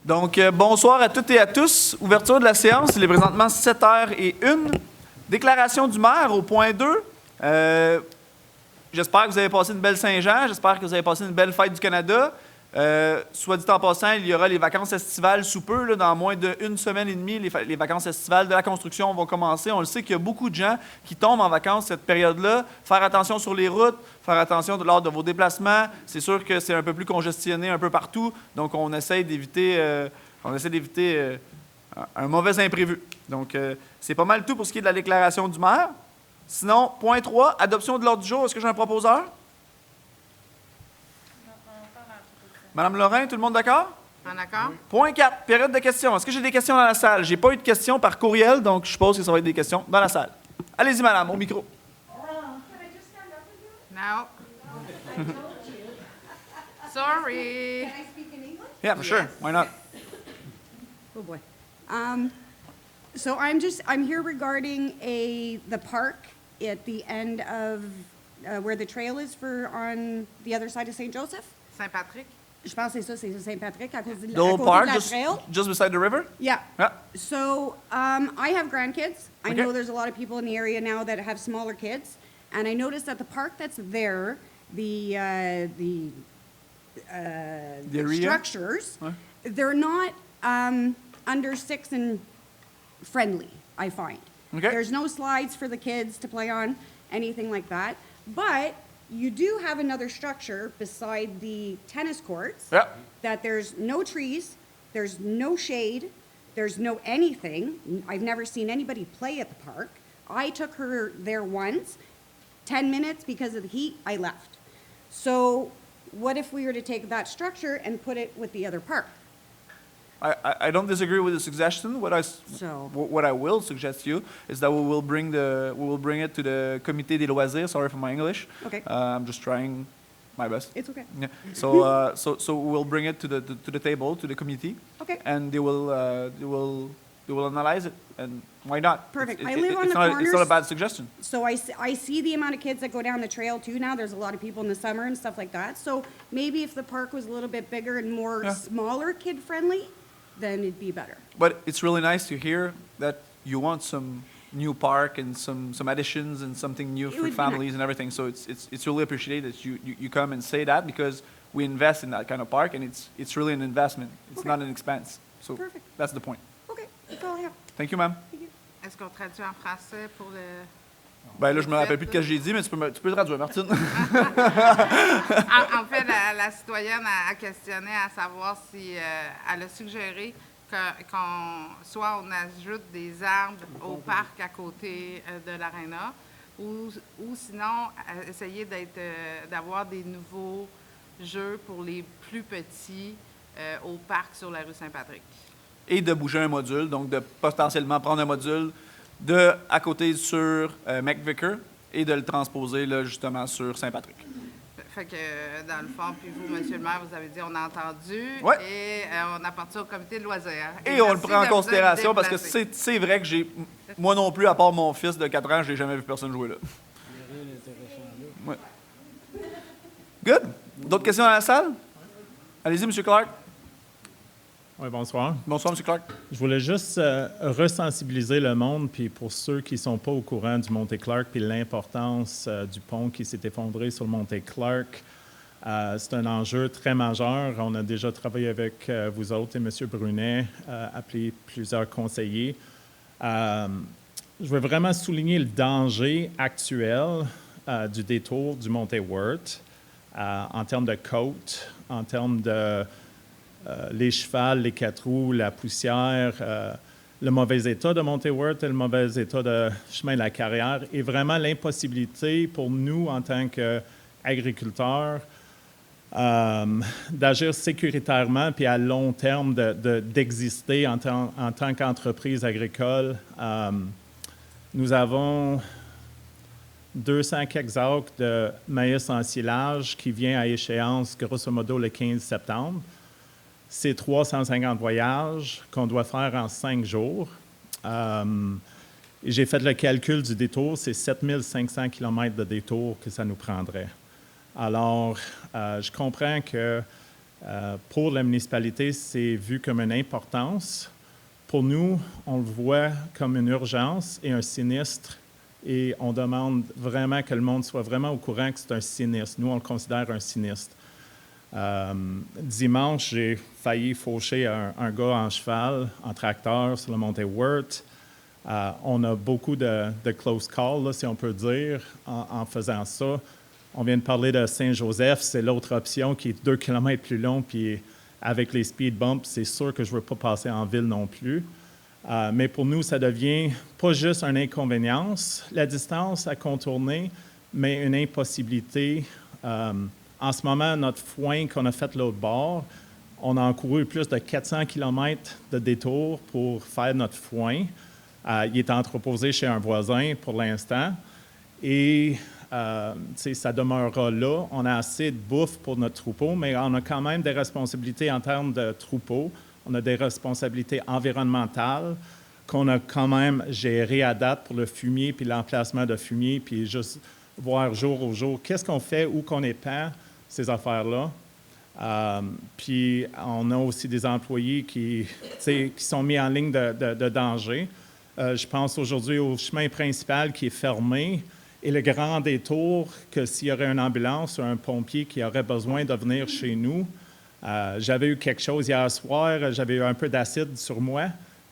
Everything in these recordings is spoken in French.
Donc, bonsoir à toutes et à tous. Ouverture de la séance, il est présentement 7h01. Déclaration du maire au point 2. J'espère que vous avez passé une belle Saint-Jean. J'espère que vous avez passé une belle fête du Canada. Soit dit en passant, il y aura les vacances estivales sous peu. Là, dans moins d'une semaine et demie, les vacances estivales de la construction vont commencer. On le sait qu'il y a beaucoup de gens qui tombent en vacances cette période-là. Faire attention sur les routes, faire attention lors de vos déplacements. C'est sûr que c'est un peu plus congestionné un peu partout. Donc, on essaie d'éviter un mauvais imprévu. Donc, c'est pas mal tout pour ce qui est de la déclaration du maire. Sinon, point 3, adoption de l'ordre du jour. Est-ce que j'ai un proposeur? Madame Lorrain, tout le monde d'accord? En accord? Point 4, période de questions. Est-ce que j'ai des questions dans la salle? J'ai pas eu de questions par courriel, donc je suppose que ça va être des questions dans la salle. Allez-y, madame, au micro. No. Sorry. Can I speak in English? Yeah, for sure. Why not? Oh boy. So I'm here regarding the park at the end of where the trail is on the other side of St. Joseph. Saint-Patrick? Je pense que c'est ça, c'est Saint-Patrick à cause de The old à côté park, de la trail. just beside the river? Yeah. Yeah. So I have grandkids. I Okay. know there's a lot of people in the area now that have smaller kids, and I noticed that the park that's there, the area? structures, Ouais. they're not under 6 and friendly, I find. Okay. There's no slides for the kids to play on, anything like that. But you do have another structure beside the tennis courts Yeah. that there's no trees, there's no shade, there's no anything. I've never seen anybody play at the park. I took her there once, 10 minutes because of the heat, I left. So what if we were to take that structure and put it with the other park? I don't disagree with the suggestion. What I will suggest to you is that we will bring it to the Comité des loisirs. Sorry for my English. Okay. I'm just trying my best. It's okay. Yeah. So we'll bring it to the table, to the committee. Okay. And they will analyze it. And why not? Perfect. It's, I live on it's the not, It's not a corners. bad suggestion. So I see the amount of kids that go down the trail too now. There's a lot of people in the summer and stuff like that. So maybe if the park was a little bit bigger and more Yeah. smaller kid friendly, then it'd be better. But it's really nice to hear that you want some new park and some additions and something new It for would be families nice. and everything. So it's really appreciated that you come and say that, because we invest in that kind of park, and it's really an investment. It's Okay. not an expense. So Perfect. that's the point. Okay, that's all I have. Thank you, ma'am. Thank you. Est-ce qu'on traduit en français pour le... Ben là, je me rappelle plus de ce que j'ai dit, mais tu peux le traduire, Martine. En fait, la citoyenne a questionné à savoir si elle a suggéré soit on ajoute des arbres au parc à côté de l'aréna, ou sinon essayer d'avoir des nouveaux jeux pour les plus petits au parc sur la rue Saint-Patrick. Et de bouger un module, donc de potentiellement prendre un module à côté sur McVicker et de le transposer là, justement sur Saint-Patrick. Fait que, dans le fond, puis vous, monsieur le maire, vous avez dit on a entendu Ouais. et on apporte ça au comité de loisirs. Et on le merci prend en de vous considération être parce que déplacé. c'est vrai que moi non plus, à part mon fils de 4 ans, je n'ai jamais vu personne jouer là. Ouais. Good. D'autres questions dans la salle? Allez-y, M. Clark. Oui, bonsoir. Bonsoir, M. Clark. Je voulais juste resensibiliser le monde, puis pour ceux qui ne sont pas au courant du Monte Clark, puis l'importance du pont qui s'est effondré sur le Monte Clark. C'est un enjeu très majeur. On a déjà travaillé avec vous autres et M. Brunet, appelé plusieurs conseillers. Je veux vraiment souligner le danger actuel du détour du Monte Worth en termes de côte, en termes de les chevals, les 4 roues, la poussière, le mauvais état de Monte Worth et le mauvais état de chemin de la carrière, et vraiment l'impossibilité pour nous, en tant qu'agriculteurs, d'agir sécuritairement puis à long terme d'exister en tant qu'entreprise agricole. Nous avons 200 quelques acres de maïs en silage qui vient à échéance grosso modo le 15 septembre. C'est 350 voyages qu'on doit faire en 5 jours. J'ai fait le calcul du détour, c'est 7500 km de détour que ça nous prendrait. Alors, je comprends que Pour la municipalité, c'est vu comme une importance. Pour nous, on le voit comme une urgence et un sinistre, et on demande vraiment que le monde soit vraiment au courant que c'est un sinistre. Nous, on le considère un sinistre. Dimanche, j'ai failli faucher un gars en cheval, en tracteur, sur la montée Wirt. On a beaucoup de close calls, là, si on peut dire, en faisant ça. On vient de parler de Saint-Joseph, c'est l'autre option qui est 2 km plus long, puis avec les speed bumps, c'est sûr que je ne veux pas passer en ville non plus. Mais pour nous, ça devient pas juste une inconvénience, la distance à contourner, mais une impossibilité. En ce moment, notre foin qu'on a fait l'autre bord, on a encouru plus de 400 km de détour pour faire notre foin. Il est entreposé chez un voisin pour l'instant. Et ça demeurera là. On a assez de bouffe pour notre troupeau, mais on a quand même des responsabilités en termes de troupeau. On a des responsabilités environnementales qu'on a quand même gérées à date pour le fumier, puis l'emplacement de fumier, puis juste voir jour au jour qu'est-ce qu'on fait, où qu'on épand, ces affaires-là. Puis on a aussi des employés qui sont mis en ligne de danger. Je pense aujourd'hui au chemin principal qui est fermé et le grand détour que s'il y aurait une ambulance ou un pompier qui aurait besoin de venir chez nous. J'avais eu quelque chose hier soir, j'avais eu un peu d'acide sur moi,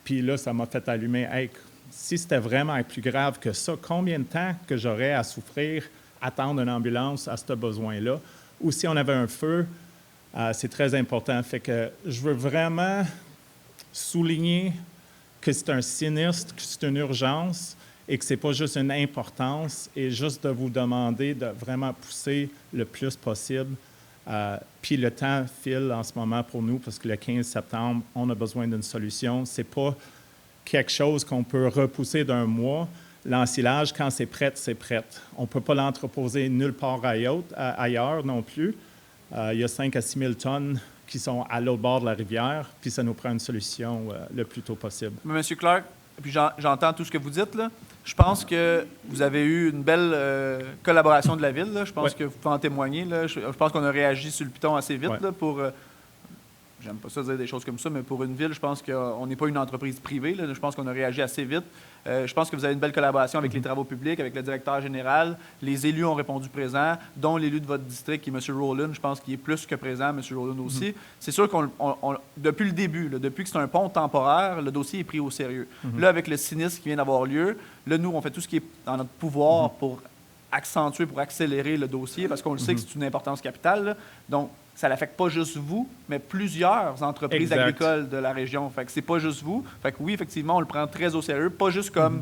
puis là, ça m'a fait allumer. Hey, si c'était vraiment plus grave que ça, combien de temps que j'aurais à souffrir, attendre une ambulance à ce besoin-là? Ou si on avait un feu, c'est très important. Fait que je veux vraiment souligner que c'est un sinistre, que c'est une urgence et que ce n'est pas juste une importance, et juste de vous demander de vraiment pousser le plus possible. Puis le temps file en ce moment pour nous parce que le 15 septembre, on a besoin d'une solution. Ce n'est pas quelque chose qu'on peut repousser d'un mois. L'ensilage, quand c'est prêt, c'est prêt. On ne peut pas l'entreposer nulle part ailleurs non plus. Il y a 5 à 6 000 tonnes qui sont à l'autre bord de la rivière, puis ça nous prend une solution le plus tôt possible. Mais M. Clark, puis j'entends tout ce que vous dites, là. Je pense que vous avez eu une belle collaboration de la Ville, là. Je pense que vous pouvez en témoigner, là. Je pense qu'on a réagi sur le piton assez vite, là, pour... j'aime pas ça dire des choses comme ça, mais pour une ville, je pense qu'on n'est pas une entreprise privée, là. Je pense qu'on a réagi assez vite. Je pense que vous avez une belle collaboration avec les travaux publics, avec le directeur général. Les élus ont répondu présent, dont l'élu de votre district, qui est M. Rowland. Je pense qu'il est plus que présent, M. Rowland aussi. C'est sûr qu'on, depuis le début, là, depuis que c'est un pont temporaire, le dossier est pris au sérieux. Là, avec le sinistre qui vient d'avoir lieu, là, nous, on fait tout ce qui est dans notre pouvoir pour accentuer, pour accélérer le dossier, parce qu'on le sait que c'est une importance capitale, là. Donc, ça n'affecte pas juste vous, mais plusieurs entreprises agricoles de la région. Fait que c'est pas juste vous. Fait que oui, effectivement, on le prend très au sérieux, pas juste comme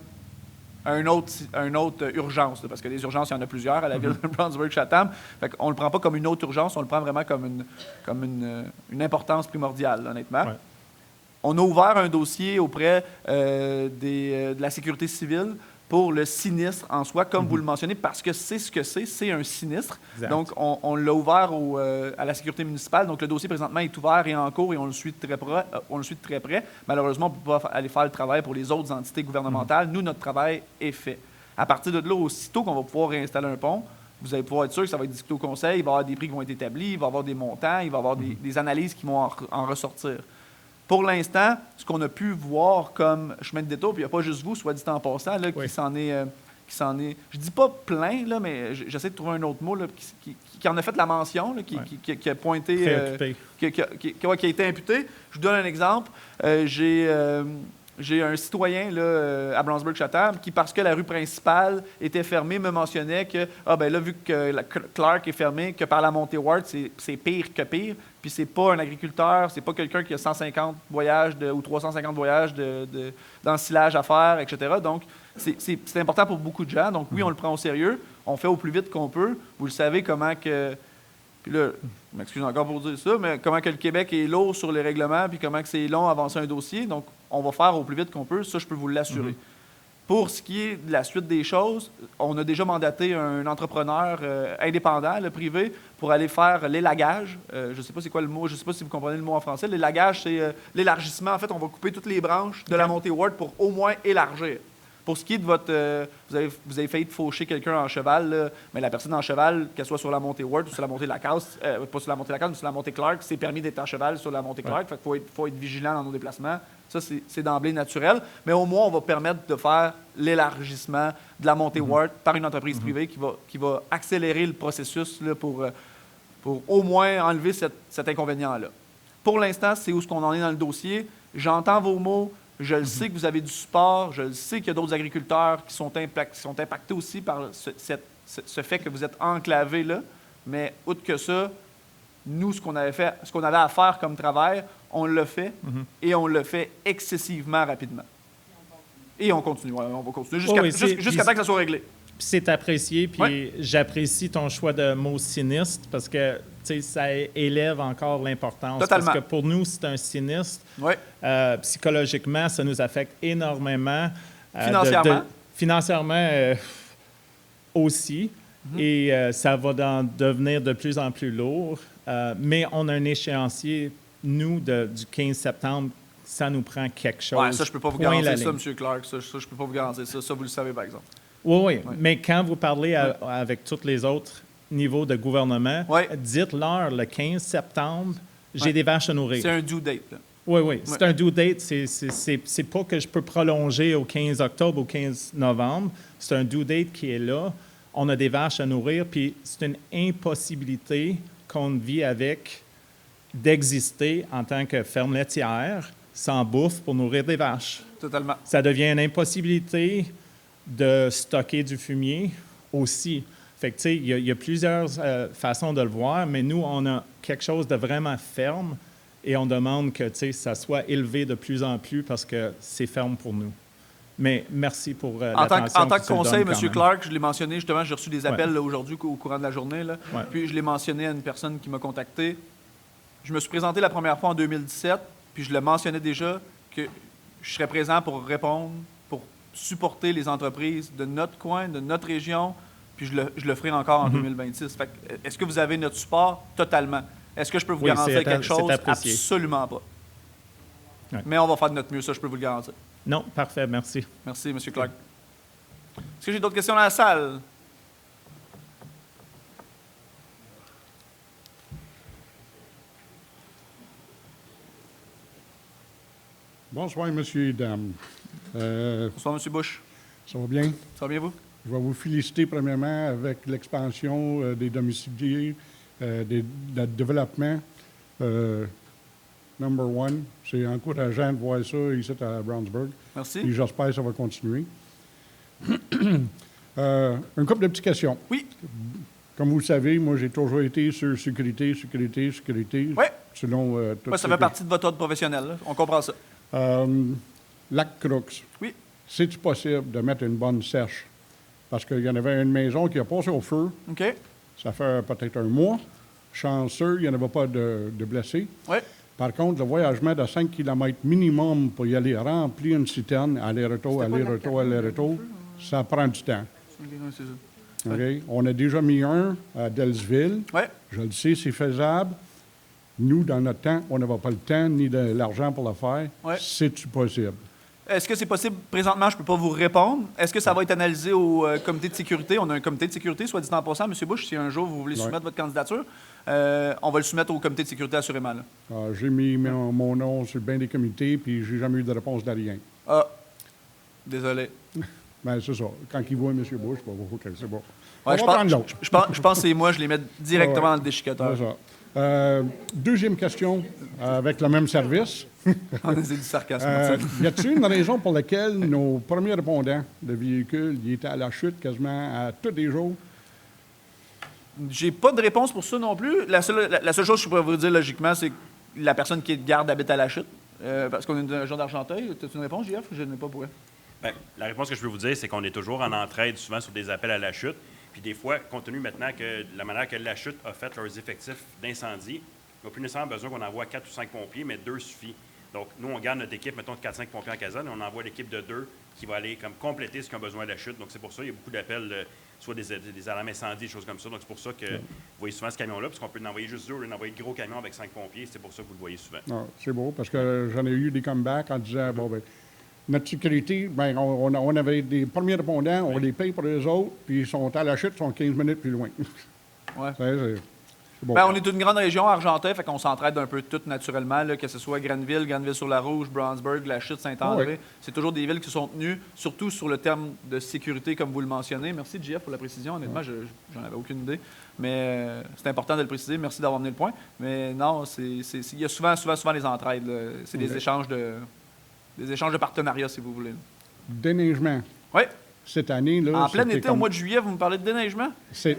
une autre urgence, là, parce que les urgences, il y en a plusieurs à la ville de Brownsburg-Chatham. Fait qu'on le prend pas comme une autre urgence, on le prend vraiment comme une importance primordiale, honnêtement. Ouais. On a ouvert un dossier auprès de la sécurité civile pour le sinistre en soi, comme vous le mentionnez, parce que c'est ce que c'est un sinistre. Exact. Donc, on l'a ouvert à la sécurité municipale. Donc, le dossier, présentement, est ouvert et en cours et on le suit de très près. Malheureusement, on ne peut pas aller faire le travail pour les autres entités gouvernementales. Nous, notre travail est fait. À partir de là, aussitôt qu'on va pouvoir réinstaller un pont, vous allez pouvoir être sûr que ça va être discuté au conseil, il va y avoir des prix qui vont être établis, il va y avoir des montants, il va y avoir des analyses qui vont en ressortir. Pour l'instant, ce qu'on a pu voir comme chemin de détour, puis il n'y a pas juste vous, soit dit en passant, là, qui s'en est, je dis pas plein, là, mais j'essaie de trouver un autre mot, là, qui en a fait la mention, là, qui a pointé, qui a été imputé. Je vous donne un exemple. J'ai un citoyen là, à Brownsburg-Chatham qui, parce que la rue principale était fermée, me mentionnait que, vu que la Clark est fermée, que par la montée Wirt, c'est pire que pire. Puis c'est pas un agriculteur, c'est pas quelqu'un qui a 150 voyages ou 350 voyages d'ensilage à faire, etc. Donc, c'est important pour beaucoup de gens. Donc, oui, on le prend au sérieux. On fait au plus vite qu'on peut. Vous le savez comment que... Puis là, je m'excuse encore pour dire ça, mais comment que le Québec est lourd sur les règlements, puis comment que c'est long à avancer un dossier. Donc, on va faire au plus vite qu'on peut. Ça, je peux vous l'assurer. Pour ce qui est de la suite des choses, on a déjà mandaté un entrepreneur indépendant, le privé, pour aller faire l'élagage. Je ne sais pas c'est quoi le mot, je ne sais pas si vous comprenez le mot en français. L'élagage, c'est l'élargissement. En fait, on va couper toutes les branches de la montée Wirt pour au moins élargir. Pour ce qui est de votre... vous avez failli faucher quelqu'un en cheval, là, mais la personne en cheval, qu'elle soit sur la montée Ward ou sur la montée Lacasse, pas sur la montée Lacasse, mais sur la montée Clark, c'est permis d'être en cheval sur la montée Clark. Fait qu'il faut être vigilant dans nos déplacements. Ça, c'est d'emblée naturel. Mais au moins, on va permettre de faire l'élargissement de la montée Ward par une entreprise privée qui va accélérer le processus là, pour au moins enlever cet inconvénient-là. Pour l'instant, c'est où ce qu'on en est dans le dossier. J'entends vos mots. Je le sais que vous avez du support. Je le sais qu'il y a d'autres agriculteurs qui sont impactés aussi par ce fait que vous êtes enclavés là. Mais outre que ça, nous, ce qu'on avait à faire comme travail, on l'a fait et on le fait excessivement rapidement. Et on continue. Ouais, on va continuer jusqu'à temps que ça soit réglé. Puis c'est apprécié, puis j'apprécie ton choix de mot sinistre parce que ça élève encore l'importance. Totalement. Parce que pour nous, c'est un sinistre. Psychologiquement, ça nous affecte énormément. Financièrement. Financièrement aussi. Et ça va devenir de plus en plus lourd. Mais on a un échéancier, nous, du 15 septembre. Ça nous prend quelque chose. Oui, ça, je ne peux pas vous garantir ça, M. Clark. Ça, je ne peux pas vous garantir ça. Ça, vous le savez, par exemple. Oui. Mais quand vous parlez avec tous les autres niveaux de gouvernement, dites-leur le 15 septembre, j'ai des vaches à nourrir. C'est un due date. Là. Oui. C'est un due date. C'est pas que je peux prolonger au 15 octobre, au 15 novembre. C'est un due date qui est là. On a des vaches à nourrir, puis c'est une impossibilité qu'on vit avec d'exister en tant que ferme laitière sans bouffe pour nourrir des vaches. Totalement. Ça devient une impossibilité de stocker du fumier aussi. Fait que, tu sais, il y a plusieurs façons de le voir, mais nous, on a quelque chose de vraiment ferme et on demande que, tu sais, ça soit élevé de plus en plus parce que c'est ferme pour nous. Mais merci pour l'attention. En tant que conseil, M. Clark, je l'ai mentionné, justement, j'ai reçu des appels là, aujourd'hui au courant de la journée. Là, puis je l'ai mentionné à une personne qui m'a contacté. Je me suis présenté la première fois en 2017, puis je le mentionnais déjà que je serais présent pour répondre, pour supporter les entreprises de notre coin, de notre région, puis je le ferai encore en 2026. Fait que, est-ce que vous avez notre support? Totalement. Est-ce que je peux vous garantir quelque chose? Absolument pas. Mais on va faire de notre mieux, ça, je peux vous le garantir. Non, parfait, merci. Merci, M. Clark. Est-ce que j'ai d'autres questions dans la salle? Bonsoir, monsieur et dames. Bonsoir, M. Bush. Ça va bien? Ça va bien, vous? Je vais vous féliciter, premièrement, avec l'expansion des domiciliés, du développement. Number one. C'est encourageant de voir ça ici à Brownsburg. Merci. Et j'espère que ça va continuer. Une couple de petites questions. Oui. Comme vous le savez, moi, j'ai toujours été sur sécurité. Oui. Selon tout ça fait partie de votre ordre professionnel. Là. On comprend ça. Lac Crooks. Oui. C'est-tu possible de mettre une bonne sèche? Parce qu'il y en avait une maison qui a passé au feu. OK. Ça fait peut-être un mois. Chanceux, il n'y en avait pas de blessés. Oui. Par contre, le voyagement de 5 km minimum pour y aller remplir une citerne, aller-retour, ça prend du temps. C'est ça. Okay? On a déjà mis un à Delsville. Oui. Je le sais, c'est faisable. Nous, dans notre temps, on n'avait pas le temps ni de l'argent pour le faire. Ouais. C'est-tu possible? Est-ce que c'est possible? Présentement, je ne peux pas vous répondre. Est-ce que ça va être analysé au comité de sécurité? On a un comité de sécurité, soit dit en passant, M. Bush, si un jour vous voulez soumettre votre candidature, on va le soumettre au comité de sécurité assurément. Là. J'ai mis mon nom sur bien des comités, puis j'ai jamais eu de réponse de rien. Ah, désolé. Bien, c'est ça. Quand il voit M. Bush, c'est bon. Ouais, On va prendre l'autre. Je pense que c'est moi, je les mets directement dans le déchiqueteur. C'est ça. Deuxième question, avec le même service. On essaie du sarcasme. Y a-t-il une raison pour laquelle nos premiers répondants de véhicules ils étaient à la chute quasiment à tous les jours? J'ai pas de réponse pour ça non plus. La seule chose que je pourrais vous dire logiquement, c'est que la personne qui est de garde habite à la chute. Parce qu'on est un genre d'Argenteuil. As-tu une réponse, JF? Je n'ai pas pour elle. Bien, la réponse que je peux vous dire, c'est qu'on est toujours en entraide, souvent sur des appels à la chute. Puis des fois, compte tenu maintenant que la manière que la chute a fait leurs effectifs d'incendie, on n'a plus nécessairement besoin qu'on envoie 4 ou 5 pompiers, mais 2 suffit. Donc, nous, on garde notre équipe, mettons, de 4-5 pompiers en caserne, et on envoie l'équipe de 2 qui va aller comme compléter ce qu'ils ont besoin de la chute. Donc, c'est pour ça qu'il y a beaucoup d'appels, soit des alarmes incendies, des choses comme ça. Donc, c'est pour ça que vous voyez souvent ce camion-là, parce qu'on peut en envoyer juste 2, on peut envoyer le gros camion avec 5 pompiers. C'est pour ça que vous le voyez souvent. C'est beau, parce que j'en ai eu des comebacks en disant, notre sécurité, ben, on avait des premiers répondants, on les paye pour les autres, puis ils sont à la chute, ils sont 15 minutes plus loin. Ouais. C'est bon. Ben, on est une grande région, Argentin, fait qu'on s'entraide un peu toutes naturellement, là, que ce soit Granville, Granville-sur-la-Rouge, Brownsburg, La Chute, Saint-André. Ah ouais. C'est toujours des villes qui sont tenues, surtout sur le terme de sécurité, comme vous le mentionnez. Merci, JF, pour la précision. Honnêtement, j'en avais aucune idée. Mais c'est important de le préciser. Merci d'avoir amené le point. Mais non, il y a souvent les entraides. Là. C'est des échanges de partenariat, si vous voulez. Déneigement. Oui. Cette année, là. En plein c'était été, au mois de juillet, vous me parlez de déneigement? C'est...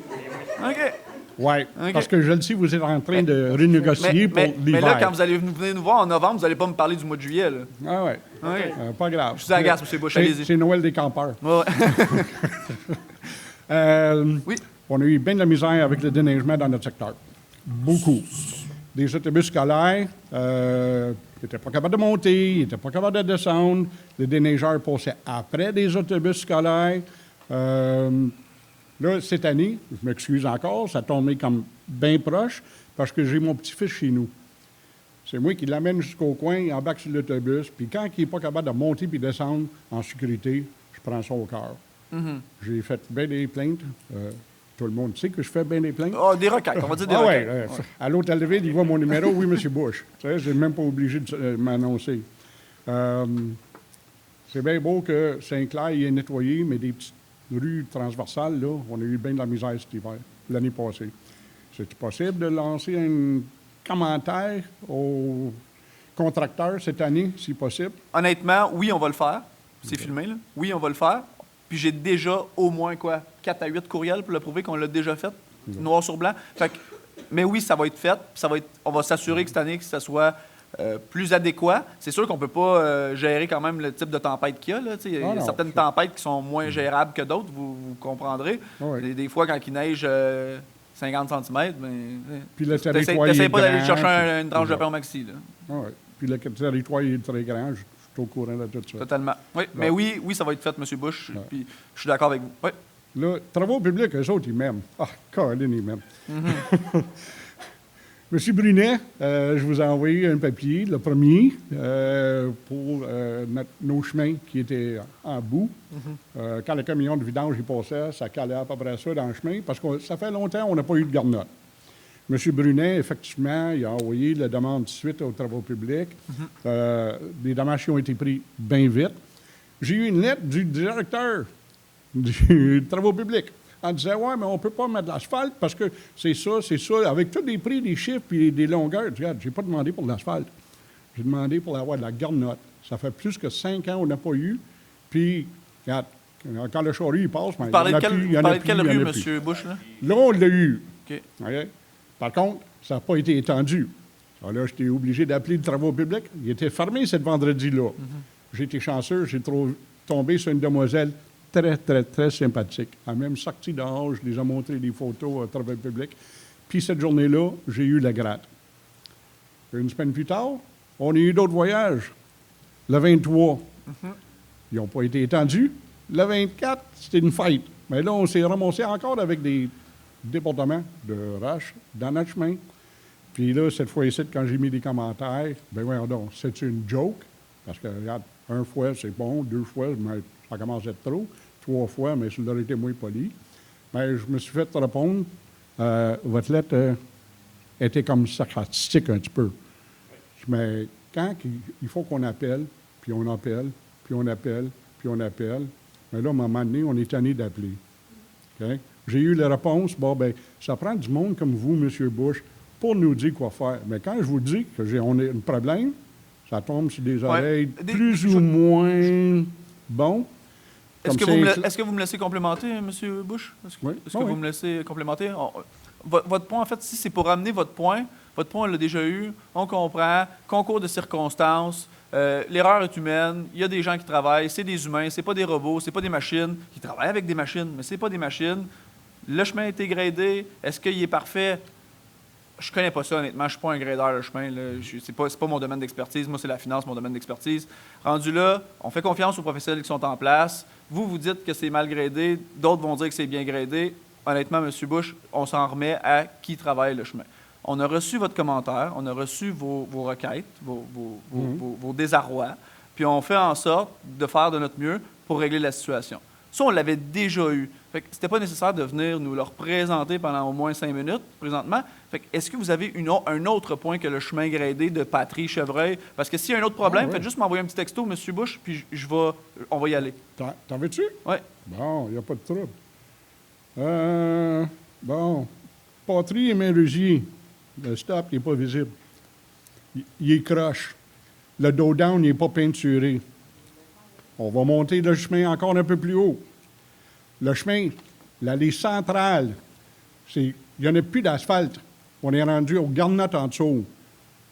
OK. Oui, OK. parce que je le sais, vous êtes en train de renégocier pour l'hiver. Mais là, quand vous allez venir nous voir en novembre, vous n'allez pas me parler du mois de juillet. Là. Ah oui, OK. pas grave. Je vous agace, M. Bush, allez-y. C'est Noël des campeurs. Ouais. Oui. On a eu bien de la misère avec le déneigement dans notre secteur. Beaucoup. Des autobus scolaires, ils n'étaient pas capables de monter, ils n'étaient pas capables de descendre. Les déneigeurs passaient après des autobus scolaires. Là, cette année, je m'excuse encore, ça tombait comme bien proche parce que j'ai mon petit-fils chez nous. C'est moi qui l'amène jusqu'au coin, il embarque sur l'autobus, puis quand il n'est pas capable de monter puis descendre en sécurité, je prends ça au cœur. J'ai fait bien des plaintes. Tout le monde sait que je fais bien des plaintes. Oh, des requêtes, on va dire des Ah requêtes. ouais, à l'hôtel de ville, il voit mon numéro, oui, M. Bush. Tu sais, je n'ai même pas obligé de m'annoncer. C'est bien beau que Saint-Clair y est nettoyé, mais des petites rues transversales, là, on a eu bien de la misère cet hiver, l'année passée. C'est possible de lancer un commentaire aux contracteurs cette année, si possible? Honnêtement, oui, on va le faire. C'est filmé, là. Oui, on va le faire. Puis j'ai déjà au moins, 4 à 8 courriels pour le prouver qu'on l'a déjà fait, noir sur blanc. Fait que, mais oui, ça va être fait. Puis on va s'assurer que cette année, que ça soit plus adéquat. C'est sûr qu'on ne peut pas gérer quand même le type de tempête qu'il y a. Là, il y a certaines tempêtes qui sont moins gérables que d'autres, vous comprendrez. Des fois, quand il neige 50 cm, puis le tu territoire n'essaies est pas d'aller grand, chercher une tranche de pain au maxi. Là. Oui. Puis le territoire est très grand, je suis au courant de tout ça. Totalement. Oui, mais oui, ça va être fait, M. Bush. Puis je suis d'accord avec vous. Oui. Là, travaux publics, eux autres, ils m'aiment. Ah, Caroline, ils m'aiment. Monsieur Brunet, je vous ai envoyé un papier, le premier, pour nos chemins qui étaient en bout. Quand le camion de vidange y passait, ça calait à peu près ça dans le chemin, parce que ça fait longtemps qu'on n'a pas eu de garnotte. Monsieur Brunet, effectivement, il a envoyé la demande de suite aux travaux publics. Les dommages ont été pris bien vite. J'ai eu une lettre du directeur des travaux publics. On disait, ouais, mais on ne peut pas mettre de l'asphalte parce que c'est ça. Avec tous les prix, des chiffres et des longueurs, regarde, je n'ai pas demandé pour de l'asphalte. J'ai demandé pour avoir de la garnotte. Ça fait plus que 5 ans qu'on n'a pas eu. Puis, regarde, quand le charrue, il passe, Vous parlez de quelle rue, M. Bush? Là, on l'a eu. OK. Okay? Par contre, ça n'a pas été étendu. Alors là, j'étais obligé d'appeler le travaux publics. Il était fermé ce vendredi-là. J'ai été chanceux, j'ai tombé sur une demoiselle très, très, très sympathique. Elle a même sorti dehors, je les ai montré des photos au travail public. Puis cette journée-là, j'ai eu la gratte. Une semaine plus tard, on a eu d'autres voyages. Le 23, ils n'ont pas été étendus. Le 24, c'était une fête. Mais là, on s'est ramassé encore avec des débordements de roches dans notre chemin. Puis là, cette fois-ci, quand j'ai mis des commentaires, ben voyons donc, c'est une joke. Parce que, regarde, 1 fois, c'est bon, 2 fois, mais ça commence à être trop. 3 fois, mais ça aurait été moins poli. Mais je me suis fait répondre, votre lettre était comme sarcastique un petit peu. Mais quand il faut qu'on appelle, puis on appelle, puis on appelle, puis on appelle, mais là, à un moment donné, on est tanné d'appeler. Okay? J'ai eu la réponse, bon, ben ça prend du monde comme vous, M. Bush, pour nous dire quoi faire. Mais quand je vous dis qu'on a un problème, ça tombe sur des oreilles plus ou moins bons. Est-ce que vous me laissez complémenter, M. Bush? Est-ce que vous me laissez complémenter? Votre point, en fait, si c'est pour amener votre point, on l'a déjà eu, on comprend, concours de circonstances, l'erreur est humaine, il y a des gens qui travaillent, c'est des humains, c'est pas des robots, c'est pas des machines, qui travaillent avec des machines, mais c'est pas des machines. Le chemin a été gradé, est-ce qu'il est parfait? Je connais pas ça, honnêtement. Je suis pas un gradeur de chemin. C'est pas mon domaine d'expertise. Moi, c'est la finance, mon domaine d'expertise. Rendu là, on fait confiance aux professionnels qui sont en place. Vous dites que c'est mal gradé. D'autres vont dire que c'est bien gradé. Honnêtement, M. Bush, on s'en remet à qui travaille le chemin. On a reçu votre commentaire. On a reçu vos requêtes, vos désarrois. puis on fait en sorte de faire de notre mieux pour régler la situation. Ça, on l'avait déjà eu. Fait que c'était pas nécessaire de venir nous le représenter pendant au moins 5 minutes, présentement. Fait que est-ce que vous avez un autre point que le chemin gradé de Patry-Chevreuil? Parce que s'il y a un autre problème, Ah, ouais. faites juste m'envoyer un petit texto, M. Bush, puis on va y aller. T'en veux-tu? Oui. Bon, il n'y a pas de trouble. Bon, Patry et Mérugier, le stop n'est pas visible. Il est croche. Le dos down n'est pas peinturé. On va monter le chemin encore un peu plus haut. Le chemin, l'allée centrale, il n'y en a plus d'asphalte. On est rendu au garnotte en dessous.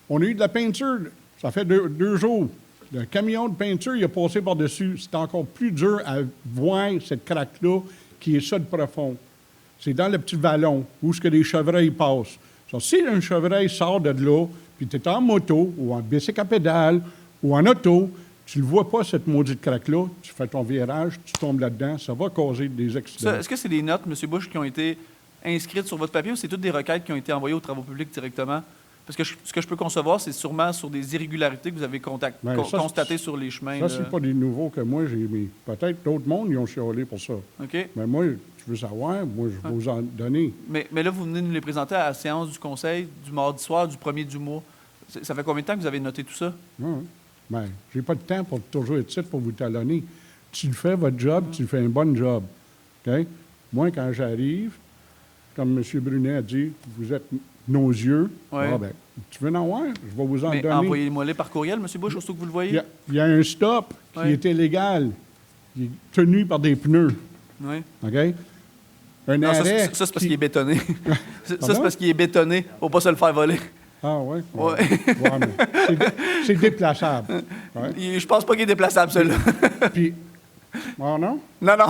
On a eu de la peinture, ça fait deux jours. Le camion de peinture, il a passé par-dessus. C'est encore plus dur à voir cette craque-là qui est ça de profond. C'est dans le petit vallon où ce que les chevreuils passent. So, si un chevreuil sort de là, puis tu es en moto ou en bicycle à pédale ou en auto, tu ne le vois pas, cette maudite craque-là, tu fais ton virage, tu tombes là-dedans, ça va causer des accidents. Ça, est-ce que c'est des notes, M. Bush, qui ont été inscrites sur votre papier ou c'est toutes des requêtes qui ont été envoyées aux travaux publics directement? Parce que ce que je peux concevoir, c'est sûrement sur des irrégularités que vous avez Ben, ça, constatées sur les chemins. Ça, là. c'est pas des nouveaux que moi j'ai mis. Peut-être d'autres mondes, ils ont chialé pour ça. OK? Mais moi, tu veux savoir, moi, je vais vous en donner. Mais là, vous venez de nous les présenter à la séance du conseil du mardi soir du 1er du mois. Ça fait combien de temps que vous avez noté tout ça? Ouais. Ben, j'ai pas de temps pour toujours être ici pour vous talonner. Tu le fais, votre job, tu fais un bon job. OK? Moi, quand j'arrive, comme M. Brunet a dit, vous êtes nos yeux. Ouais. Ah, ben, tu veux en voir? Je vais vous en Mais donner. envoyez-moi-les par courriel, M. Bush, aussitôt que vous le voyez. Il y a un stop qui Ouais. est illégal. Il est tenu par des pneus. Oui. OK? Un Non, ça, arrêt. c'est parce qu'il est bétonné. Ça, c'est Pardon? parce qu'il est bétonné. Faut pas se le faire voler. Ah, oui? Ouais. C'est déplaçable. Ouais. Je pense pas qu'il est déplaçable, celui-là. Puis, oh non? Non, non.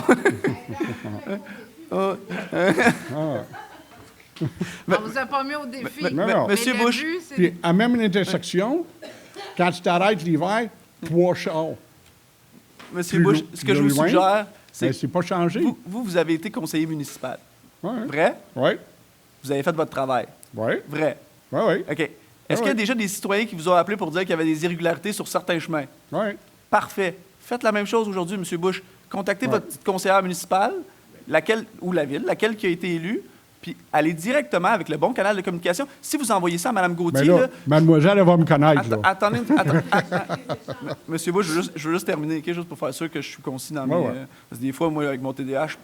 On vous a pas mis au défi. non, non. Monsieur le Bush, but, c'est Puis, à même une intersection, quand tu t'arrêtes l'hiver, 3 chars. Monsieur Plus Bush, loin- ce que je plus vous loin. suggère, Mais c'est c'est pas changé. vous avez été conseiller municipal. Oui, Vrai? oui, Vous avez fait votre travail. oui, Vrai. oui, OK. Est-ce qu'il y a déjà des citoyens qui vous ont appelé pour dire qu'il y avait des irrégularités sur certains chemins? oui. Parfait. Faites la même chose aujourd'hui, M. Bush. Contactez Ouais. votre petite conseillère municipale, ou la ville, laquelle qui a été élue, puis allez directement avec le bon canal de communication. Si vous envoyez ça à Mme Mais Gauthier, là, là, mademoiselle, elle va me connaître, là. attendez, Monsieur Bush, je veux juste terminer, quelque chose pour faire sûr que je suis concis dans mes... Ouais. Parce que des fois, moi, avec mon TDAH, je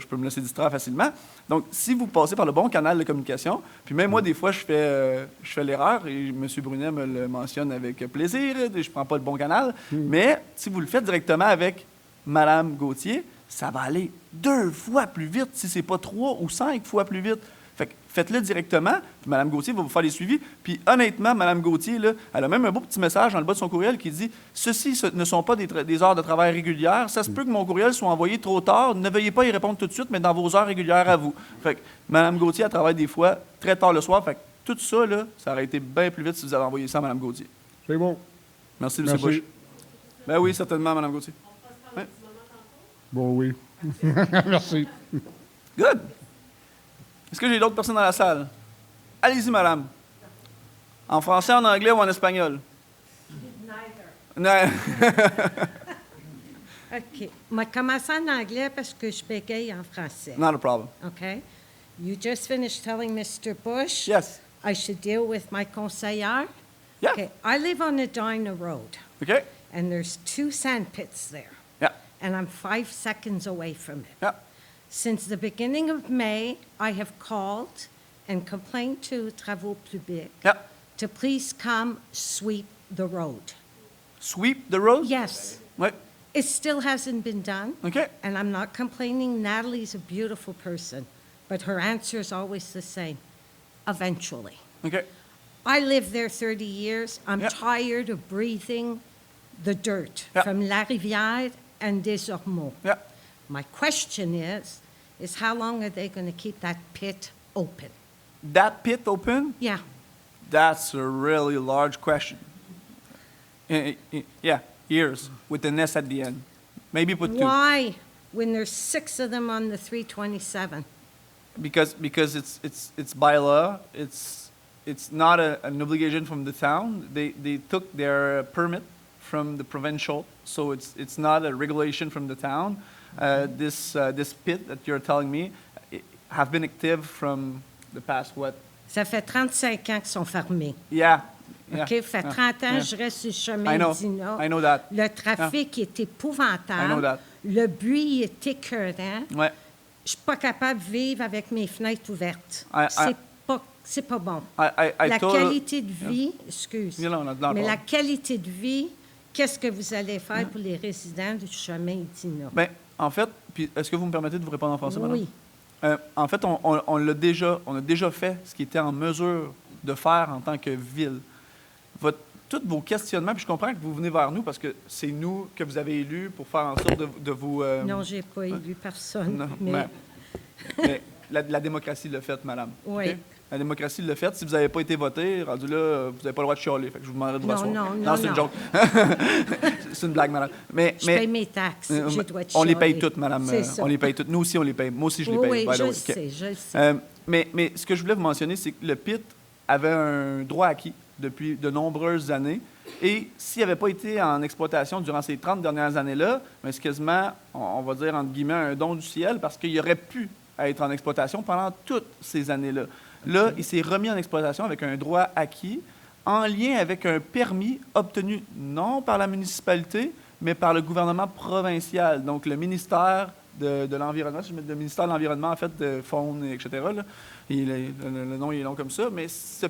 peux me laisser distraire facilement. Donc, si vous passez par le bon canal de communication, puis même moi, des fois, je fais l'erreur, et M. Brunet me le mentionne avec plaisir, je ne prends pas le bon canal, mais si vous le faites directement avec Mme Gauthier, ça va aller 2 fois plus vite, si ce n'est pas 3 ou 5 fois plus vite. Fait que faites-le directement, puis Mme Gauthier va vous faire les suivis. Puis honnêtement, Mme Gauthier, là, elle a même un beau petit message dans le bas de son courriel qui dit « Ceci ne sont pas des heures de travail régulières. Ça se peut que mon courriel soit envoyé trop tard. Ne veuillez pas y répondre tout de suite, mais dans vos heures régulières à vous. » Fait que Mme Gauthier, elle travaille des fois très tard le soir. Fait que tout ça, là, ça aurait été bien plus vite si vous avez envoyé ça à Mme Gauthier. C'est bon. Merci, M. Merci. Bush. Ben oui, certainement, Mme Gauthier. Bon, oui. Merci. Good. Est-ce que j'ai d'autres personnes dans la salle? Allez-y, madame. En français, en anglais ou en espagnol? Neither. OK. Je vais commencer en anglais parce que je bégaye en français. Not a problem. OK? You just finished telling Mr. Bush Yes. I should deal with my conseillère. Yeah. Okay. I live on Edina Road, Okay? and there's 2 sand pits there, Yeah. and I'm 5 seconds away from it. Yeah. Since the beginning of May, I have called and complained to Travaux Publics Yeah. to please come sweep the road. Sweep the road? Yes, Oui. it still hasn't been done. OK. And I'm not complaining. Natalie's a beautiful person, but her answer is always the same. Eventually. OK. I lived there 30 years. I'm Yeah. tired of breathing the dirt Yeah. from La Rivière and des Ormeaux. Yeah. My question is how long are they going to keep that pit open? That pit open? Yeah. That's a really large question. Yeah, years, with an S at the end. Maybe put 2. Why, when there's 6 of them on the 327? Because it's by law. It's not an obligation from the town. They took their permit from the provincial, so it's not a regulation from the town. This pit that you're telling me have been active from the past what? Ça fait 35 ans qu'ils sont fermés. Yeah. OK? Ça fait 30 ans, yeah. je reste sur le I chemin know. d'Ina. I know that. Le trafic est I know épouvantable. that. Le bruit est écœurant. Ouais. Je suis pas capable de vivre avec mes fenêtres ouvertes. I- C'est pas bon. I La told- qualité de vie, excuse, Non, non, non, mais non. la qualité de vie, qu'est-ce que vous allez faire pour les résidents du chemin d'Ina? Ben, en fait, puis est-ce que vous me permettez de vous répondre en français, madame? Oui. En fait, on a déjà fait ce qui était en mesure de faire en tant que ville. Tous vos questionnements, puis je comprends que vous venez vers nous parce que c'est nous que vous avez élus pour faire en sorte de vous... Non, j'ai pas élu personne. non, mais mais la démocratie l'a fait, madame. Oui. OK? La démocratie l'a fait. Si vous n'avez pas été voté, rendu là, vous n'avez pas le droit de chialer. Fait que je vous demanderai de vous Non, rasseoir. non, c'est une non. joke. C'est une blague, madame. Mais, je paye mes taxes. J'ai droit de on les chialer. paye toutes, madame. C'est ça. On les paye toutes. Nous aussi, on les paye. Moi aussi, je les paye. Oui, by the je way. le OK. sais, je le sais. Mais ce que je voulais vous mentionner, c'est que le PIT avait un droit acquis depuis de nombreuses années. Et s'il n'avait pas été en exploitation durant ces 30 dernières années-là, ben, c'est quasiment, on va dire, entre guillemets, un don du ciel parce qu'il aurait pu être en exploitation pendant toutes ces années-là. Là, il s'est remis en exploitation avec un droit acquis en lien avec un permis obtenu non par la municipalité, mais par le gouvernement provincial. Donc, le ministère de l'Environnement, si je mets le ministère de l'Environnement, en fait, de faune, etc., là, le nom il est long comme ça, mais ce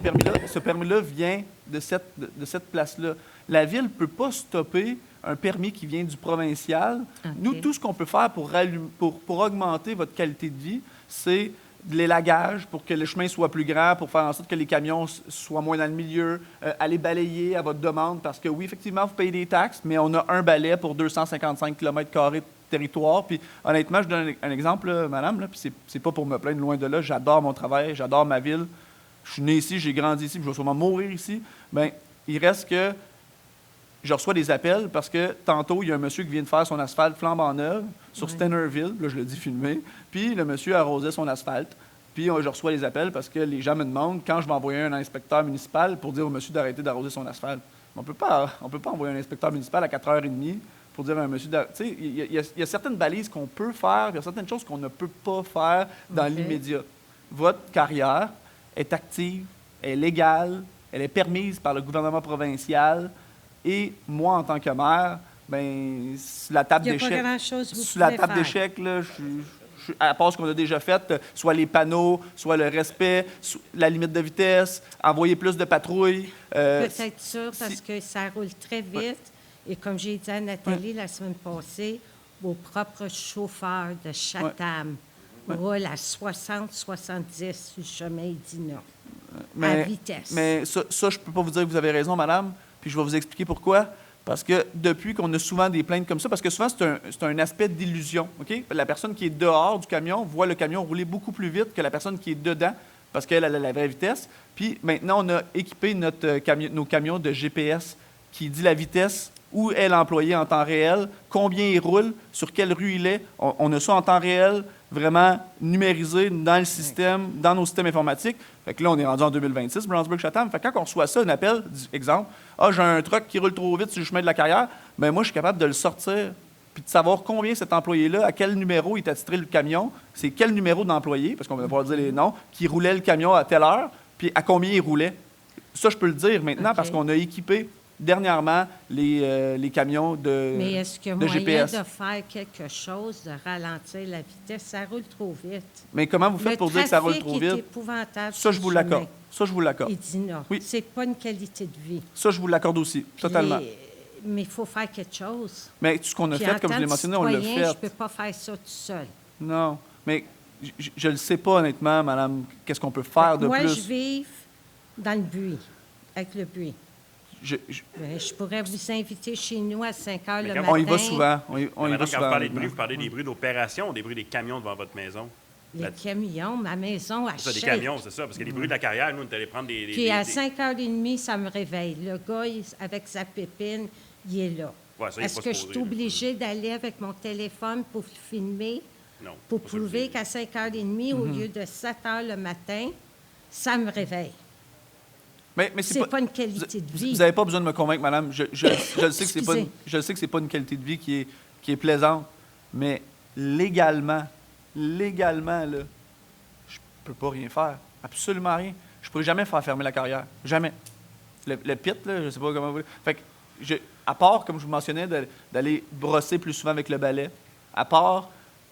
permis-là vient de cette place-là. La Ville ne peut pas stopper un permis qui vient du provincial. OK. Nous, tout ce qu'on peut faire pour augmenter votre qualité de vie, c'est de l'élagage pour que le chemin soit plus grand, pour faire en sorte que les camions soient moins dans le milieu, aller balayer à votre demande, parce que oui, effectivement, vous payez des taxes, mais on a un balai pour 255 km² de territoire. Puis honnêtement, je donne un exemple, là, madame, là, puis c'est pas pour me plaindre, loin de là, j'adore mon travail, j'adore ma ville, je suis né ici, j'ai grandi ici, puis je vais sûrement mourir ici. Bien, il reste que je reçois des appels parce que tantôt, il y a un monsieur qui vient de faire son asphalte flambant neuve sur Stenerville, là, je le dis filmé, puis le monsieur arrosait son asphalte. Puis je reçois les appels parce que les gens me demandent quand je vais envoyer un inspecteur municipal pour dire au monsieur d'arrêter d'arroser son asphalte. On peut pas envoyer un inspecteur municipal à 4h30 pour dire à un monsieur d'arrêter. Tu sais, il y a certaines balises qu'on peut faire, il y a certaines choses qu'on ne peut pas faire dans OK. l'immédiat. Votre carrière est active, elle est légale, elle est permise par le gouvernement provincial. Et moi, en tant que maire, ben, sur la table Il n'y a pas d'échecs, grand-chose que vous sur la pouvez table faire. d'échecs, là, à part ce qu'on a déjà fait, soit les panneaux, soit le respect, la limite de vitesse, envoyer plus de patrouilles. Peut-être sûr, parce si- que ça roule très vite. Et comme j'ai dit à Nathalie la semaine passée, vos propres chauffeurs de Chatham roulent à 60-70 sur le chemin d'Ina, à vitesse. Mais ça, je ne peux pas vous dire que vous avez raison, madame, puis je vais vous expliquer pourquoi. Parce que depuis qu'on a souvent des plaintes comme ça, parce que souvent, c'est un aspect d'illusion. OK? La personne qui est dehors du camion voit le camion rouler beaucoup plus vite que la personne qui est dedans, parce qu'elle a la vraie vitesse. Puis maintenant, on a équipé nos camions de GPS qui dit la vitesse, où est l'employé en temps réel, combien il roule, sur quelle rue il est. On a ça en temps réel, vraiment numérisé dans le système, dans nos systèmes informatiques. Fait que là, on est rendu en 2026, Brownsburg-Chatham. Fait que quand on reçoit ça, un appel, exemple, « Ah, j'ai un truck qui roule trop vite sur le chemin de la carrière », bien moi, je suis capable de le sortir puis de savoir combien cet employé-là, à quel numéro il est attitré le camion, c'est quel numéro d'employé, parce qu'on va pouvoir dire les noms, qui roulait le camion à telle heure, puis à combien il roulait. Ça, je peux le dire maintenant OK. parce qu'on a équipé dernièrement les camions Mais est-ce qu'il y a de moyen GPS. de faire quelque chose, de ralentir la vitesse? Ça roule trop vite. Mais comment vous faites Le pour dire que ça roule trafic trop est vite? épouvantable Ça, sur je le vous chemin. l'accorde. Ça, je vous l'accorde. Il dit non. Oui. C'est pas une qualité de vie. Ça, je vous l'accorde aussi, totalement. Puis, mais il faut faire quelque chose. Mais tout ce qu'on a Puis fait, en comme je tant l'ai que mentionné, on l'a citoyen, je ne fait. peux pas faire ça tout seul. Non, mais je ne le sais pas, honnêtement, madame, qu'est-ce qu'on peut faire de Moi, plus. je vis dans le bruit, avec le bruit. Je- Ben, je pourrais vous inviter chez nous à 5 heures Mais le quand matin. on y va souvent. On y va Madame, quand souvent. vous parlez de bruit, honnêtement. vous parlez des bruits d'opération ou des bruits des camions devant votre maison? Les camions, ma maison, elle C'est ça, des shake. camions, c'est ça. Parce que les bruits de la carrière, nous, on est allé prendre des... Puis à 5h30, ça me réveille. Le gars, avec sa pépine, il est là. Ouais, ça, il est Est-ce pas que je supposé, suis là. obligée d'aller avec mon téléphone pour filmer, Non. pour pas ça que je prouver dis. qu'à 5h30, au lieu de 7h le matin, ça me réveille? Mais C'est pas une qualité de vie. Vous n'avez pas besoin de me convaincre, madame. Je le sais que c'est pas Excusez. je le sais que c'est pas une qualité de vie qui est plaisante, mais légalement, là, je peux pas rien faire. Absolument rien. Je pourrais jamais faire fermer la carrière. Jamais. Le pit, là, je sais pas comment vous... Fait que, à part, comme je vous mentionnais, d'aller brosser plus souvent avec le balai, à part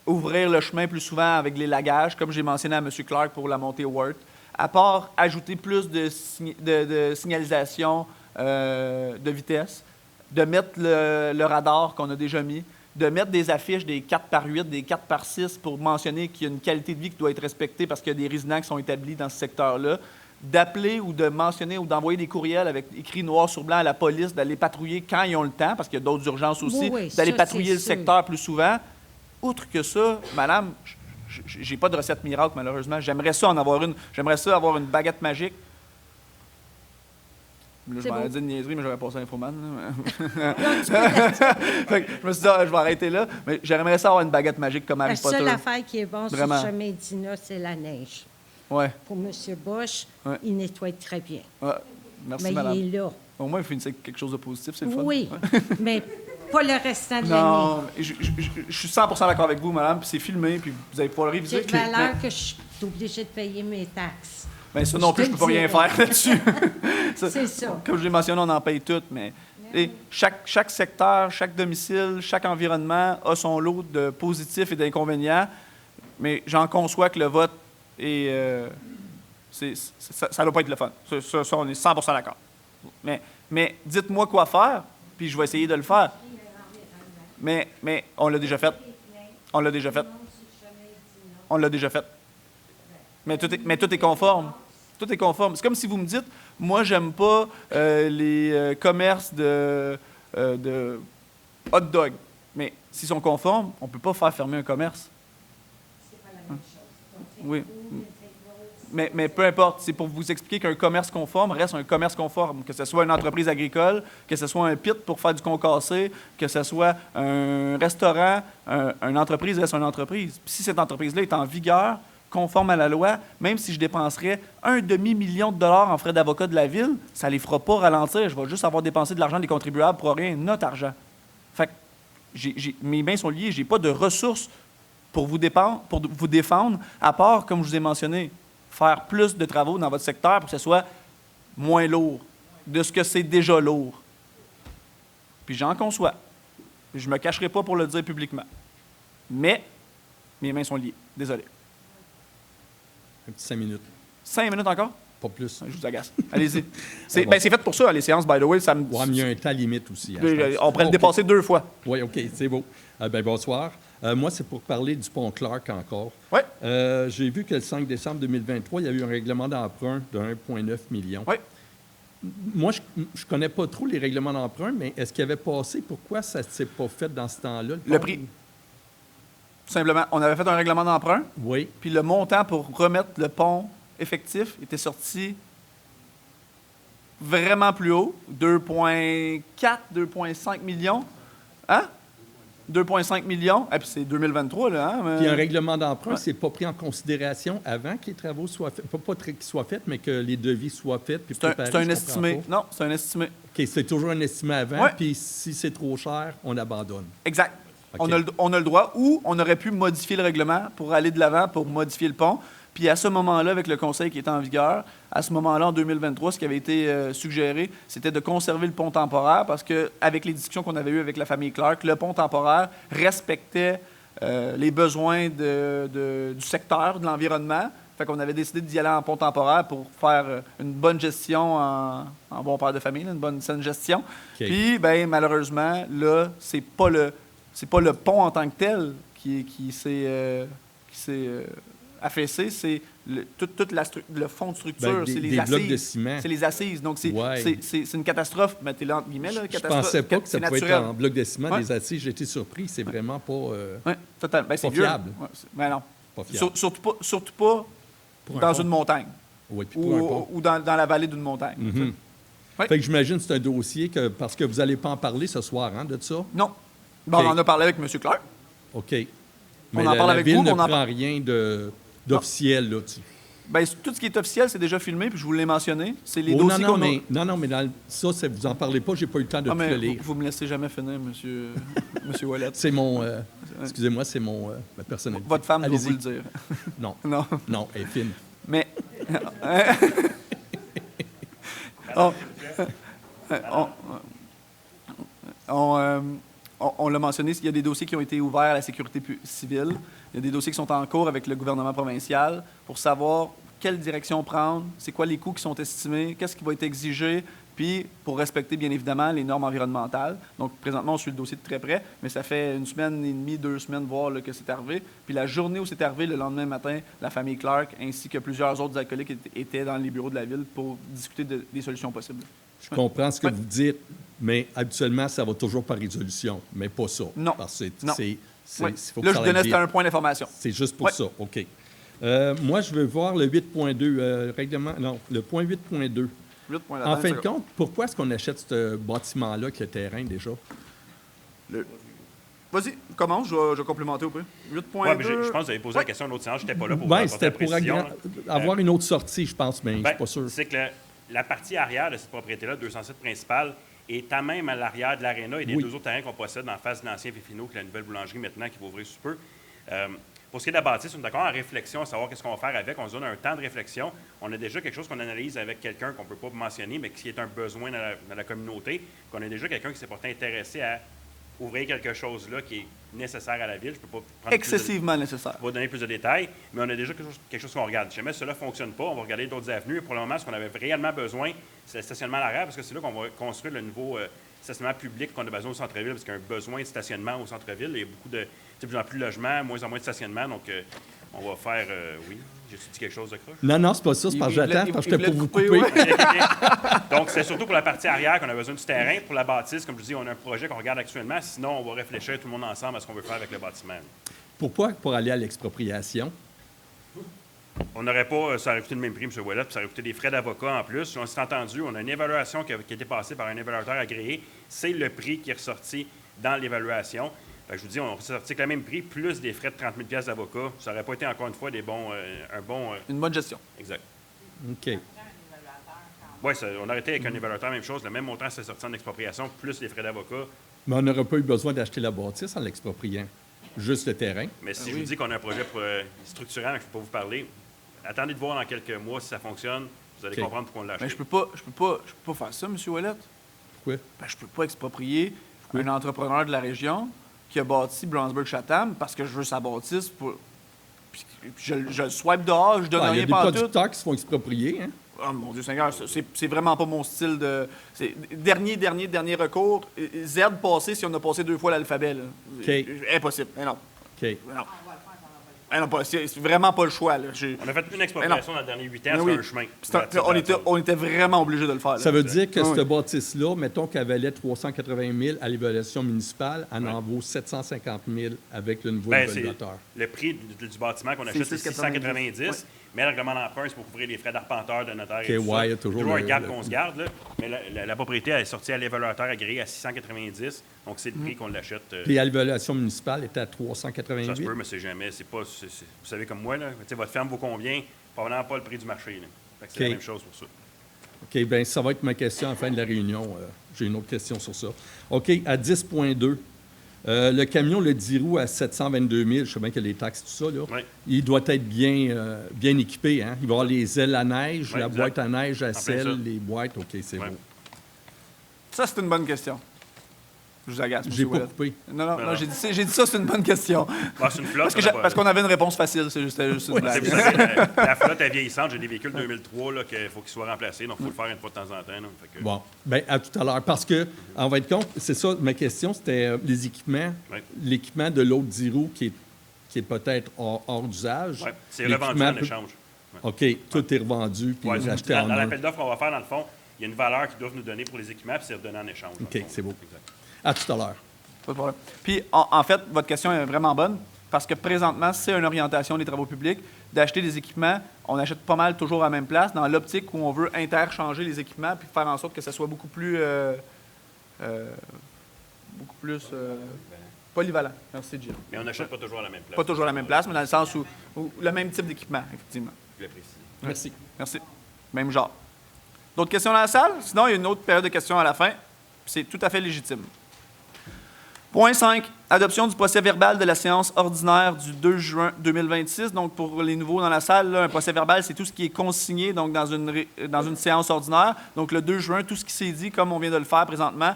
ouvrir le chemin plus souvent avec les lagages, comme j'ai mentionné à M. Clark pour la montée Worth, à part ajouter plus de signalisation de vitesse, de mettre le radar qu'on a déjà mis, de mettre des affiches des 4x8, des 4x6 pour mentionner qu'il y a une qualité de vie qui doit être respectée parce qu'il y a des résidents qui sont établis dans ce secteur-là, d'appeler ou de mentionner ou d'envoyer des courriels avec écrit noir sur blanc à la police, d'aller patrouiller quand ils ont le temps, parce qu'il y a d'autres urgences aussi, Oui, d'aller ça, patrouiller c'est le sûr. secteur plus souvent. Outre que ça, madame, j'ai pas de recette miracle, malheureusement. J'aimerais ça en avoir une. J'aimerais ça avoir une baguette magique. Là, je C'est m'en ai beau. dit une niaiserie, mais j'aurais passé à Infoman. Là. Non, tu peux- Fait que je me suis dit, ah, je vais arrêter là. Mais j'aimerais ça avoir une baguette magique comme La Harry Potter. seule affaire qui est bonne sur Vraiment. le chemin d'Ina, c'est la neige. Ouais, Pour M. Bush, Ouais. il nettoie très bien. ouais. Merci, Mais madame. il est là. Au moins, il finissait avec quelque chose de positif, c'est le fun. Oui, mais pas le restant de l'année. Non, je suis 100% d'accord avec vous, madame, puis c'est filmé, puis vous allez pouvoir le réviser. J'ai de valeur que je suis obligée de payer mes taxes. Mais ça non plus, je peux pas rien dirais. faire là-dessus. C'est ça. Comme je l'ai mentionné, on en paye toutes, mais et chaque secteur, chaque domicile, chaque environnement a son lot de positifs et d'inconvénients, mais j'en conçois que le vote est... ça ne doit pas être le fun. Ça, on est 100% d'accord. Mais dites-moi quoi faire, puis je vais essayer de le faire. Mais on l'a déjà fait. On l'a déjà fait. On l'a déjà fait. Mais tout est conforme. Tout est conforme. C'est comme si vous me dites, moi, j'aime pas les commerces de hot dog. Mais s'ils sont conformes, on ne peut pas faire fermer un commerce. Oui. Mais peu importe, c'est pour vous expliquer qu'un commerce conforme reste un commerce conforme. Que ce soit une entreprise agricole, que ce soit un pit pour faire du concassé, que ce soit un restaurant, une entreprise reste une entreprise. Puis si cette entreprise-là est en vigueur, conforme à la loi, même si je dépenserais $1,5 million en frais d'avocat de la ville, ça ne les fera pas ralentir. Je vais juste avoir dépensé de l'argent des contribuables pour rien, notre argent. Fait que mes mains sont liées, je n'ai pas de ressources pour vous défendre, à part, comme je vous ai mentionné, faire plus de travaux dans votre secteur pour que ce soit moins lourd, de ce que c'est déjà lourd. Puis j'en conçois. Je ne me cacherai pas pour le dire publiquement. Mais mes mains sont liées. Désolé. Un petit 5 minutes, 5 minutes encore? pas plus. Je vous agace. Allez-y. C'est bon. c'est fait pour ça, les séances, by the way. Ça me... Ouais, mais il y a un temps limite aussi. Hein, je pense. On pourrait le dépasser 2 fois. Oui, OK, c'est beau. Bonsoir. Moi, c'est pour parler du pont Clark encore. Oui. J'ai vu que le 5 décembre 2023, il y a eu un règlement d'emprunt de 1,9 million. Oui. Moi, je ne connais pas trop les règlements d'emprunt, mais est-ce qu'il avait passé? Pourquoi ça ne s'est pas fait dans ce temps-là? Le prix. Tout simplement, on avait fait un règlement d'emprunt, Oui. puis le montant pour remettre le pont effectif était sorti vraiment plus haut, 2,4, 2,5 millions. Hein? 2,5 millions. Et puis c'est 2023, là. Hein? Puis un règlement d'emprunt, Ouais. c'est pas pris en considération avant que les travaux soient faits. Pas qu'ils soient faits, mais que les devis soient faits. Puis C'est un préparés, c'est un je comprends estimé. pas. Non, c'est un estimé. OK, c'est toujours un estimé avant, Ouais. puis si c'est trop cher, on abandonne. Exact. OK. On a le droit, ou on aurait pu modifier le règlement pour aller de l'avant, pour modifier le pont. Puis à ce moment-là, avec le conseil qui était en vigueur, à ce moment-là, en 2023, ce qui avait été suggéré, c'était de conserver le pont temporaire parce qu'avec les discussions qu'on avait eues avec la famille Clark, le pont temporaire respectait les besoins du secteur, de l'environnement. Fait qu'on avait décidé d'y aller en pont temporaire pour faire une bonne gestion en bon père de famille, là, une bonne saine gestion. OK. Puis, ben malheureusement, là, c'est pas le pont en tant que tel qui s'est affaissé, c'est le fond de structure, Ben, c'est les des assises. blocs de ciment. C'est les assises. Donc, Ouais. c'est une catastrophe. Mettez-le entre guillemets, là, Je catastrophe. pensais pas que ça c'est pouvait être naturel. en bloc de ciment, Ouais. des assises. J'ai été surpris. C'est vraiment pas, Oui, totalement. Ben, c'est Pas vieux. fiable. Ouais, ben non. pas fiable. Surtout pas Pour un dans pont. une montagne Oui, puis pour un pont. ou dans la vallée d'une montagne. Mhm. Ouais. Fait que j'imagine que c'est un dossier parce que vous n'allez pas en parler ce soir, hein, de ça? Non. Ben, OK. on en a parlé avec M. Clark. OK. On Mais en parle la avec ville vous, ne on en prend rien d'officiel là-dessus. Ben, tout ce qui est officiel, c'est déjà filmé, puis je vous l'ai mentionné. C'est les Oh, dossiers qu'on a... non, mais ça, vous en parlez pas, j'ai pas eu le temps de Ah, tout mais le lire. vous me laissez jamais finir, monsieur, monsieur Ouellet. C'est mon... excusez-moi, c'est ma personnalité. Votre femme doit Allez-y. vous le dire. Non, Non. non, elle est fine. Mais... on, on l'a mentionné, il y a des dossiers qui ont été ouverts à la sécurité civile. Il y a des dossiers qui sont en cours avec le gouvernement provincial pour savoir quelle direction prendre, c'est quoi les coûts qui sont estimés, qu'est-ce qui va être exigé, puis pour respecter bien évidemment les normes environnementales. Donc présentement, on suit le dossier de très près, mais ça fait 1 semaine et demie, 2 semaines, voir là, que c'est arrivé. Puis la journée où c'est arrivé, le lendemain matin, la famille Clark ainsi que plusieurs autres alcooliques étaient dans les bureaux de la ville pour discuter des solutions possibles. Je comprends ce que Ouais. vous dites, mais habituellement, ça va toujours par résolution, mais pas ça. Non. Parce que Non. faut Ouais. que Là, ça je aille donnais vite. c'était un point d'information. C'est juste pour Ouais. ça, OK. Moi, je veux voir le 8.2, règlement, non, le point 8.2. 8 points En fin de d'attente, compte, pourquoi est-ce qu'on achète ce bâtiment-là avec le terrain déjà? Vas-y, commence, je vais complémenter au peu. 8.2. Ouais, mais je pense que vous avez posé la Ouais. question à l'autre séance, je n'étais pas là pour Oui, apporter c'était la pour précision, là. avoir une autre sortie, je pense, mais je ne Ben, suis pas sûr. C'est que la partie arrière de cette propriété-là, 207 principale, est à même à l'arrière de l'aréna et des Oui. 2 autres terrains qu'on possède en face de l'ancien Fifino, qui est la nouvelle boulangerie maintenant qui va ouvrir sous peu. Pour ce qui est de la bâtisse, on est d'accord en réflexion, à savoir qu'est-ce qu'on va faire avec. On se donne un temps de réflexion. On a déjà quelque chose qu'on analyse avec quelqu'un qu'on ne peut pas mentionner, mais qui est un besoin dans la communauté. Qu'on a déjà quelqu'un qui s'est pourtant intéressé à ouvrir quelque chose là qui est nécessaire à la ville. Je peux pas prendre plus de- Excessivement nécessaire. on va donner plus de détails, mais on a déjà quelque chose qu'on regarde. Si jamais cela ne fonctionne pas, on va regarder d'autres avenues. Et pour le moment, ce qu'on avait réellement besoin, c'est le stationnement à l'arrière, parce que c'est là qu'on va construire le nouveau stationnement public qu'on a besoin au centre-ville, parce qu'il y a un besoin de stationnement au centre-ville. Il y a beaucoup de plus en plus de logements, moins en moins de stationnement. Donc, on va faire... oui, j'ai-tu dit quelque chose de croche? Non, non, c'est pas ça, c'est parce que j'attends, parce que j'étais pour vous couper. ouais. Donc, c'est surtout pour la partie arrière qu'on a besoin du terrain. Pour la bâtisse, comme je vous dis, on a un projet qu'on regarde actuellement. Sinon, on va réfléchir tout le monde ensemble à ce qu'on veut faire avec le bâtiment. Pourquoi pour aller à l'expropriation? On n'aurait pas, ça aurait coûté le même prix, M. Ouellet, puis ça aurait coûté des frais d'avocat en plus. On s'est entendu, on a une évaluation qui a été passée par un évaluateur agréé. C'est le prix qui est ressorti dans l'évaluation. Fait que je vous dis, on est ressorti avec le même prix, plus des frais de 30 000 $ d'avocat. Ça n'aurait pas été, encore une fois, un bon... Une bonne gestion. exact. OK. Oui, on a arrêté avec un évaluateur, même chose. Le même montant, c'est sorti en expropriation, plus les frais d'avocat. Mais on n'aurait pas eu besoin d'acheter la bâtisse en l'expropriant. Juste le terrain. Mais si je vous dis qu'on a un projet structurant, je ne peux pas vous parler, attendez de voir dans quelques mois si ça fonctionne. Vous allez OK. comprendre pourquoi on l'a acheté. Mais je peux pas faire ça, M. Ouellet. Pourquoi? Ben, je peux pas exproprier un entrepreneur de la région qui a bâti Brownsburg-Chatham parce que je veux sa bâtisse pour... Puis je le swipe dehors, je donne Ah, il y a rien des pantoute. producteurs qui se font exproprier, hein? Oh mon Dieu Seigneur, c'est vraiment pas mon style de... C'est dernier recours. Z passé si on a passé 2 fois l'alphabet. Là. OK. Impossible. Mais non. OK. Mais non. Mais non, c'est vraiment pas le choix. Là. On a fait une expropriation dans les derniers 8 ans, Mais c'est oui. un chemin. On était vraiment obligé de le faire. Là. Ça veut dire que Ah oui. cette bâtisse-là, mettons qu'elle valait 380 000 à l'évaluation municipale, elle en vaut 750 000 avec le nouveau Ben, c'est évaluateur. le prix du bâtiment qu'on C'est achète, c'est 690. 690, Ouais. mais le règlement d'emprunt, c'est pour couvrir les frais d'arpenteur, de notaire OK, et tout ça. ouais, il y a toujours un le- gap le- qu'on se garde, là. Mais la propriété, elle est sortie à l'évaluateur agréé à 690, donc c'est le prix qu'on l'achète. Puis à l'évaluation municipale était à Ça se 388. peut, mais c'est jamais. C'est pas, vous savez comme moi, là, tu sais, votre ferme vaut combien? Probablement pas le prix du marché. Là. Fait que c'est OK. la même chose pour ça. OK, bien, ça va être ma question à la fin de la réunion. J'ai une autre question sur ça. OK, à 10.2, le camion, le 10 roues à 722 000, je sais bien qu'il y a les taxes, tout ça, là. Oui. Il doit être bien équipé, hein? Il va avoir les ailes à neige, Oui, la exact. boîte à neige à plein ça. sel, les boîtes. OK, c'est Ouais. beau. Ça, c'est une bonne question. Je vous agace, J'ai M. pas Ouellet. coupé. Non, Non. j'ai dit ça, c'est une bonne question. Ah, c'est une flotte. Parce qu'on avait une réponse facile, c'était juste une Vous blague. savez, la flotte est vieillissante. J'ai des véhicules 2003 là, qu'il faut qu'ils soient remplacés, donc il faut le faire une fois de temps en temps. Là. Fait que- Bon, bien, à tout à l'heure. Parce que, en fin de compte, c'est ça, ma question, c'était les équipements. Oui. L'équipement de l'autre 10 roues qui est peut-être hors d'usage. Ouais, c'est revendu L'équipement en peut- échange. OK, tout est revendu, puis Ouais, acheté dans en dans un. l'appel d'offres qu'on va faire, dans le fond, il y a une valeur qu'ils doivent nous donner pour les équipements, puis c'est redonné en échange. dans OK, le fond. c'est beau. Exact. À tout à l'heure. Pas de problème. Puis, en fait, votre question est vraiment bonne parce que présentement, c'est une orientation des travaux publics d'acheter des équipements. On achète pas mal toujours à la même place dans l'optique où on veut interchanger les équipements puis faire en sorte que ça soit beaucoup plus polyvalent. Merci, Jim. Mais on n'achète pas toujours à la même place. Pas toujours à la même place, mais dans le sens où le même type d'équipement, effectivement. Je l'ai précisé. Merci. Merci. Même genre. D'autres questions dans la salle? Sinon, il y a une autre période de questions à la fin. C'est tout à fait légitime. Point 5. Adoption du procès-verbal de la séance ordinaire du 2 juin 2026. Donc, pour les nouveaux dans la salle, là, un procès-verbal, c'est tout ce qui est consigné donc, dans une séance ordinaire. Donc, le 2 juin, tout ce qui s'est dit, comme on vient de le faire présentement,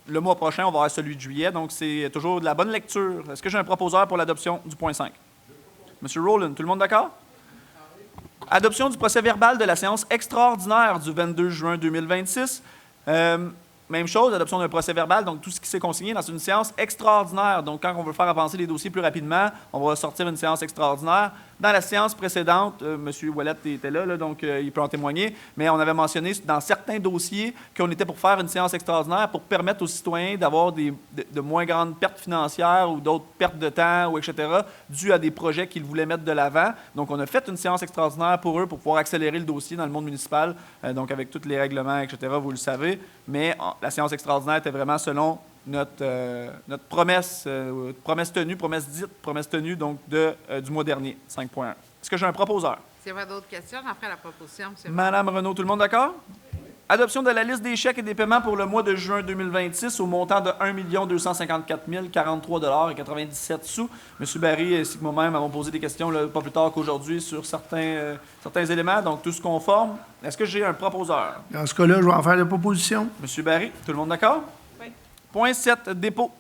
le mois prochain, on va avoir celui de juillet. Donc, c'est toujours de la bonne lecture. Est-ce que j'ai un proposeur pour l'adoption du point 5? Monsieur Rowland, tout le monde d'accord? Adoption du procès-verbal de la séance extraordinaire du 22 juin 2026. Même chose, adoption d'un procès-verbal, donc tout ce qui s'est consigné dans une séance extraordinaire. Donc, quand on veut faire avancer les dossiers plus rapidement, on va sortir une séance extraordinaire. Dans la séance précédente, M. Ouellet était là, donc il peut en témoigner, mais on avait mentionné dans certains dossiers qu'on était pour faire une séance extraordinaire pour permettre aux citoyens d'avoir de moins grandes pertes financières ou d'autres pertes de temps, ou etc., dues à des projets qu'ils voulaient mettre de l'avant. Donc, on a fait une séance extraordinaire pour eux pour pouvoir accélérer le dossier dans le monde municipal, donc avec tous les règlements, etc., vous le savez. Mais la séance extraordinaire était vraiment selon notre promesse, promesse tenue, promesse dite, promesse tenue donc du mois dernier, 5.1. Est-ce que j'ai un proposeur? S'il y avait d'autres questions, j'en ferai la proposition, M. Madame Renaud, tout le monde d'accord? Adoption de la liste des chèques et des paiements pour le mois de juin 2026 au montant de 1 254 043,97 $. M. Barry ainsi que moi-même avons posé des questions là, pas plus tard qu'aujourd'hui sur certains éléments, donc tous conformes. Est-ce que j'ai un proposeur? Dans ce cas-là, je vais en faire la proposition. M. Barry, tout le monde d'accord? Oui. Point 7, dépôt.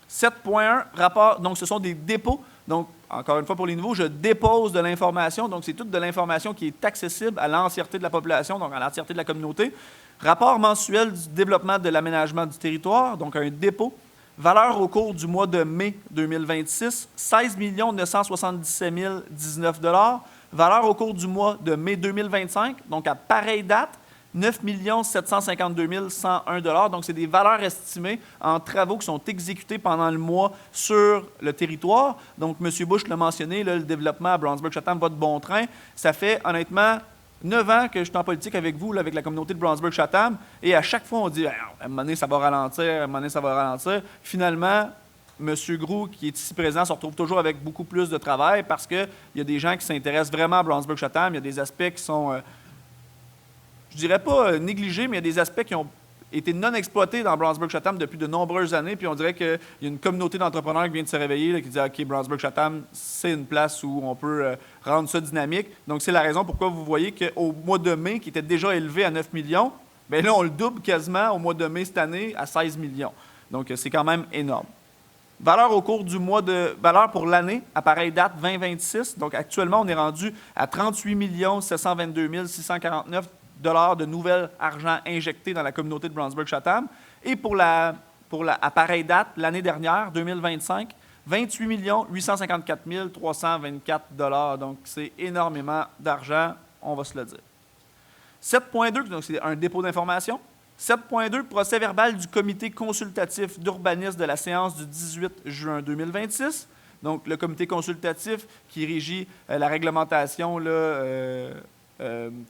7.1, rapport. Donc, ce sont des dépôts. Donc, encore une fois, pour les nouveaux, je dépose de l'information. Donc, c'est toute de l'information qui est accessible à l'entièreté de la population, donc à l'entièreté de la communauté. Rapport mensuel du développement de l'aménagement du territoire, donc un dépôt. Valeur au cours du mois de mai 2026, 16 977 019 $. Valeur au cours du mois de mai 2025, donc à pareille date, 9 752 101 $. Donc, c'est des valeurs estimées en travaux qui sont exécutés pendant le mois sur le territoire. Donc, M. Bush l'a mentionné, là, le développement à Brownsburg-Chatham va de bon train. Ça fait, honnêtement, 9 ans que je suis en politique avec vous, là, avec la communauté de Brownsburg-Chatham, et à chaque fois, on dit, à un moment donné, ça va ralentir, à un moment donné, ça va ralentir. Finalement, M. Groux, qui est ici présent, se retrouve toujours avec beaucoup plus de travail parce qu'il y a des gens qui s'intéressent vraiment à Brownsburg-Chatham. Il y a des aspects qui sont... je dirais pas négligés, mais il y a des aspects qui ont été non exploités dans Brownsburg-Chatham depuis de nombreuses années. Puis on dirait qu'il y a une communauté d'entrepreneurs qui vient de se réveiller, là, qui dit « OK, Brownsburg-Chatham, c'est une place où on peut rendre ça dynamique. » Donc, c'est la raison pourquoi vous voyez qu'au mois de mai, qui était déjà élevé à 9 millions, bien là, on le double quasiment au mois de mai cette année à 16 millions. Donc, c'est quand même énorme. Valeur au cours du mois de... Valeur pour l'année, à pareille date, 2026. Donc, actuellement, on est rendu à 38 722 649 $ de nouvel argent injecté dans la communauté de Brownsburg-Chatham. Et à pareille date, l'année dernière, 2025, 28 854 324 $. Donc, c'est énormément d'argent, on va se le dire. 7.2, donc c'est un dépôt d'information. 7.2, procès-verbal du comité consultatif d'urbanisme de la séance du 18 juin 2026. Donc, le comité consultatif qui régit la réglementation là,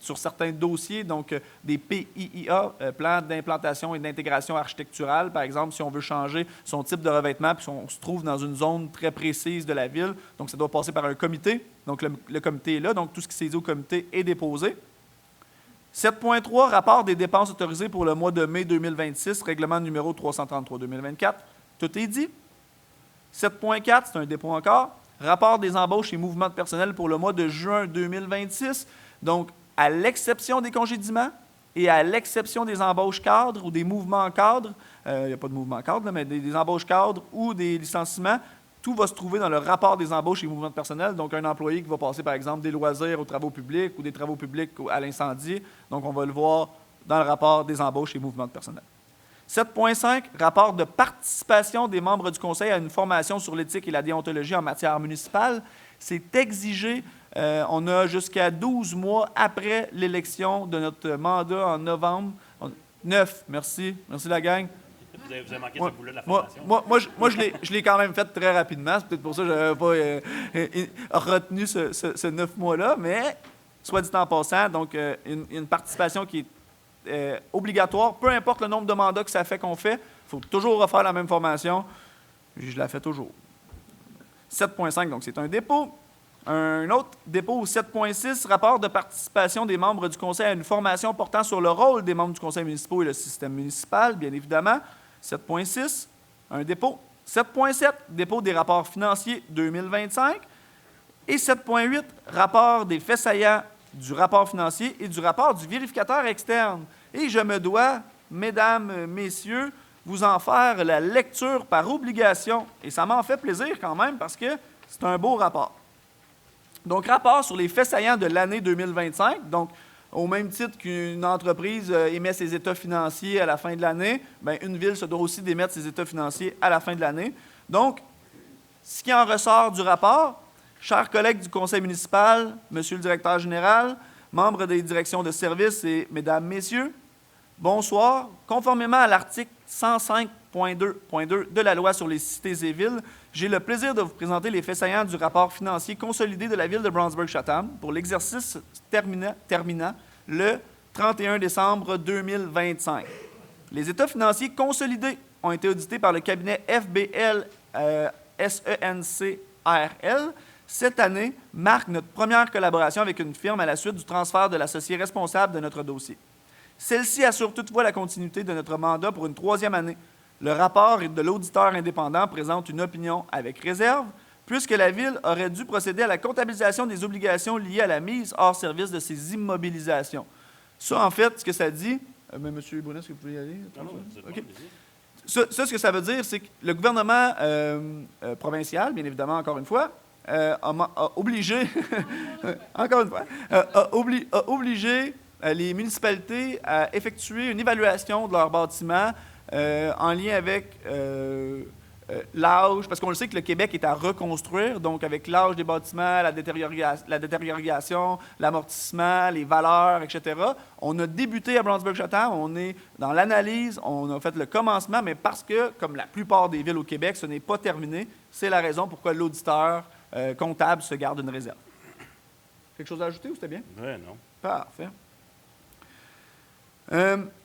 sur certains dossiers, donc des PIIA, plans d'implantation et d'intégration architecturale, par exemple, si on veut changer son type de revêtement, puis on se trouve dans une zone très précise de la ville, donc ça doit passer par un comité. Donc, le comité est là, donc tout ce qui s'est dit au comité est déposé. 7.3, rapport des dépenses autorisées pour le mois de mai 2026, règlement numéro 333-2024. Tout est dit. 7.4, c'est un dépôt encore. Rapport des embauches et mouvements de personnel pour le mois de juin 2026. Donc, à l'exception des congédiements et à l'exception des embauches cadres ou des mouvements cadres, il n'y a pas de mouvement cadre, là, mais des embauches cadres ou des licenciements, tout va se trouver dans le rapport des embauches et mouvements de personnel. Donc, un employé qui va passer, par exemple, des loisirs aux travaux publics ou des travaux publics à l'incendie. Donc, on va le voir dans le rapport des embauches et mouvements de personnel. 7.5, rapport de participation des membres du Conseil à une formation sur l'éthique et la déontologie en matière municipale. C'est exigé. On a jusqu'à 12 mois après l'élection de notre mandat en novembre. 9, merci. Merci la gang. Vous avez manqué ce bout-là de la formation. Moi, je l'ai quand même fait très rapidement. C'est peut-être pour ça que je n'avais pas retenu ce 9 mois-là. Mais, soit dit en passant, donc une participation qui est obligatoire. Peu importe le nombre de mandats que ça fait qu'on fait, il faut toujours refaire la même formation. Je la fais toujours. 7.5, donc c'est un dépôt. Un autre dépôt, 7.6, rapport de participation des membres du conseil à une formation portant sur le rôle des membres du conseil municipal et le système municipal, bien évidemment. 7.6, un dépôt. 7.7, dépôt des rapports financiers 2025. Et 7.8, rapport des faits saillants du rapport financier et du rapport du vérificateur externe. Et je me dois, mesdames, messieurs, vous en faire la lecture par obligation. Et ça m'en fait plaisir quand même parce que c'est un beau rapport. Donc, rapport sur les faits saillants de l'année 2025. Donc, au même titre qu'une entreprise émet ses états financiers à la fin de l'année, bien, une ville se doit aussi d'émettre ses états financiers à la fin de l'année. Donc, ce qui en ressort du rapport, chers collègues du conseil municipal, monsieur le directeur général, membres des directions de services et mesdames, messieurs, bonsoir. Conformément à l'article 105.2.2 de la loi sur les cités et villes, j'ai le plaisir de vous présenter les faits saillants du rapport financier consolidé de la ville de Brownsburg-Chatham pour l'exercice terminant le 31 décembre 2025. Les états financiers consolidés ont été audités par le cabinet FBL SENCRL. Cette année marque notre première collaboration avec une firme à la suite du transfert de l'associé responsable de notre dossier. Celle-ci assure toutefois la continuité de notre mandat pour une 3e année. Le rapport de l'auditeur indépendant présente une opinion avec réserve, puisque la Ville aurait dû procéder à la comptabilisation des obligations liées à la mise hors service de ses immobilisations. Ça, en fait, ce que ça dit... M. Brunet, est-ce que vous pouvez y aller? Non, c'est bon, OK. allez-y. Ça, ce que ça veut dire, c'est que le gouvernement provincial, bien évidemment, encore une fois, a obligé, encore une fois, a obligé les municipalités à effectuer une évaluation de leurs bâtiments en lien avec l'âge, parce qu'on le sait que le Québec est à reconstruire, donc avec l'âge des bâtiments, la détérioration, l'amortissement, les valeurs, etc. On a débuté à Brownsburg-Chatham, on est dans l'analyse, on a fait le commencement, mais parce que, comme la plupart des villes au Québec, ce n'est pas terminé, c'est la raison pourquoi l'auditeur comptable se garde une réserve. Quelque chose à ajouter ou c'était bien? Oui, non. Parfait.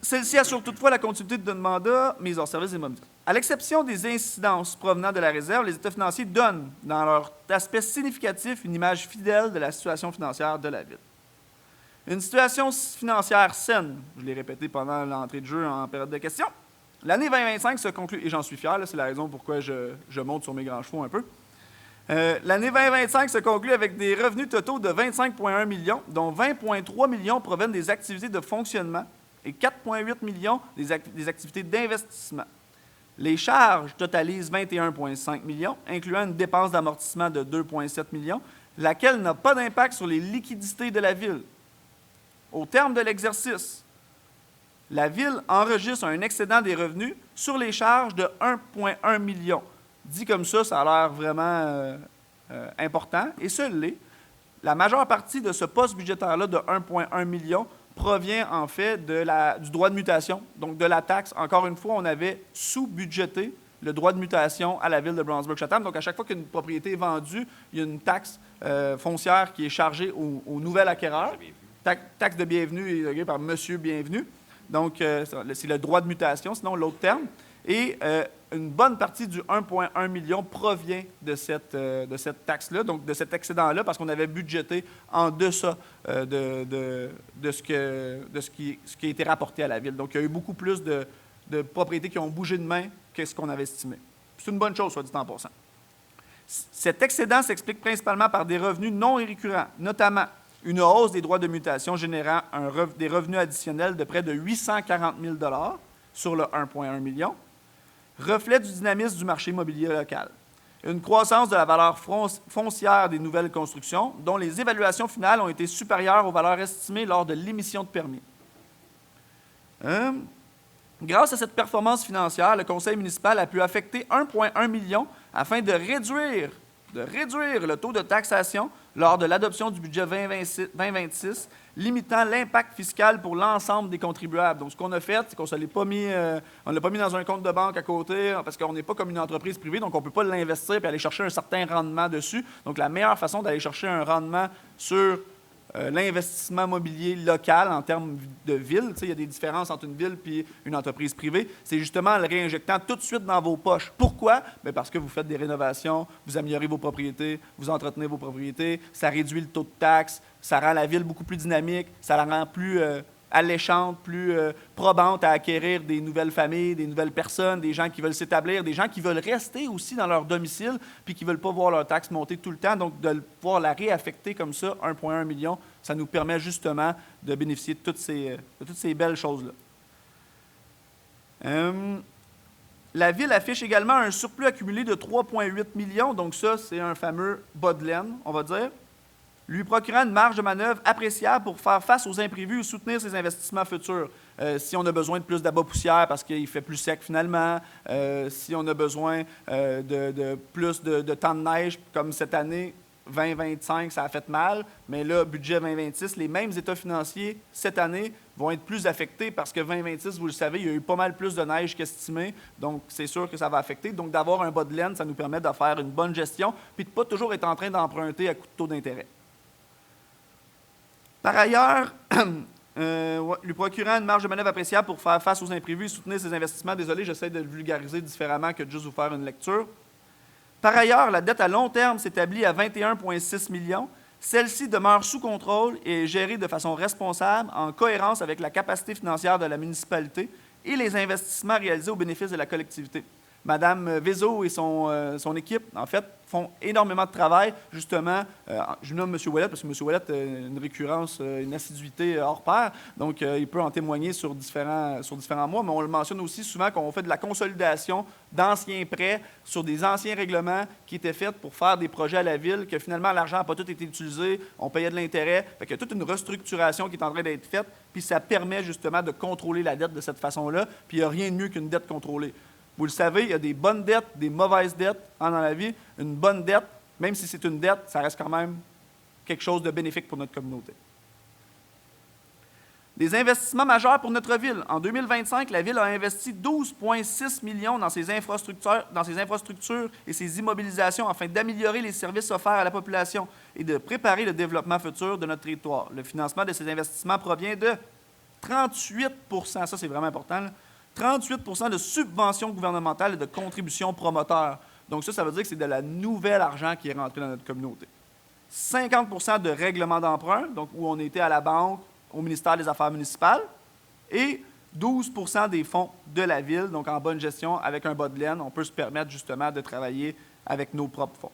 Celle-ci assure toutefois la continuité de mandat mise hors service des immobiliers. À l'exception des incidences provenant de la réserve, les états financiers donnent, dans leur aspect significatif, une image fidèle de la situation financière de la Ville. Une situation financière saine, je l'ai répété pendant l'entrée de jeu en période de questions. L'année 2025 se conclut, et j'en suis fier, c'est la raison pourquoi je monte sur mes grands chevaux un peu. L'année 2025 se conclut avec des revenus totaux de 25,1 millions, dont 20,3 millions proviennent des activités de fonctionnement et 4,8 millions des activités d'investissement. Les charges totalisent 21,5 millions, incluant une dépense d'amortissement de 2,7 millions, laquelle n'a pas d'impact sur les liquidités de la Ville. Au terme de l'exercice, la Ville enregistre un excédent des revenus sur les charges de 1,1 million. Dit comme ça a l'air vraiment important, et ce l'est. La majeure partie de ce poste budgétaire-là de 1,1 million provient en fait du droit de mutation, donc de la taxe. Encore une fois, on avait sous-budgété le droit de mutation à la Ville de Brownsburg-Chatham. Donc, à chaque fois qu'une propriété est vendue, il y a une taxe foncière qui est chargée au nouvel acquéreur. Taxe de bienvenue élaguée par Monsieur Bienvenu. Donc, c'est le droit de mutation, sinon l'autre terme. Et une bonne partie du 1,1 million provient de cette taxe-là, donc de cet excédent-là, parce qu'on avait budgété en deçà de ce qui a été rapporté à la Ville. Donc, il y a eu beaucoup plus de propriétés qui ont bougé de main que ce qu'on avait estimé. C'est une bonne chose, soit dit en passant. Cet excédent s'explique principalement par des revenus non récurrents, notamment une hausse des droits de mutation générant des revenus additionnels de près de 840 000 $ sur le 1,1 million, reflet du dynamisme du marché immobilier local. Une croissance de la valeur foncière des nouvelles constructions, dont les évaluations finales ont été supérieures aux valeurs estimées lors de l'émission de permis. Grâce à cette performance financière, le conseil municipal a pu affecter 1,1 million afin de réduire le taux de taxation lors de l'adoption du budget 2026, limitant l'impact fiscal pour l'ensemble des contribuables. Donc, ce qu'on a fait, c'est qu'on ne l'a pas mis dans un compte de banque à côté, parce qu'on n'est pas comme une entreprise privée, donc on ne peut pas l'investir et aller chercher un certain rendement dessus. Donc, la meilleure façon d'aller chercher un rendement sur l'investissement immobilier local en termes de ville. Tu sais, il y a des différences entre une ville et une entreprise privée. C'est justement en le réinjectant tout de suite dans vos poches. Pourquoi? Bien parce que vous faites des rénovations, vous améliorez vos propriétés, vous entretenez vos propriétés, ça réduit le taux de taxes, ça rend la ville beaucoup plus dynamique, ça la rend plus alléchante, plus probante à acquérir des nouvelles familles, des nouvelles personnes, des gens qui veulent s'établir, des gens qui veulent rester aussi dans leur domicile puis qui ne veulent pas voir leurs taxes monter tout le temps. Donc, de pouvoir la réaffecter comme ça, 1,1 million, ça nous permet justement de bénéficier de toutes ces belles choses-là. La Ville affiche également un surplus accumulé de 3,8 millions. Donc ça, c'est un fameux bas de laine, on va dire, lui procurant une marge de manœuvre appréciable pour faire face aux imprévus ou soutenir ses investissements futurs. Si on a besoin de plus d'abat poussière parce qu'il fait plus sec finalement, si on a besoin de plus de temps de neige, comme cette année, 2025, ça a fait mal, mais là, budget 2026, les mêmes états financiers cette année vont être plus affectés parce que 2026, vous le savez, il y a eu pas mal plus de neige qu'estimé, donc c'est sûr que ça va affecter. Donc d'avoir un bas de laine, ça nous permet de faire une bonne gestion puis de ne pas toujours être en train d'emprunter à coup de taux d'intérêt. Par ailleurs, lui procurant une marge de manœuvre appréciable pour faire face aux imprévus et soutenir ses investissements. Désolé, j'essaie de le vulgariser différemment que de juste vous faire une lecture. Par ailleurs, la dette à long terme s'établit à 21,6 millions. Celle-ci demeure sous contrôle et est gérée de façon responsable, en cohérence avec la capacité financière de la municipalité et les investissements réalisés au bénéfice de la collectivité. Madame Vézo et son équipe, en fait, font énormément de travail. Justement, je nomme M. Ouellet parce que M. Ouellet a une récurrence, une assiduité hors pair. Donc, il peut en témoigner sur différents mois. Mais on le mentionne aussi souvent qu'on fait de la consolidation d'anciens prêts sur des anciens règlements qui étaient faits pour faire des projets à la ville, que finalement, l'argent n'a pas tout été utilisé, on payait de l'intérêt. Fait qu'il y a toute une restructuration qui est en train d'être faite. Puis, ça permet justement de contrôler la dette de cette façon-là. Puis, il n'y a rien de mieux qu'une dette contrôlée. Vous le savez, il y a des bonnes dettes, des mauvaises dettes dans la vie. Une bonne dette, même si c'est une dette, ça reste quand même quelque chose de bénéfique pour notre communauté. Des investissements majeurs pour notre ville. En 2025, la ville a investi 12,6 millions dans ses infrastructures et ses immobilisations afin d'améliorer les services offerts à la population et de préparer le développement futur de notre territoire. Le financement de ces investissements provient de 38 %, ça c'est vraiment important, là, 38 % de subventions gouvernementales et de contributions promoteurs. Donc ça veut dire que c'est de la nouvelle argent qui est rentré dans notre communauté. 50 % de règlements d'emprunt, donc où on était à la banque, au ministère des Affaires municipales, et 12 % des fonds de la ville, donc en bonne gestion, avec un bas de laine, on peut se permettre justement de travailler avec nos propres fonds.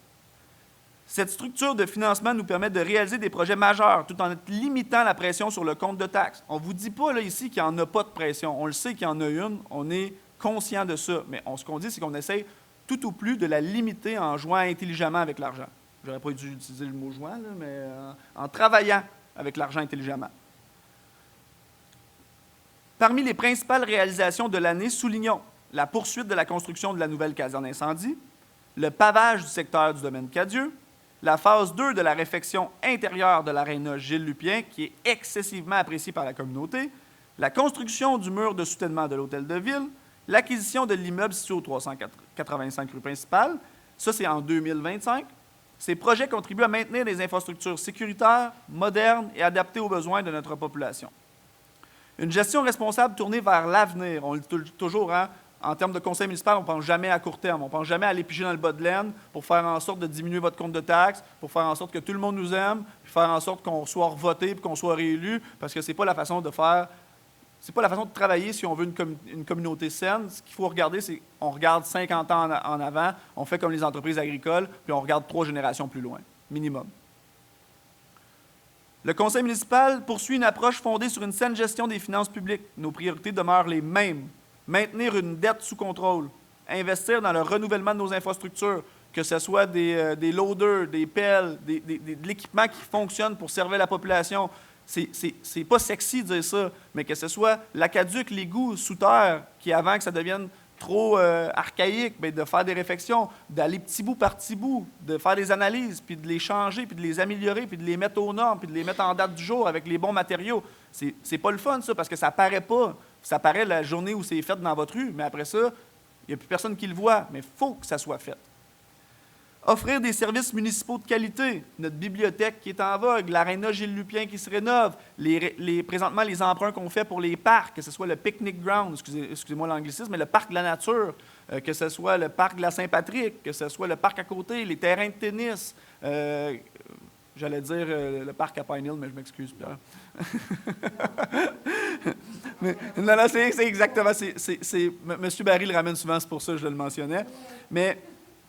Cette structure de financement nous permet de réaliser des projets majeurs tout en limitant la pression sur le compte de taxes. On ne vous dit pas là, ici qu'il n'y en a pas de pression. On le sait qu'il y en a une, on est conscient de ça. Mais ce qu'on dit, c'est qu'on essaye tout au plus de la limiter en jouant intelligemment avec l'argent. Je n'aurais pas dû utiliser le mot « jouant », là, mais en travaillant avec l'argent intelligemment. Parmi les principales réalisations de l'année, soulignons la poursuite de la construction de la nouvelle caserne incendie, le pavage du secteur du domaine Cadieux, la phase 2 de la réfection intérieure de l'aréna Gilles Lupien, qui est excessivement appréciée par la communauté, la construction du mur de soutènement de l'Hôtel de Ville, l'acquisition de l'immeuble situé au 385 rue principale. Ça, c'est en 2025. Ces projets contribuent à maintenir des infrastructures sécuritaires, modernes et adaptées aux besoins de notre population. Une gestion responsable tournée vers l'avenir. On le dit toujours, hein? En termes de conseil municipal, on ne pense jamais à court terme. On ne pense jamais à aller piger dans le bas de laine pour faire en sorte de diminuer votre compte de taxes, pour faire en sorte que tout le monde nous aime, puis faire en sorte qu'on soit voté et qu'on soit réélu, parce que ce n'est pas la façon de faire. C'est pas la façon de travailler si on veut une communauté saine. Ce qu'il faut regarder, c'est qu'on regarde 50 ans en avant, on fait comme les entreprises agricoles, puis on regarde 3 générations plus loin, minimum. Le conseil municipal poursuit une approche fondée sur une saine gestion des finances publiques. Nos priorités demeurent les mêmes. Maintenir une dette sous contrôle, investir dans le renouvellement de nos infrastructures, que ce soit des loaders, des pelles, de l'équipement qui fonctionne pour servir la population. C'est pas sexy de dire ça, mais que ce soit l'aqueduc, l'égout sous terre, qui avant que ça devienne trop archaïque, bien, de faire des réflexions, d'aller petit bout par petit bout, de faire des analyses, puis de les changer, puis de les améliorer, puis de les mettre aux normes, puis de les mettre en date du jour avec les bons matériaux. C'est pas le fun, ça, parce que ça paraît pas. Ça paraît la journée où c'est fait dans votre rue, mais après ça, il n'y a plus personne qui le voit, mais il faut que ça soit fait. Offrir des services municipaux de qualité. Notre bibliothèque qui est en vogue, l'aréna Gilles Lupien qui se rénove, présentement les emprunts qu'on fait pour les parcs, que ce soit le Picnic Ground, excusez-moi l'anglicisme, mais le parc de la nature, que ce soit le parc de la Saint-Patrick, que ce soit le parc à côté, les terrains de tennis, j'allais dire le parc à Pine Hill, mais je m'excuse, Pierre. Non, c'est exactement, M. Barry le ramène souvent, c'est pour ça que je le mentionnais, mais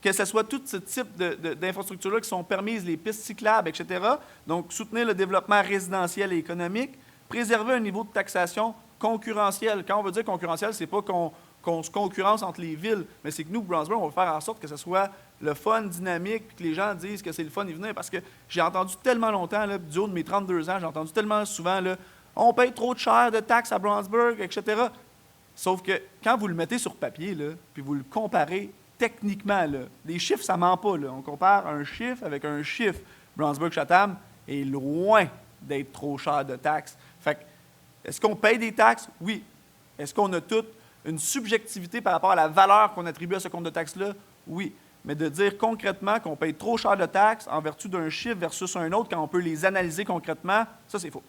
que ce soit tout ce type d'infrastructures-là qui sont permises, les pistes cyclables, etc. Donc, soutenir le développement résidentiel et économique, préserver un niveau de taxation concurrentiel. Quand on veut dire concurrentiel, c'est pas qu'on se concurrence entre les villes, mais c'est que nous, Brownsburg, on va faire en sorte que ce soit le fun, dynamique, puis que les gens disent que c'est le fun d'y venir. Parce que j'ai entendu tellement longtemps, là, du haut de mes 32 ans, j'ai entendu tellement souvent, là, on paye trop de cher de taxes à Brownsburg, etc. Sauf que quand vous le mettez sur papier, là, puis vous le comparez techniquement, là, les chiffres, ça ne ment pas. Là. On compare un chiffre avec un chiffre. Brownsburg-Chatham est loin d'être trop cher de taxes. Fait que, est-ce qu'on paye des taxes? Oui. Est-ce qu'on a toute une subjectivité par rapport à la valeur qu'on attribue à ce compte de taxes-là? Oui. Mais de dire concrètement qu'on paye trop cher de taxes en vertu d'un chiffre versus un autre, quand on peut les analyser concrètement, ça, c'est faux.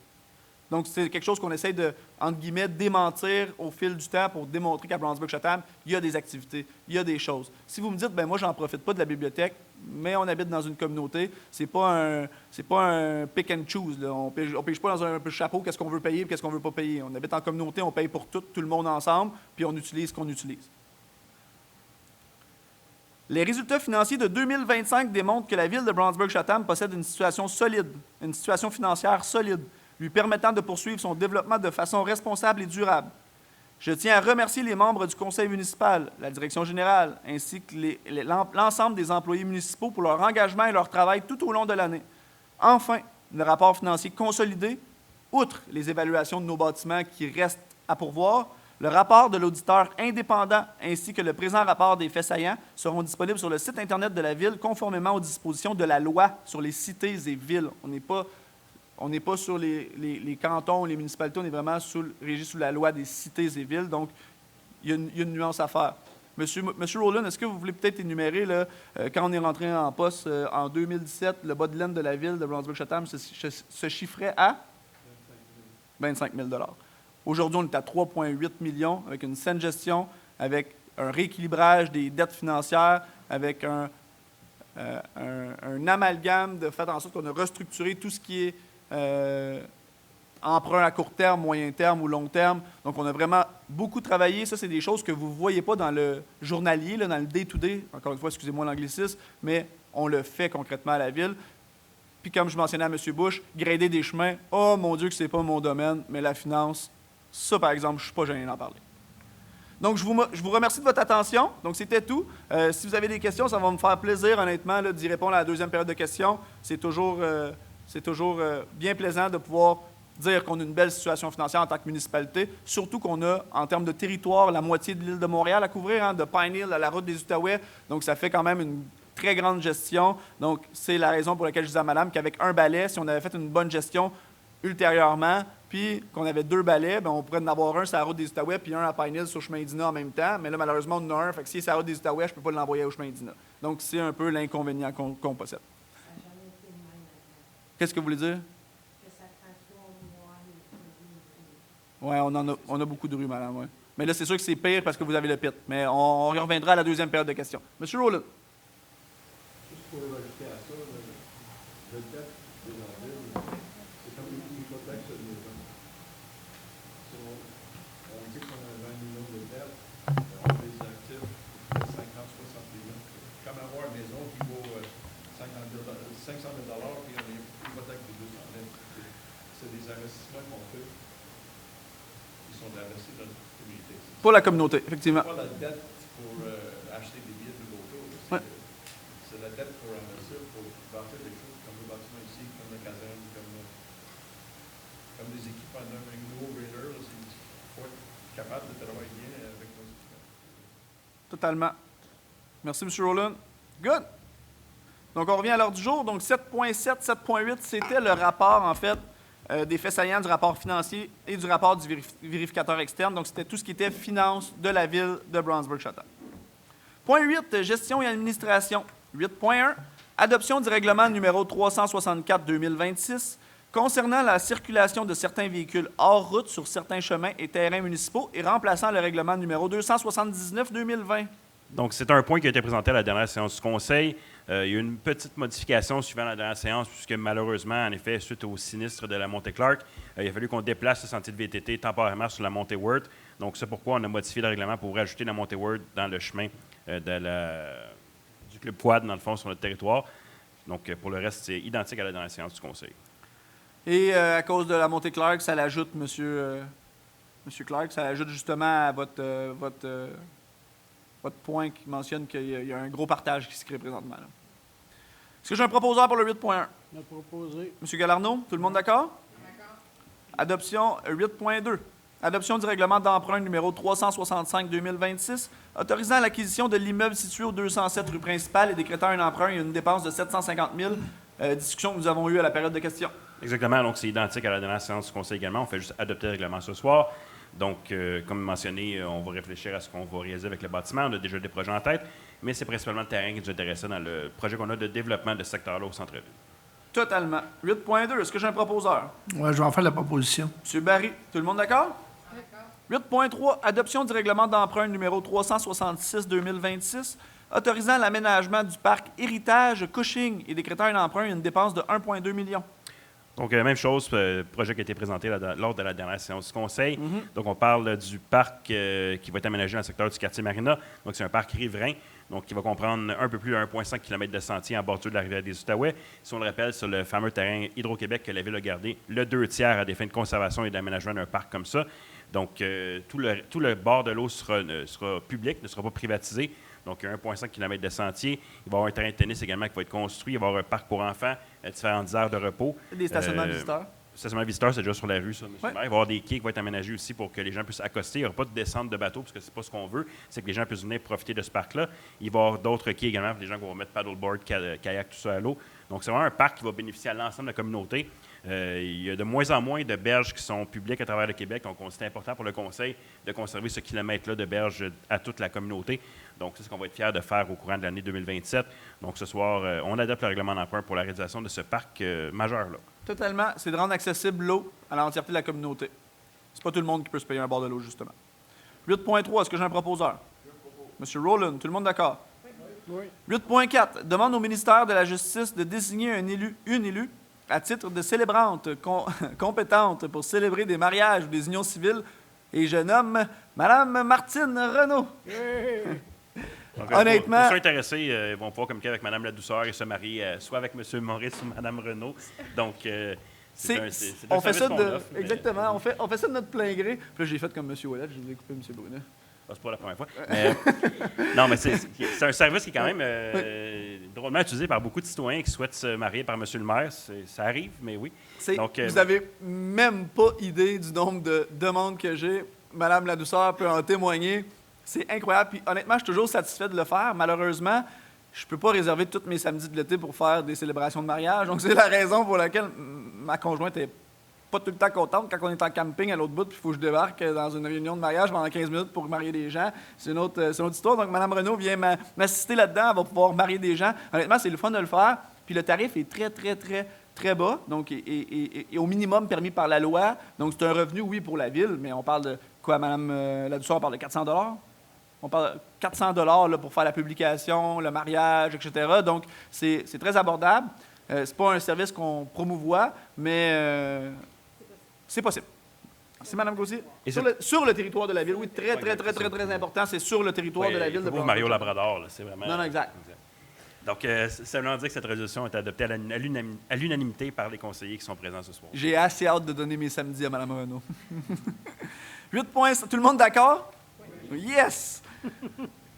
Donc, c'est quelque chose qu'on essaie de, entre guillemets, démentir au fil du temps pour démontrer qu'à Brownsburg-Chatham, il y a des activités, il y a des choses. Si vous me dites, ben moi, j'en profite pas de la bibliothèque, mais on habite dans une communauté, c'est pas un pick and choose. Là. On pige pas dans un chapeau qu'est-ce qu'on veut payer et qu'est-ce qu'on veut pas payer. On habite en communauté, on paye pour tout le monde ensemble, puis on utilise ce qu'on utilise. Les résultats financiers de 2025 démontrent que la ville de Brownsburg-Chatham possède une situation solide, une situation financière solide, lui permettant de poursuivre son développement de façon responsable et durable. Je tiens à remercier les membres du conseil municipal, la direction générale, ainsi que l'ensemble des employés municipaux pour leur engagement et leur travail tout au long de l'année. Enfin, le rapport financier consolidé, outre les évaluations de nos bâtiments qui restent à pourvoir, le rapport de l'auditeur indépendant ainsi que le présent rapport des faits saillants seront disponibles sur le site Internet de la Ville conformément aux dispositions de la loi sur les cités et villes. On n'est pas sur les cantons, les municipalités, on est vraiment régi sous la loi des cités et villes. Donc, il y a une nuance à faire. Monsieur Rowland, est-ce que vous voulez peut-être énumérer, là, quand on est rentré en poste en 2017, le bas de laine de la ville de Brownsburg-Chatham se chiffrait à 25 000 $. Aujourd'hui, on est à 3,8 millions avec une saine gestion, avec un rééquilibrage des dettes financières, avec un amalgame de fait en sorte qu'on a restructuré tout ce qui est emprunt à court terme, moyen terme ou long terme. Donc, on a vraiment beaucoup travaillé. Ça, c'est des choses que vous ne voyez pas dans le journalier, là, dans le day-to-day. Encore une fois, excusez-moi l'anglicisme, mais on le fait concrètement à la ville. Puis, comme je mentionnais à M. Bush, grader des chemins, oh mon Dieu que ce n'est pas mon domaine, mais la finance, ça, par exemple, je ne suis pas gêné d'en parler. Donc, je vous remercie de votre attention. Donc, c'était tout. Si vous avez des questions, ça va me faire plaisir, honnêtement, d'y répondre à la deuxième période de questions. C'est toujours bien plaisant de pouvoir dire qu'on a une belle situation financière en tant que municipalité, surtout qu'on a, en termes de territoire, la moitié de l'île de Montréal à couvrir, hein, de Pine Hill à la route des Outaouais. Donc, ça fait quand même une très grande gestion. Donc, c'est la raison pour laquelle je disais à madame qu'avec un balai, si on avait fait une bonne gestion ultérieurement, puis qu'on avait 2 balais, bien, on pourrait en avoir un sur la route des Outaouais puis un à Pine Hill sur chemin Dina en même temps. Mais là, malheureusement, on en a un. Fait que si c'est sur la route des Outaouais, je ne peux pas l'envoyer au chemin Dina. Donc, c'est un peu l'inconvénient qu'on possède. Qu'est-ce que vous voulez dire? Que ça prend 3 mois. Oui, on a beaucoup de rues, madame. Ouais. Mais là, c'est sûr que c'est pire parce que vous avez le pit. Mais on reviendra à la deuxième période de questions. Monsieur Rowland. Juste pour rajouter à ça, le dette de la ville, c'est comme une hypothèque sur les gens. On dit qu'on a 20 millions de dettes, on a des actifs de 50-60 millions. Comme avoir une maison qui vaut 500 000 $, puis on a une hypothèque de 200 000 $. C'est des investissements qu'on fait qui sont investis dans notre communauté. Pour la communauté, effectivement. C'est pas la dette pour acheter des billets de l'auto. C'est la dette pour investir, pour bâtir des choses comme le bâtiment ici, comme la caserne, comme des équipements d'un nouveau raider. Il faut être capable de travailler bien avec nos équipements. Totalement. Merci, M. Rowland. Good. Donc, on revient à l'heure du jour. Donc, 7.7, 7.8, c'était le rapport, en fait, des faits saillants du rapport financier et du rapport du vérificateur externe. Donc, c'était tout ce qui était finance de la ville de Brownsburg-Chatham. Point 8, gestion et administration. 8.1. Adoption du règlement numéro 364-2026 concernant la circulation de certains véhicules hors route sur certains chemins et terrains municipaux et remplaçant le règlement numéro 279-2020. Donc, c'est un point qui a été présenté à la dernière séance du Conseil. Il y a eu une petite modification suivant la dernière séance, puisque malheureusement, en effet, suite au sinistre de la montée Clark, il a fallu qu'on déplace le sentier de VTT temporairement sur la montée Worth. Donc, c'est pourquoi on a modifié le règlement pour rajouter la montée Worth dans le chemin du Club Quad, dans le fond, sur notre territoire. Donc, pour le reste, c'est identique à la dernière séance du Conseil. Et à cause de la montée Clark, ça l'ajoute, Monsieur Clark, ça l'ajoute justement à votre point qui mentionne qu'il y a un gros partage qui se crée présentement. Là. Est-ce que j'ai un proposeur pour le 8.1? Monsieur Galarneau, tout le monde d'accord? D'accord. Adoption 8.2. Adoption du règlement d'emprunt numéro 365-2026, autorisant l'acquisition de l'immeuble situé au 207 rue principale et décrétant un emprunt et une dépense de 750 000. Discussion que nous avons eue à la période de questions. Exactement. Donc, c'est identique à la dernière séance du Conseil également. On fait juste adopter le règlement ce soir. Donc, comme mentionné, on va réfléchir à ce qu'on va réaliser avec le bâtiment. On a déjà des projets en tête, mais c'est principalement le terrain qui nous intéressait dans le projet qu'on a de développement de ce secteur-là au centre-ville. Totalement. 8.2, est-ce que j'ai un proposeur? Oui, je vais en faire la proposition. M. Barry, tout le monde d'accord? D'accord. 8.3, adoption du règlement d'emprunt numéro 366-2026, autorisant l'aménagement du parc Héritage Cushing et décrétant un emprunt et une dépense de 1,2 million. Donc, même chose, projet qui a été présenté lors de la dernière séance du Conseil. Donc, on parle du parc qui va être aménagé dans le secteur du quartier Marina. Donc, c'est un parc riverain, donc qui va comprendre un peu plus de 1,5 km de sentier en bordure de la rivière des Outaouais. Si on le rappelle, sur le fameux terrain Hydro-Québec que la Ville a gardé, le 2/3 à des fins de conservation et d'aménagement d'un parc comme ça. Donc, tout le bord de l'eau sera public, ne sera pas privatisé. Donc, 1,5 km de sentier. Il va y avoir un terrain de tennis également qui va être construit. Il va y avoir un parc pour enfants, différentes aires de repos. Des stationnements visiteurs. Stationnement visiteur, c'est déjà sur la rue, ça, M. le maire. Il va y avoir des quais qui vont être aménagés aussi pour que les gens puissent accoster. Il n'y aura pas de descente de bateau, parce que c'est pas ce qu'on veut. C'est que les gens puissent venir profiter de ce parc-là. Il va y avoir d'autres quais également pour les gens qui vont mettre paddleboard, kayak, tout ça à l'eau. Donc, c'est vraiment un parc qui va bénéficier à l'ensemble de la communauté. Il y a de moins en moins de berges qui sont publiques à travers le Québec. Donc, c'est important pour le Conseil de conserver ce kilomètre-là de berges à toute la communauté. Donc, c'est ce qu'on va être fiers de faire au courant de l'année 2027. Donc, ce soir, on adopte le règlement d'emprunt pour la réalisation de ce parc majeur-là. Totalement. C'est de rendre accessible l'eau à l'entièreté de la communauté. C'est pas tout le monde qui peut se payer un bord de l'eau, justement. 8.3, est-ce que j'ai un proposeur? Monsieur Rowland, tout le monde d'accord? Oui. 8.4, demande au ministère de la Justice de désigner une élue à titre de célébrante compétente pour célébrer des mariages ou des unions civiles, et je nomme Mme Martine Renaud. Donc, Honnêtement... Pour ceux intéressés, ils vont pouvoir communiquer avec Mme Ladouceur et se marier soit avec M. Maurice ou Mme Renaud. Donc, on fait ça offre, exactement. On fait ça de notre plein gré. Puis là, j'ai fait comme M. Ouellet, je vous ai coupé M. Brunet. C'est pas la première fois. Non, mais c'est un service qui est quand même drôlement utilisé par beaucoup de citoyens qui souhaitent se marier par M. le maire. Ça arrive, mais oui. Donc, vous n'avez même pas idée du nombre de demandes que j'ai. Mme Ladouceur peut en témoigner. C'est incroyable. Puis honnêtement, je suis toujours satisfait de le faire. Malheureusement, je ne peux pas réserver tous mes samedis de l'été pour faire des célébrations de mariage. Donc, c'est la raison pour laquelle ma conjointe est pas tout le temps contente quand on est en camping à l'autre bout, puis il faut que je débarque dans une réunion de mariage pendant 15 minutes pour marier des gens. C'est une autre histoire. Donc, Mme Renaud vient m'assister là-dedans. Elle va pouvoir marier des gens. Honnêtement, c'est le fun de le faire. Puis le tarif est très, très, très, très bas. Donc, et au minimum permis par la loi. Donc, c'est un revenu, oui, pour la ville, mais on parle de quoi, Mme Ladouceur? On parle de 400 $? On parle de 400 $ là, pour faire la publication, le mariage, etc. Donc, c'est très abordable. C'est pas un service qu'on promouvoit, mais c'est possible. C'est Mme Gauthier. Sur le territoire de la ville, oui, très, très, très, très, très important. C'est sur le territoire de la ville de Brossard. Mario Labrador, là, c'est vraiment... Non, exact. Donc, ça veut dire que cette résolution est adoptée à l'unanimité par les conseillers qui sont présents ce soir. J'ai assez hâte de donner mes samedis à Mme Renaud. 8 points. Tout le monde d'accord? Oui. Yes!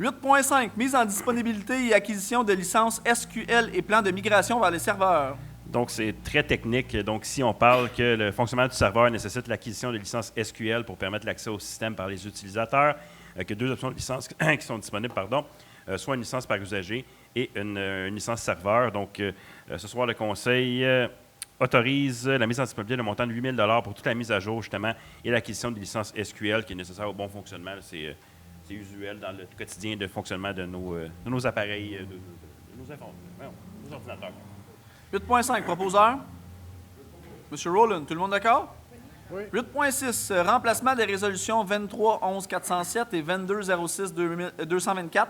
8.5. Mise en disponibilité et acquisition de licences SQL et plans de migration vers les serveurs. Donc, c'est très technique. Donc, si on parle que le fonctionnement du serveur nécessite l'acquisition de licences SQL pour permettre l'accès au système par les utilisateurs, que deux options de licences qui sont disponibles, soit une licence par usager et une licence serveur. Donc, ce soir, le Conseil autorise la mise en disponibilité de montant de 8 000 pour toute la mise à jour, justement, et l'acquisition de licences SQL qui est nécessaire au bon fonctionnement. C'est usuel dans le quotidien de fonctionnement de nos appareils nos ordinateurs. 8.5, proposeur. Monsieur Rowland, tout le monde d'accord? Oui. 8.6, remplacement des résolutions 23-11-407 et 22-06-224,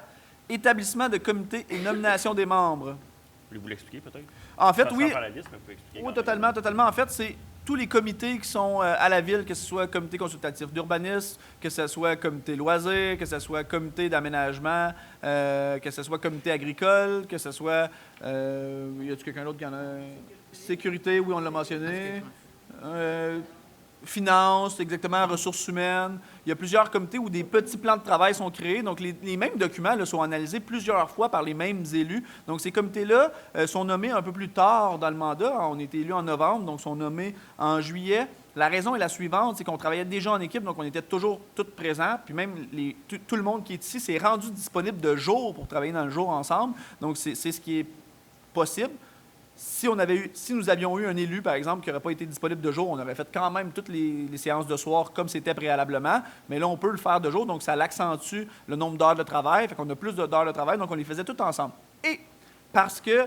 établissement de comité et nomination des membres. Voulez-vous l'expliquer, peut-être? En fait, Sans oui. faire la liste, mais vous pouvez expliquer Oui, quand même. totalement, totalement. En fait, c'est tous les comités qui sont à la ville, que ce soit comité consultatif d'urbanisme, que ce soit comité loisirs, que ce soit comité d'aménagement, que ce soit comité agricole, que ce soit... y a-t-il quelqu'un d'autre qui en a... Sécurité, oui, on l'a mentionné. Finances, exactement, ressources humaines. Il y a plusieurs comités où des petits plans de travail sont créés. Donc, les mêmes documents là, sont analysés plusieurs fois par les mêmes élus. Donc, ces comités-là sont nommés un peu plus tard dans le mandat. On était élus en novembre, donc sont nommés en juillet. La raison est la suivante, c'est qu'on travaillait déjà en équipe, donc on était toujours tous présents. Puis même tout le monde qui est ici s'est rendu disponible de jour pour travailler dans le jour ensemble. Donc, c'est ce qui est possible. Si nous avions eu un élu, par exemple, qui n'aurait pas été disponible de jour, on aurait fait quand même toutes les séances de soir comme c'était préalablement. Mais là, on peut le faire de jour, donc ça l'accentue le nombre d'heures de travail. Fait qu'on a plus d'heures de travail, donc on les faisait toutes ensemble. Et parce que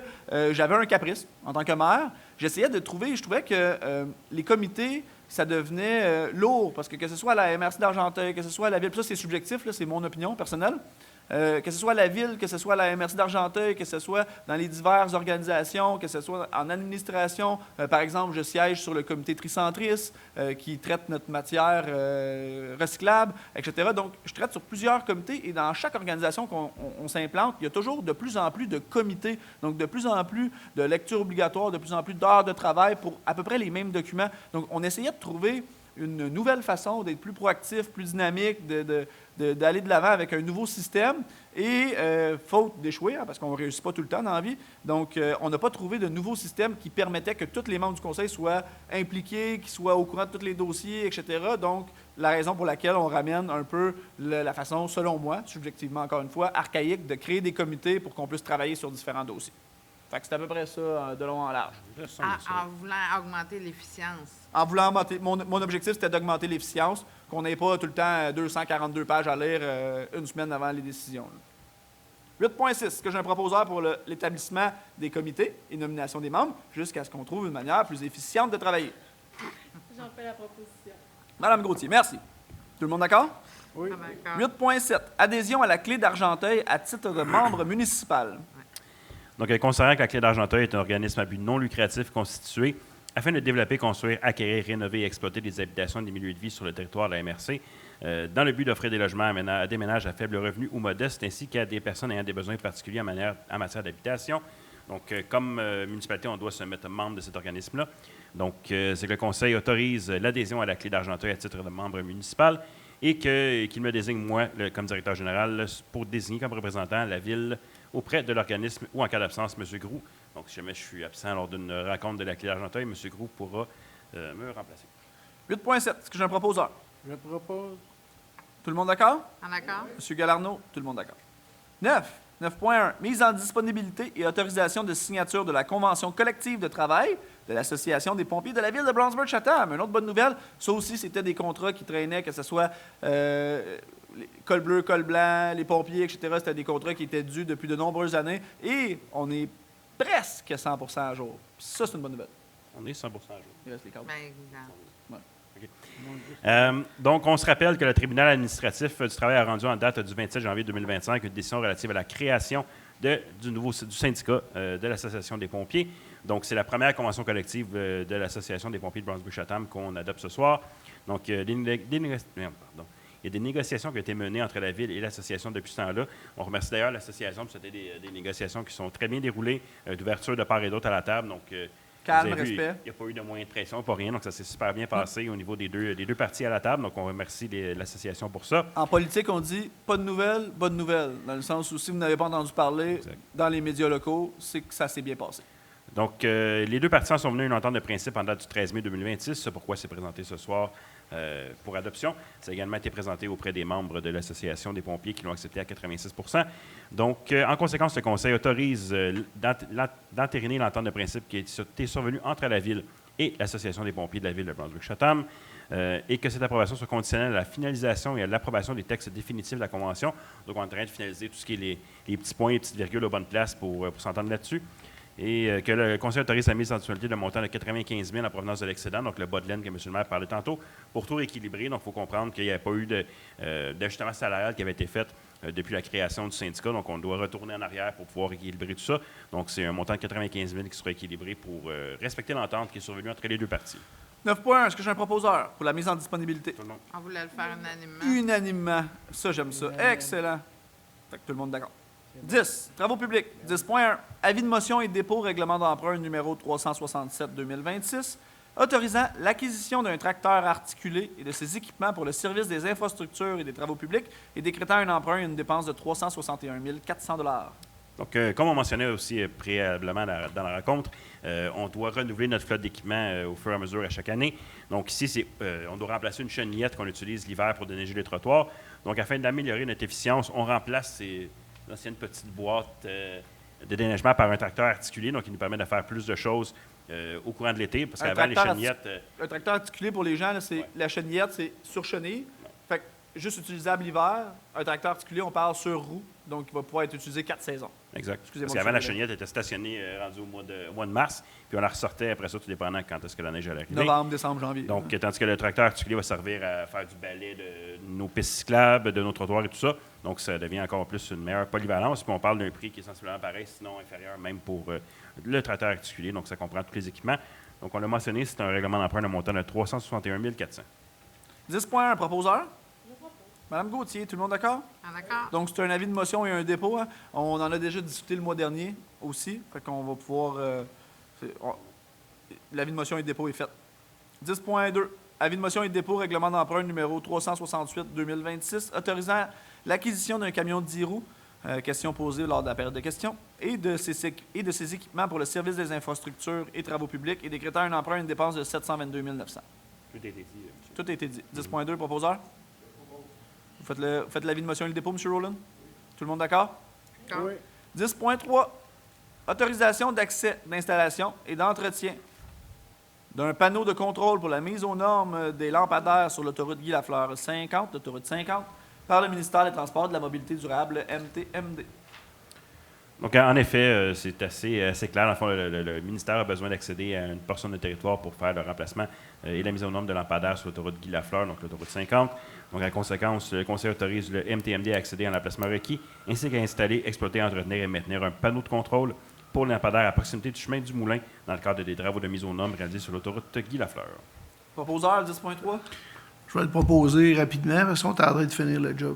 j'avais un caprice en tant que maire, j'essayais de trouver, je trouvais que les comités, ça devenait lourd. Parce que ce soit à la MRC d'Argenteuil, que ce soit à la ville, puis ça c'est subjectif, là, c'est mon opinion personnelle. Que ce soit à la ville, que ce soit à la MRC d'Argenteuil, que ce soit dans les diverses organisations, que ce soit en administration. Par exemple, je siège sur le comité tricentris qui traite notre matière recyclable, etc. Donc, je traite sur plusieurs comités et dans chaque organisation qu'on s'implante, il y a toujours de plus en plus de comités, donc de plus en plus de lectures obligatoires, de plus en plus d'heures de travail pour à peu près les mêmes documents. Donc, on essayait de trouver une nouvelle façon d'être plus proactif, plus dynamique, d'aller de l'avant avec un nouveau système. Et faute d'échouer, hein, parce qu'on ne réussit pas tout le temps dans la vie, donc on n'a pas trouvé de nouveau système qui permettait que tous les membres du conseil soient impliqués, qu'ils soient au courant de tous les dossiers, etc. Donc, la raison pour laquelle on ramène un peu la façon, selon moi, subjectivement encore une fois, archaïque, de créer des comités pour qu'on puisse travailler sur différents dossiers. Fait que c'est à peu près ça, de long en large. En voulant augmenter l'efficience. En voulant augmenter, mon objectif, c'était d'augmenter l'efficience, qu'on n'ait pas tout le temps 242 pages à lire une semaine avant les décisions. 8.6, ce que j'ai un proposeur pour l'établissement des comités et nomination des membres, jusqu'à ce qu'on trouve une manière plus efficiente de travailler. J'en fais la proposition. Madame Gauthier, merci. Tout le monde d'accord? Oui. Ah, d'accord. 8.7, adhésion à la clé d'Argenteuil à titre de membre municipal. Donc, considérant que la Clé d'Argenteuil est un organisme à but non lucratif constitué afin de développer, construire, acquérir, rénover et exploiter des habitations et des milieux de vie sur le territoire de la MRC, dans le but d'offrir des logements à des ménages à faible revenu ou modestes, ainsi qu'à des personnes ayant des besoins particuliers en matière d'habitation. Donc, comme municipalité, on doit se mettre membre de cet organisme-là. Donc, c'est que le Conseil autorise l'adhésion à la Clé d'Argenteuil à titre de membre municipal et qu'il me désigne, moi, comme directeur général, pour désigner comme représentant la Ville auprès de l'organisme ou, en cas d'absence, M. Groux. Donc, si jamais je suis absent lors d'une rencontre de la Clé d'Argenteuil, M. Groux pourra me remplacer. 8.7, est-ce que j'ai un proposeur? Je propose. Tout le monde d'accord? En accord? M. Galarneau, tout le monde d'accord. 9.1, mise en disponibilité et autorisation de signature de la convention collective de travail de l'Association des pompiers de la ville de Brownsburg-Chatham. Une autre bonne nouvelle, ça aussi, c'était des contrats qui traînaient, que ce soit col bleu, col blanc, les pompiers, etc. C'était des contrats qui étaient dus depuis de nombreuses années et on est presque 100% à jour. Puis ça, c'est une bonne nouvelle. On est 100% à jour. Il reste les cadres. Ben, exemple. Donc, on se rappelle que le tribunal administratif du travail a rendu en date du 27 janvier 2025 une décision relative à la création du syndicat de l'Association des pompiers. Donc, c'est la première convention collective de l'Association des pompiers de Brownsburg-Chatham qu'on adopte ce soir. Donc, il y a des négociations qui ont été menées entre la Ville et l'Association depuis ce temps-là. On remercie d'ailleurs l'Association, puis c'était des négociations qui sont très bien déroulées, d'ouverture de part et d'autre à la table. Donc, calme, vous avez vu, respect. il n'y a pas eu de moyen de pression, pas rien. Donc, ça s'est super bien passé au niveau des deux parties à la table. Donc, on remercie l'association pour ça. En politique, on dit pas de nouvelles, bonne nouvelle. Dans le sens où si vous n'avez pas entendu parler dans les médias locaux, c'est que ça s'est bien passé. Donc, les deux parties en sont venues à une entente de principe en date du 13 mai 2026. C'est pourquoi c'est présenté ce soir pour adoption. Ça a également été présenté auprès des membres de l'Association des pompiers qui l'ont accepté à 86 %. Donc, en conséquence, le Conseil autorise d'entériner l'entente de principe qui est survenue entre la Ville et l'Association des pompiers de la Ville de Brownsburg-Chatham. et que cette approbation soit conditionnelle à la finalisation et à l'approbation des textes définitifs de la Convention. Donc, on est en train de finaliser tout ce qui est les petits points et les petites virgules aux bonnes places pour s'entendre là-dessus. Et que le Conseil autorise la mise en disponibilité d'un montant de 95 000 en provenance de l'excédent, donc le bas de laine que M. le maire parlait tantôt, pour tout rééquilibrer. Donc, il faut comprendre qu'il n'y a pas eu d'ajustement salarial qui avait été fait depuis la création du syndicat. Donc, on doit retourner en arrière pour pouvoir équilibrer tout ça. Donc, c'est un montant de 95 000 qui sera équilibré pour respecter l'entente qui est survenue entre les deux parties. 9.1, est-ce que j'ai un proposeur pour la mise en disponibilité? Tout le monde. On voulait le faire unanimement. Unanimement. Ça, j'aime ça. Excellent. Fait que tout le monde d'accord. 10. Travaux publics. 10.1. Avis de motion et dépôt règlement d'emprunt numéro 367-2026, autorisant l'acquisition d'un tracteur articulé et de ses équipements pour le service des infrastructures et des travaux publics et décrétant un emprunt et une dépense de 361 400 $. Donc, comme on mentionnait aussi préalablement dans la rencontre, on doit renouveler notre flotte d'équipements au fur et à mesure à chaque année. Donc, ici, on doit remplacer une chenillette qu'on utilise l'hiver pour déneiger les trottoirs. Donc, afin d'améliorer notre efficience, on remplace ces anciennes petites boîtes de déneigement par un tracteur articulé, donc il nous permet de faire plus de choses au courant de l'été, parce qu'avant, les chenillettes... Un tracteur articulé, pour les gens, là, c'est la chenillette, c'est sur chenille. Fait que juste utilisable l'hiver. Un tracteur articulé, on parle sur roue, donc il va pouvoir être utilisé 4 saisons. Exact. Excusez-moi, Parce qu'avant, la chenillette était stationnée rendue au mois de mars, puis on la ressortait après ça, tout dépendant quand est-ce que la neige allait arriver. Novembre, décembre, janvier. Donc, tandis que le tracteur articulé va servir à faire du balai de nos pistes cyclables, de nos trottoirs et tout ça. Donc, ça devient encore plus une meilleure polyvalence. Puis on parle d'un prix qui est sensiblement pareil, sinon inférieur même pour le tracteur articulé. Donc, ça comprend tous les équipements. Donc, on l'a mentionné, c'est un règlement d'emprunt d'un montant de 361 400. 10.1, proposeur. Madame Gauthier, tout le monde d'accord? Ah, d'accord? Donc, c'est un avis de motion et un dépôt. Hein. On en a déjà discuté le mois dernier aussi. Fait qu'on va pouvoir... l'avis de motion et de dépôt est fait. 10.2. Avis de motion et de dépôt, règlement d'emprunt numéro 368-2026, autorisant l'acquisition d'un camion de 10 roues, question posée lors de la période de questions, et de ses équipements pour le service des infrastructures et travaux publics, et décrétant un emprunt et une dépense de 722 900. Tout a été dit, monsieur. Tout a été dit. 10.2, proposeur? Vous faites l'avis de motion et le dépôt, M. Rowland? Tout le monde d'accord? Oui. 10.3. Autorisation d'accès, d'installation et d'entretien d'un panneau de contrôle pour la mise aux normes des lampadaires sur l'autoroute Guy Lafleur 50, l'autoroute 50, par le ministère des Transports et de la Mobilité durable, MTMD. Donc, en effet, c'est assez clair. Dans le fond, le ministère a besoin d'accéder à une portion de territoire pour faire le remplacement et la mise aux normes de lampadaires sur l'autoroute Guy Lafleur, donc l'autoroute 50. Donc, en conséquence, le Conseil autorise le MTMD à accéder à l'emplacement requis, ainsi qu'à installer, exploiter, entretenir et maintenir un panneau de contrôle pour les lampadaires à proximité du chemin du Moulin dans le cadre des travaux de mise aux normes réalisés sur l'autoroute Guy Lafleur. Proposeur, 10.3. Je vais le proposer rapidement parce qu'on est en train de finir le job.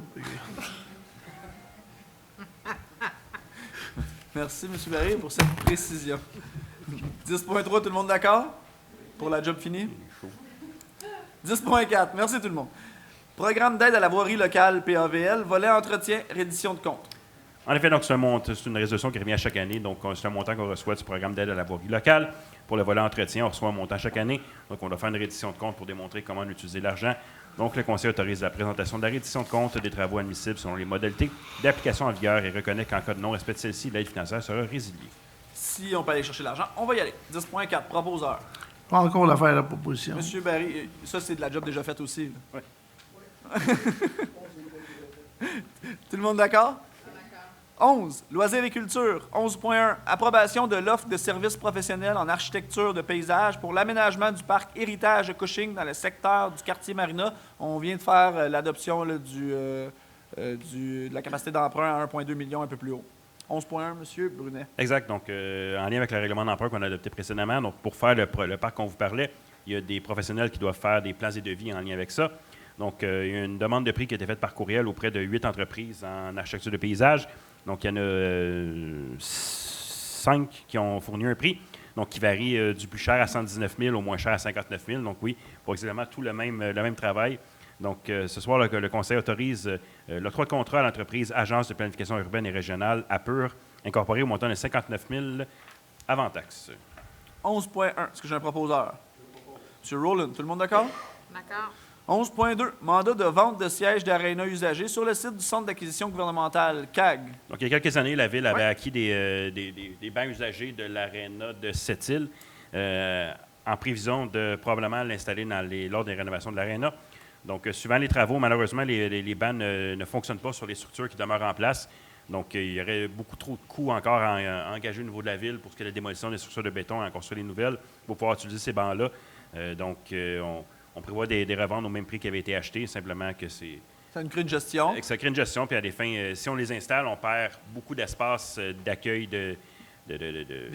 Merci, M. Barry, pour cette précision. 10.3, tout le monde d'accord? Pour la job finie? 10.4, merci tout le monde. Programme d'aide à la voirie locale, PAVL, volet entretien, reddition de compte. En effet, donc, c'est une résolution qui revient à chaque année. Donc, c'est un montant qu'on reçoit du programme d'aide à la voirie locale. Pour le volet entretien, on reçoit un montant chaque année. Donc, on doit faire une reddition de compte pour démontrer comment on utilise l'argent. Donc, le Conseil autorise la présentation de la reddition de compte des travaux admissibles selon les modalités d'application en vigueur et reconnaît qu'en cas de non-respect de celle-ci, l'aide financière sera résiliée. Si on peut aller chercher l'argent, on va y aller. 10.4, proposeur. Pas encore l'affaire de la proposition. M. Barry, ça, c'est de la job déjà faite aussi. Oui. Tout le monde d'accord? 11. Loisirs et culture. 11.1. Approbation de l'offre de services professionnels en architecture de paysage pour l'aménagement du parc Héritage de Cushing dans le secteur du quartier Marina. On vient de faire l'adoption de la capacité d'emprunt à 1,2 million un peu plus haut. 11.1, M. Brunet. Exact. Donc, en lien avec le règlement d'emprunt qu'on a adopté précédemment, donc pour faire le parc qu'on vous parlait, il y a des professionnels qui doivent faire des plans et devis en lien avec ça. Donc, il y a une demande de prix qui a été faite par courriel auprès de 8 entreprises en architecture de paysage. Donc, il y en a 5 qui ont fourni un prix, donc qui varie du plus cher à 119 000 au moins cher à 59 000. Donc, oui, pour exactement tout le même travail. Donc, ce soir, le Conseil autorise l'octroi de contrat à l'entreprise Agence de planification urbaine et régionale, APUR, incorporée au montant de 59 000 avant taxe. 11.1. Est-ce que j'ai un proposeur? M. Rowland, tout le monde d'accord? D'accord. 11.2. Mandat de vente de sièges d'aréna usagés sur le site du Centre d'acquisition gouvernementale, CAG. Donc, il y a quelques années, la Ville avait acquis des bancs usagés de l'aréna de Sept-Îles. en prévision de probablement l'installer lors des rénovations de l'aréna. Donc, suivant les travaux, malheureusement, les bancs ne fonctionnent pas sur les structures qui demeurent en place. Donc, il y aurait beaucoup trop de coûts encore à engager au niveau de la ville pour ce qui est de la démolition des structures de béton, à construire les nouvelles, pour pouvoir utiliser ces bancs-là. On prévoit des revendre au même prix qui avait été acheté, simplement que c'est... Ça crée une gestion. Ça crée une gestion, puis à des fins, si on les installe, on perd beaucoup d'espace d'accueil de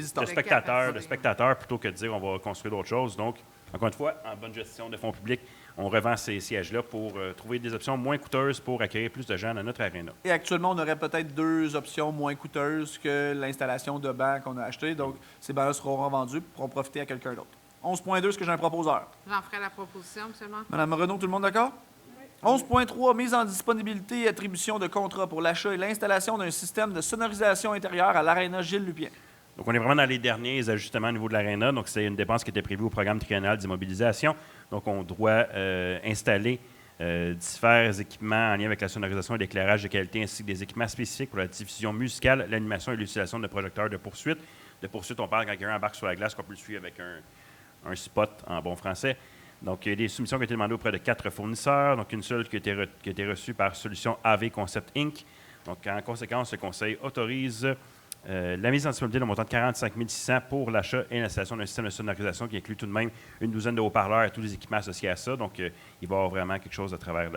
spectateurs, plutôt que de dire on va construire d'autres choses. Donc, encore une fois, en bonne gestion de fonds publics, on revend ces sièges-là pour trouver des options moins coûteuses pour accueillir plus de gens dans notre aréna. Et actuellement, on aurait peut-être 2 options moins coûteuses que l'installation de bancs qu'on a acheté. Donc, ces bancs-là seront revendus et pourront profiter à quelqu'un d'autre. 11.2, est-ce que j'ai un proposeur? J'en ferai la proposition, M. le maire. Madame Renaud, tout le monde d'accord? 11.3, mise en disponibilité et attribution de contrats pour l'achat et l'installation d'un système de sonorisation intérieure à l'aréna Gilles Lupien. Donc, on est vraiment dans les derniers ajustements au niveau de l'aréna. Donc, c'est une dépense qui était prévue au programme triennal d'immobilisation. Donc, on doit installer divers équipements en lien avec la sonorisation et l'éclairage de qualité, ainsi que des équipements spécifiques pour la diffusion musicale, l'animation et l'utilisation de projecteurs de poursuite. De poursuite, on parle quand quelqu'un embarque sur la glace, qu'on peut le suivre avec un spot en bon français. Donc, il y a des soumissions qui ont été demandées auprès de 4 fournisseurs. Donc, une seule qui a été reçue par Solution AV Concept Inc. Donc, en conséquence, le Conseil autorise la mise en disponibilité d'un montant de 45 600 pour l'achat et l'installation d'un système de sonorisation qui inclut tout de même une douzaine de haut-parleurs et tous les équipements associés à ça. Donc, il va y avoir vraiment quelque chose à travers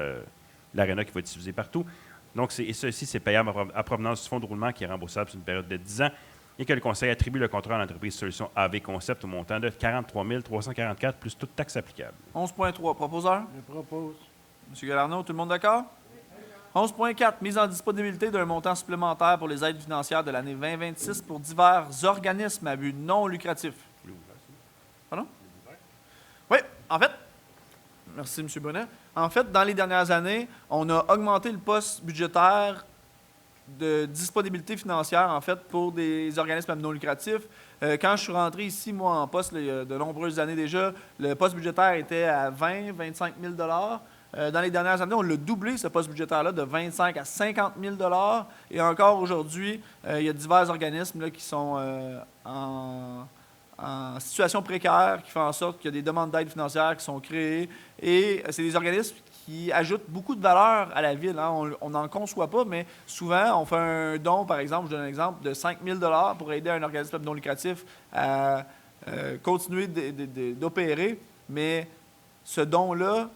l'aréna qui va être diffusé partout. Donc, ceci, c'est payable à provenance du fonds de roulement qui est remboursable sur une période de 10 ans et que le Conseil attribue le contrat à l'entreprise Solution AV Concept au montant de 43 344 plus toute taxe applicable. 11.3, proposeur? Je propose. M. Galarneau, tout le monde d'accord? 11.4, mise en disponibilité d'un montant supplémentaire pour les aides financières de l'année 2026 pour divers organismes à but non lucratif. Pardon? Oui, en fait, merci M. Bonnet. En fait, dans les dernières années, on a augmenté le poste budgétaire de disponibilité financière, en fait, pour des organismes à but non lucratif. Quand je suis rentré ici, moi, en poste, il y a de nombreuses années déjà, le poste budgétaire était à 25 000 dans les dernières années, on l'a doublé, ce poste budgétaire-là, de 25 à 50 000 Et encore aujourd'hui, il y a divers organismes là, qui sont en situation précaire, qui font en sorte qu'il y a des demandes d'aide financière qui sont créées. Et c'est des organismes qui ajoutent beaucoup de valeur à la ville. Hein. On n'en conçoit pas, mais souvent, on fait un don, par exemple, je donne un exemple, de 5 000 pour aider un organisme non lucratif à continuer d'opérer. Mais ce don-là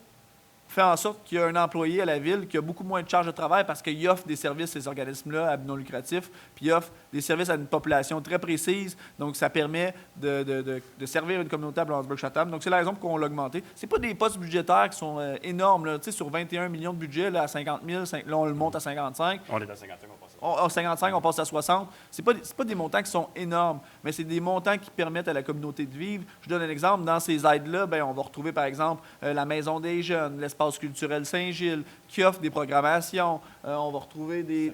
fait en sorte qu'il y a un employé à la ville qui a beaucoup moins de charges de travail parce qu'il offre des services, ces organismes-là, à but non lucratif, puis il offre des services à une population très précise. Donc, ça permet de servir une communauté à Blanchburg-Chatham. Donc, c'est la raison pour qu'on l'a augmenté. Ce pas des postes budgétaires qui sont énormes. Là. Tu sais, sur 21 millions de budget, là, à 50 000, là, on le monte à 55. On est à 55, on passe. À 55, on passe à 60. Ce pas des montants qui sont énormes, mais c'est des montants qui permettent à la communauté de vivre. Je donne un exemple. Dans ces aides-là, bien, on va retrouver, par exemple, la Maison des jeunes, l'espace culturel Saint-Gilles, qui offre des programmations. On va retrouver des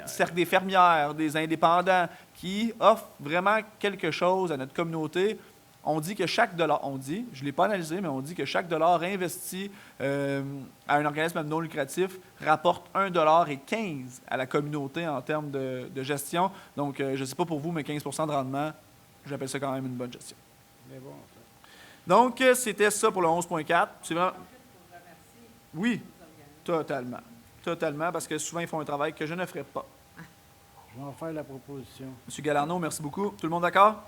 cercles des fermières, des indépendants, qui offrent vraiment quelque chose à notre communauté. On dit que chaque dollar, je ne l'ai pas analysé, mais on dit que chaque dollar investi à un organisme non lucratif rapporte 1,15 $ à la communauté en termes de gestion. Donc, je ne sais pas pour vous, mais 15 % de rendement, j'appelle ça quand même une bonne gestion. C'est bon, ça. Donc, c'était ça pour le 11.4. C'est vraiment... Oui, totalement. Totalement, parce que souvent, ils font un travail que je ne ferai pas. Je vais en faire la proposition. M. Galarneau, merci beaucoup. Tout le monde d'accord?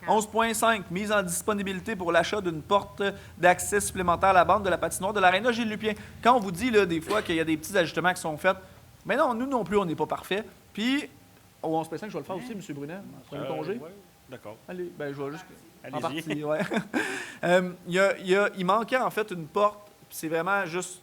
11.5, mise en disponibilité pour l'achat d'une porte d'accès supplémentaire à la bande de la patinoire de l'aréna Gilles Lupien. Quand on vous dit là, des fois qu'il y a des petits ajustements qui sont faits, mais non, nous non plus, on n'est pas parfait. Puis, au 11.5, je vais le faire aussi, M. Brunet. Prenez congé. Ouais, d'accord. Allez, ben je vais juste... En Allez-y. partie, ouais. Il manquait en fait une porte, puis c'est vraiment juste...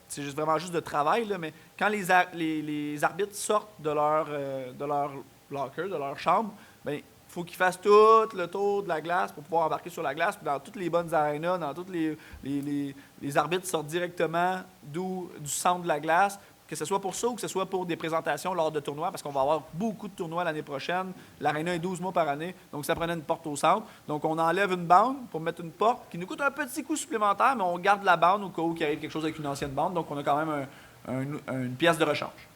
c'est vraiment juste de travail, là, mais quand les arbitres sortent de leur locker, de leur chambre, bien, il faut qu'ils fassent tout le tour de la glace pour pouvoir embarquer sur la glace. Puis dans toutes les bonnes arénas, dans toutes les arbitres sortent directement du centre de la glace, que ce soit pour ça ou que ce soit pour des présentations lors de tournois, parce qu'on va avoir beaucoup de tournois l'année prochaine. L'aréna est 12 mois par année, donc ça prenait une porte au centre. Donc on enlève une bande pour mettre une porte qui nous coûte un petit coût supplémentaire, mais on garde la bande au cas où il arrive quelque chose avec une ancienne bande. Donc on a quand même une pièce de rechange.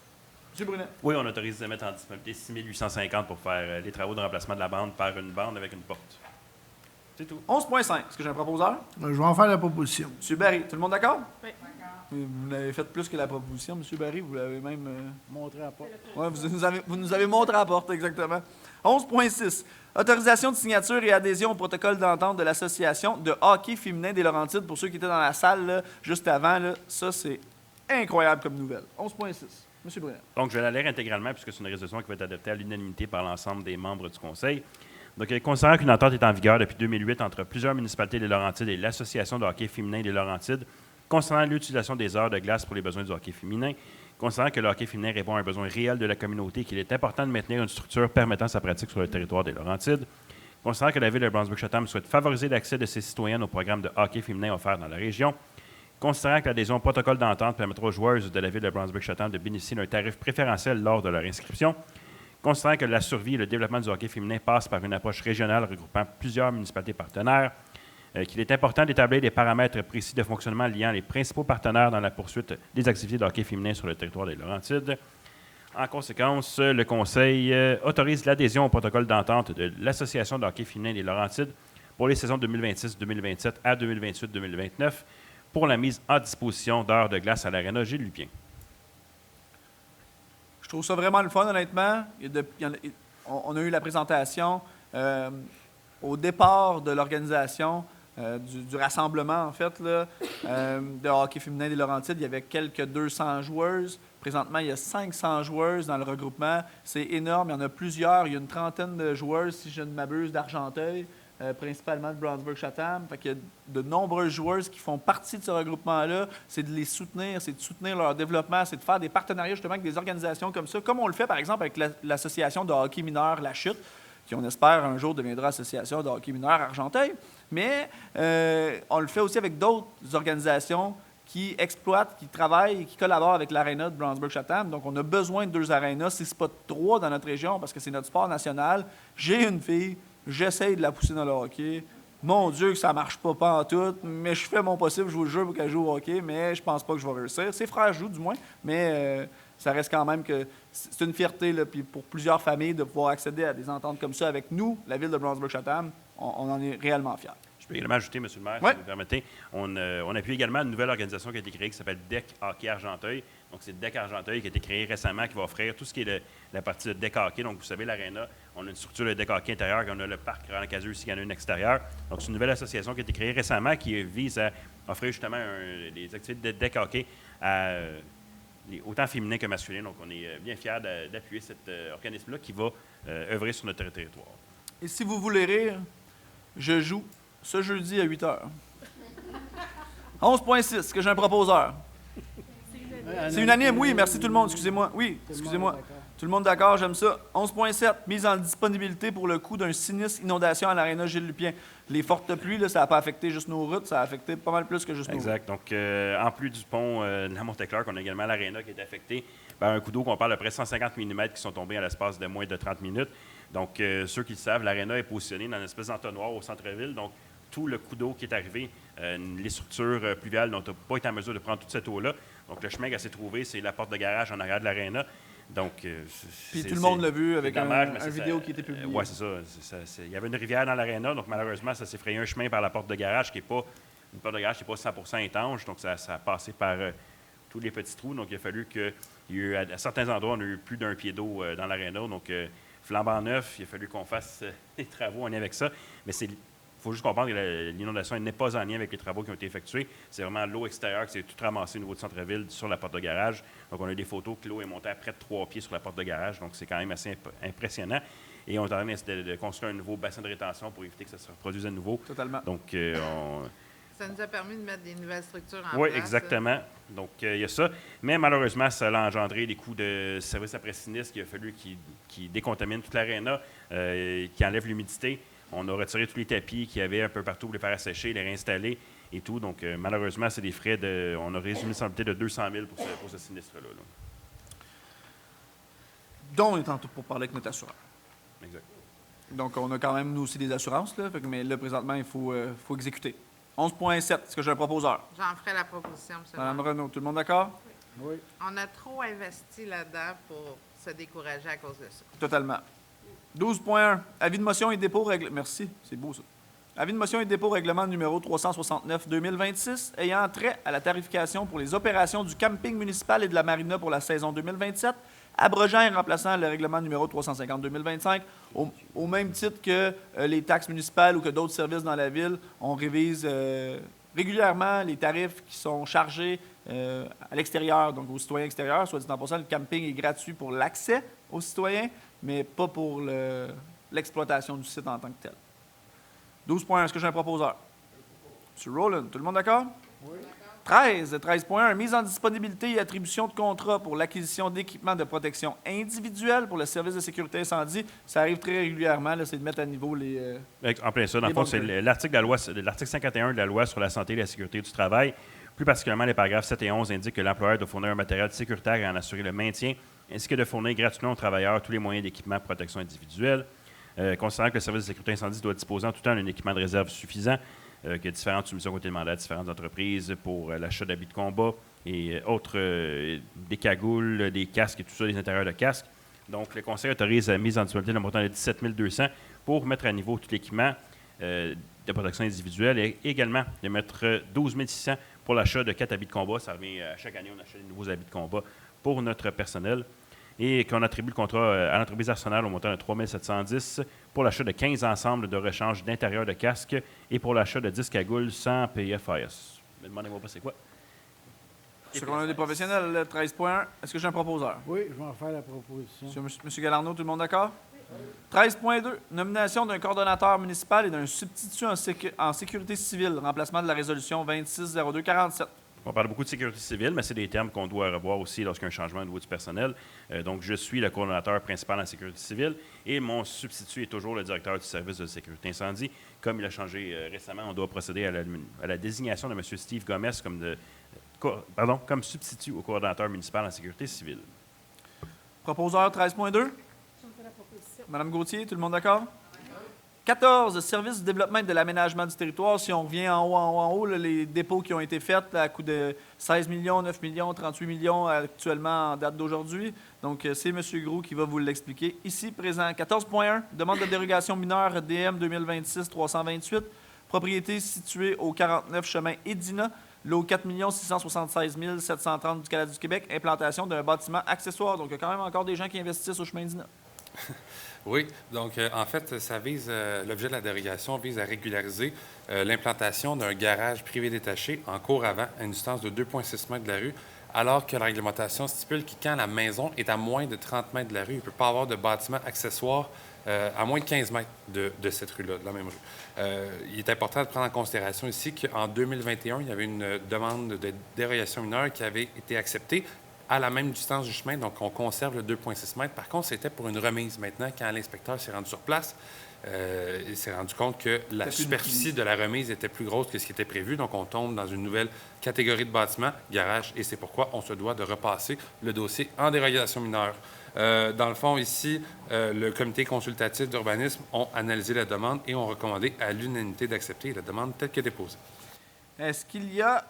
M. Brunet. Oui, on autorise de mettre en disponibilité 6 850 pour faire les travaux de remplacement de la bande par une bande avec une porte. C'est tout. 11.5. Est-ce que j'ai un proposeur? Je vais en faire la proposition. M. Barry, tout le monde d'accord? Oui. Vous l'avez fait plus que la proposition, M. Barry. Vous l'avez même... Montrer à part. Ouais, vous nous avez montré à la porte, exactement. 11.6. Autorisation de signature et adhésion au protocole d'entente de l'Association de hockey féminin des Laurentides. Pour ceux qui étaient dans la salle là, juste avant, là, ça, c'est incroyable comme nouvelle. 11.6. M. Brunet. Donc, je vais la lire intégralement puisque c'est une résolution qui va être adoptée à l'unanimité par l'ensemble des membres du Conseil. Donc, considérant qu'une entente est en vigueur depuis 2008 entre plusieurs municipalités des Laurentides et l'Association de hockey féminin des Laurentides, concernant l'utilisation des heures de glace pour les besoins du hockey féminin, considérant que le hockey féminin répond à un besoin réel de la communauté et qu'il est important de maintenir une structure permettant sa pratique sur le territoire des Laurentides, considérant que la Ville de Brunswick-Chatham souhaite favoriser l'accès de ses citoyennes au programme de hockey féminin offert dans la région, considérant que l'adhésion au protocole d'entente permettra aux joueuses de la Ville de Brunswick-Chatham de bénéficier d'un tarif préférentiel lors de leur inscription, considérant que la survie et le développement du hockey féminin passent par une approche régionale regroupant plusieurs municipalités partenaires, qu'il est important d'établir des paramètres précis de fonctionnement liant les principaux partenaires dans la poursuite des activités de hockey féminin sur le territoire des Laurentides. En conséquence, le Conseil autorise l'adhésion au protocole d'entente de l'Association de hockey féminin des Laurentides pour les saisons 2026-2027 à 2028-2029 pour la mise à disposition d'heures de glace à l'Aréna Gilles Lupien. Je trouve ça vraiment le fun, honnêtement. On a eu la présentation au départ de l'organisation, du rassemblement, en fait, là, de hockey féminin des Laurentides. Il y avait quelques 200 joueuses. Présentement, il y a 500 joueuses dans le regroupement. C'est énorme. Il y en a plusieurs. Il y a une trentaine de joueuses, si je ne m'abuse, d'Argenteuil, principalement de Brunswick-Chatham. Fait qu'il y a de nombreuses joueuses qui font partie de ce regroupement-là. C'est de les soutenir, c'est de soutenir leur développement, c'est de faire des partenariats justement avec des organisations comme ça, comme on le fait par exemple avec l'association de hockey mineur La Chute, qui on espère un jour deviendra association de hockey mineur Argenteuil. Mais on le fait aussi avec d'autres organisations qui exploitent, qui travaillent et qui collaborent avec l'aréna de Brunswick-Chatham. Donc, on a besoin de 2 arénas, si ce n'est pas 3 dans notre région, parce que c'est notre sport national. J'ai une fille, j'essaye de la pousser dans le hockey. Mon Dieu, que ça ne marche pas en tout, mais je fais mon possible, je vous le jure, pour qu'elle joue au hockey, mais je pense pas que je vais réussir. Ses frères jouent, du moins, mais ça reste quand même que c'est une fierté là, puis pour plusieurs familles de pouvoir accéder à des ententes comme ça avec nous, la Ville de Brunswick-Chatham. On en est réellement fiers. Je peux également ajouter, M. le maire, ouais. si vous me permettez, on appuie également une nouvelle organisation qui a été créée qui s'appelle DEC Hockey Argenteuil. Donc, c'est DEC Argenteuil qui a été créé récemment, qui va offrir tout ce qui est la partie de DEC Hockey. Donc, vous savez, l'aréna, on a une structure de DEC Hockey intérieur, on a le parc Roland-Cazeux ici, qui en a une extérieure. Donc, c'est une nouvelle association qui a été créée récemment qui vise à offrir justement des activités de DEC Hockey à autant féminins que masculins. Donc, on est bien fiers d'appuyer cet organisme-là qui va œuvrer sur notre territoire. Et si vous voulez rire, je joue ce jeudi à 8 h. 11.6, est-ce que j'ai un proposeur? C'est unanime, oui, merci tout le monde, excusez-moi. Oui, excusez-moi. Tout le monde d'accord, j'aime ça. 11.7, mise en disponibilité pour le coût d'un sinistre inondation à l'aréna Gilles Lupien. Les fortes pluies, là, ça n'a pas affecté juste nos routes, ça a affecté pas mal plus que juste nos routes. Exact. Donc, en plus du pont de la Monteclair, on a également l'aréna qui est affecté par un coup d'eau qu'on parle de près 150 mm qui sont tombés à l'espace de moins de 30 minutes. Donc, ceux qui le savent, l'aréna est positionnée dans une espèce d'entonnoir au centre-ville. Donc, tout le coup d'eau qui est arrivé, les structures pluviales n'ont pas été en mesure de prendre toute cette eau-là. Donc, le chemin qu'elle s'est trouvé, c'est la porte de garage en arrière de l'aréna. Donc, puis tout le monde l'a vu avec une vidéo qui était publiée. Oui, c'est ça. Il y avait une rivière dans l'aréna, donc malheureusement, ça s'est frayé un chemin par la porte de garage qui n'est pas une porte de garage qui n'est pas 100% étanche. Donc, ça a passé par tous les petits trous. Donc, il a fallu à certains endroits, on a eu plus d'un pied d'eau dans l'aréna. Donc, flambant neuf, il a fallu qu'on fasse des travaux en lien avec ça. Mais il faut juste comprendre que l'inondation n'est pas en lien avec les travaux qui ont été effectués. C'est vraiment l'eau extérieure qui s'est tout ramassée au niveau du centre-ville sur la porte de garage. Donc, on a des photos que l'eau est montée à près de 3 pieds sur la porte de garage. Donc, c'est quand même assez impressionnant. Et on est en train de construire un nouveau bassin de rétention pour éviter que ça se reproduise à nouveau. Totalement. Donc, ça nous a permis de mettre des nouvelles structures en place. Oui, exactement. Donc, il y a ça. Mais malheureusement, ça a engendré des coûts de service après sinistre qu'il a fallu qui décontaminent toute l'aréna, qui enlève l'humidité. On a retiré tous les tapis qu'il y avait un peu partout pour les faire assécher, les réinstaller et tout. Donc, malheureusement, c'est des frais on a résumé ça peut-être de 200 000 pour ce sinistre-là. Dont on est en tout pour parler avec notre assureur. Exact. Donc, on a quand même, nous aussi, des assurances, là, mais là, présentement, il faut exécuter. 11.7, est-ce que j'ai un proposeur? J'en ferai la proposition, M. Mme Renaud, tout le monde d'accord? Oui. On a trop investi là-dedans pour se décourager à cause de ça. Totalement. 12.1, avis de motion et dépôt règle. Merci, c'est beau ça. Avis de motion et dépôt règlement numéro 369-2026 ayant trait à la tarification pour les opérations du camping municipal et de la marina pour la saison 2027, abrogeant et remplaçant le règlement numéro 350-2025 au même titre que les taxes municipales ou que d'autres services dans la ville. On révise régulièrement les tarifs qui sont chargés à l'extérieur, donc aux citoyens extérieurs. Soit dit en passant, le camping est gratuit pour l'accès aux citoyens, mais pas pour l'exploitation du site en tant que tel. 12 points. Est-ce que j'ai un proposeur? M. Rowland, tout le monde d'accord? Oui. 13.1. Mise en disponibilité et attribution de contrats pour l'acquisition d'équipements de protection individuelle pour le service de sécurité incendie. Ça arrive très régulièrement, c'est de mettre à niveau les... En plein ça. Dans le fond, c'est l'article 51 de la loi sur la santé et la sécurité du travail. Plus particulièrement, les paragraphes 7 et 11 indiquent que l'employeur doit fournir un matériel sécuritaire et en assurer le maintien, ainsi que de fournir gratuitement aux travailleurs tous les moyens d'équipement de protection individuelle. Considérant que le service de sécurité incendie doit disposer en tout temps d'un équipement de réserve suffisant, qu'il y a différentes soumissions côté demandées à différentes entreprises pour l'achat d'habits de combat et autres, des cagoules, des casques et tout ça, des intérieurs de casques. Donc, le Conseil autorise la mise en disponibilité d'un montant de 17 200 pour mettre à niveau tout l'équipement de protection individuelle et également de mettre 12 600 pour l'achat de 4 habits de combat. Ça revient à chaque année, on achète de nouveaux habits de combat pour notre personnel. Et qu'on attribue le contrat à l'entreprise Arsenal au montant de 3 710 pour l'achat de 15 ensembles de rechange d'intérieur de casque et pour l'achat de 10 cagoules sans PFAS. Mais demandez-moi pas c'est quoi. Sur qu'on a des professionnels, 13.1. Est-ce que j'ai un proposeur? Oui, je vais en faire la proposition. Monsieur Galarneau, tout le monde d'accord? 13.2. Nomination d'un coordonnateur municipal et d'un substitut en sécurité civile. Remplacement de la résolution 260247. On parle beaucoup de sécurité civile, mais c'est des termes qu'on doit revoir aussi lorsqu'il y a un changement au niveau du personnel. Donc, je suis le coordonnateur principal en sécurité civile et mon substitut est toujours le directeur du service de sécurité incendie. Comme il a changé récemment, on doit procéder à la désignation de M. Steve Gomez comme substitut au coordonnateur municipal en sécurité civile. Proposeur 13.2. Madame Gauthier, tout le monde d'accord? 14, service du développement et de l'aménagement du territoire. Si on revient en haut, là, les dépôts qui ont été faits à coût de 16 millions, 9 millions, 38 millions actuellement en date d'aujourd'hui. Donc, c'est M. Groux qui va vous l'expliquer ici, présent. 14.1, demande de dérogation mineure DM 2026-328, propriété située au 49 chemin Edina, lot 4 676 730 du Canada du Québec, implantation d'un bâtiment accessoire. Donc, il y a quand même encore des gens qui investissent au chemin Edina. Oui, donc en fait, ça vise, l'objet de la dérogation vise à régulariser l'implantation d'un garage privé détaché en cour avant à une distance de 2,6 mètres de la rue, alors que la réglementation stipule que quand la maison est à moins de 30 mètres de la rue, il ne peut pas avoir de bâtiment accessoire à moins de 15 mètres de cette rue-là, de la même rue. Il est important de prendre en considération ici qu'en 2021, il y avait une demande de dérogation mineure qui avait été acceptée à la même distance du chemin, donc on conserve le 2,6 mètres. Par contre, c'était pour une remise. Maintenant, quand l'inspecteur s'est rendu sur place, il s'est rendu compte que la superficie de la remise était plus grosse que ce qui était prévu, donc on tombe dans une nouvelle catégorie de bâtiment, garage, et c'est pourquoi on se doit de repasser le dossier en dérogation mineure. Dans le fond, ici, le comité consultatif d'urbanisme ont analysé la demande et ont recommandé à l'unanimité d'accepter la demande telle que déposée. Est-ce qu'il y a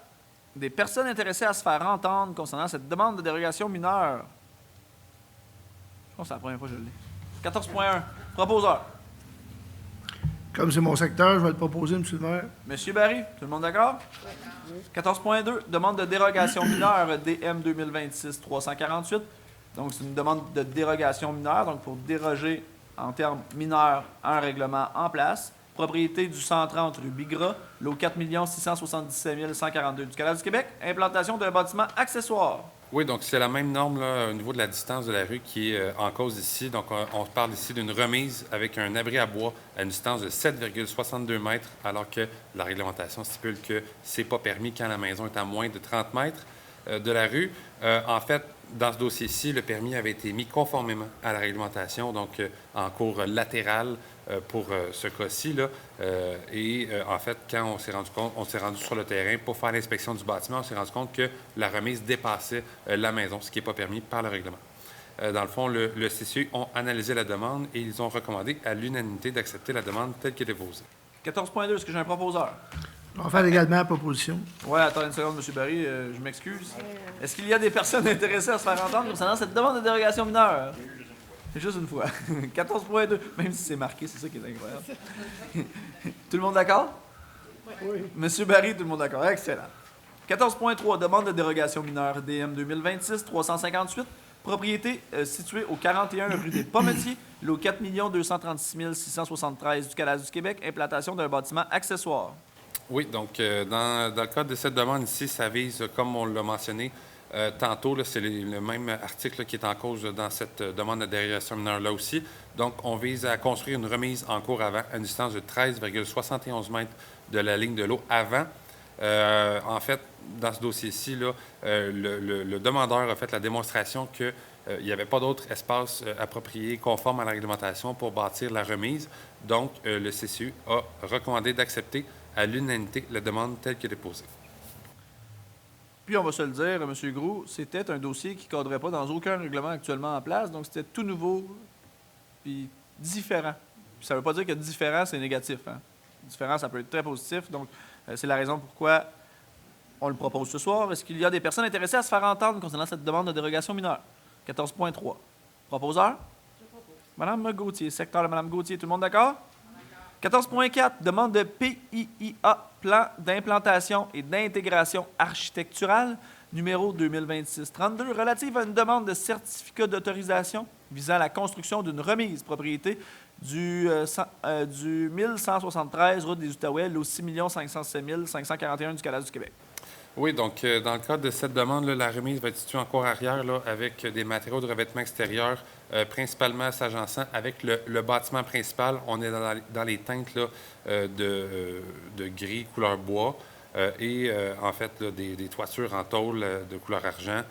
des personnes intéressées à se faire entendre concernant cette demande de dérogation mineure? Je pense que c'est la première fois que je l'ai. 14.1. Proposeur. Comme c'est mon secteur, je vais le proposer, M. le maire. Monsieur Barry, tout le monde d'accord? 14.2. Demande de dérogation mineure DM 2026-348. Donc, c'est une demande de dérogation mineure, donc pour déroger en termes mineurs à un règlement en place. Propriété du 130 rue Bigra, lot 4 677 142 du Canada du Québec. Implantation d'un bâtiment accessoire. Oui, donc c'est la même norme là, au niveau de la distance de la rue qui est en cause ici. Donc, on parle ici d'une remise avec un abri à bois à une distance de 7,62 mètres, alors que la réglementation stipule que c'est pas permis quand la maison est à moins de 30 mètres de la rue. En fait, dans ce dossier-ci, le permis avait été mis conformément à la réglementation, donc en cour latérale pour ce cas-ci. En fait, quand on s'est rendu sur le terrain pour faire l'inspection du bâtiment, on s'est rendu compte que la remise dépassait la maison, ce qui n'est pas permis par le règlement. Dans le fond, le CCU ont analysé la demande et ils ont recommandé à l'unanimité d'accepter la demande telle qu'elle est déposée. 14.2, est-ce que j'ai un proposeur? On va faire également la proposition. Oui, attendez une seconde, M. Barry, je m'excuse. Est-ce qu'il y a des personnes intéressées à se faire entendre concernant cette demande de dérogation mineure? Juste une fois. 14.2, même si c'est marqué, c'est ça qui est incroyable. Tout le monde d'accord? Oui. Monsieur Barry, tout le monde d'accord. Excellent. 14.3, demande de dérogation mineure DM 2026-358. Propriété située au 41 rue des Pommetiers, lot 4 236 673 du Canada du Québec, implantation d'un bâtiment accessoire. Oui, donc dans le cadre de cette demande ici, ça vise, comme on l'a mentionné tantôt, là, c'est le même article là, qui est en cause dans cette demande de dérogation mineure-là aussi. Donc, on vise à construire une remise en cours avant à une distance de 13,71 mètres de la ligne de l'eau avant. En fait, dans ce dossier-ci, là, le demandeur a fait la démonstration qu'il n'y avait pas d'autre espace approprié conforme à la réglementation pour bâtir la remise. Donc, le CCU a recommandé d'accepter à l'unanimité la demande telle qu'elle est déposée. Puis, on va se le dire, M. Groux, c'était un dossier qui ne cadrait pas dans aucun règlement actuellement en place, donc c'était tout nouveau puis différent. Puis ça ne veut pas dire que différent, c'est négatif. Hein? Différent, ça peut être très positif, donc c'est la raison pourquoi on le propose ce soir. Est-ce qu'il y a des personnes intéressées à se faire entendre concernant cette demande de dérogation mineure? 14.3. Proposeur? Je propose. Mme Gauthier, secteur de Mme Gauthier, tout le monde d'accord? 14.4, demande de PIIA, plan d'implantation et d'intégration architecturale, numéro 2026-32, relative à une demande de certificat d'autorisation visant à la construction d'une remise propriété du 1173 route des Outaouais, au 6 507 541 du Canada du Québec. Oui, donc dans le cadre de cette demande, là, la remise va être située en cour arrière là, avec des matériaux de revêtement extérieur, principalement s'agençant avec le bâtiment principal. On est dans les teintes là, de gris couleur bois et en fait là, des toitures en tôle de couleur argent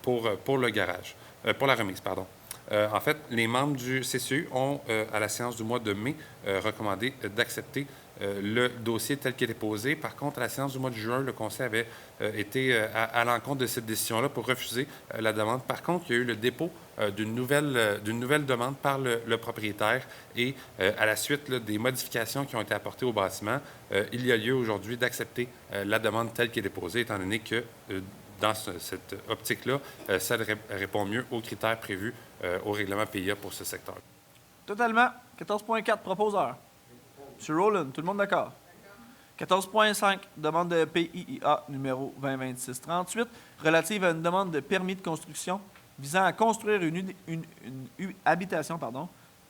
pour le garage, pour la remise, pardon. En fait, les membres du CCU ont, à la séance du mois de mai, recommandé d'accepter le dossier tel qu'il est posé. Par contre, à la séance du mois de juin, le Conseil avait été à l'encontre de cette décision-là pour refuser la demande. Par contre, il y a eu le dépôt d'une nouvelle demande par le propriétaire et à la suite là, des modifications qui ont été apportées au bâtiment, il y a lieu aujourd'hui d'accepter la demande telle qu'elle est déposée, étant donné que dans cette optique-là, ça répond mieux aux critères prévus au règlement PIA pour ce secteur. Totalement. 14.4, proposeur. M. Rowland, tout le monde d'accord? 14.5, demande de PIIA numéro 2026-38, relative à une demande de permis de construction visant à construire une habitation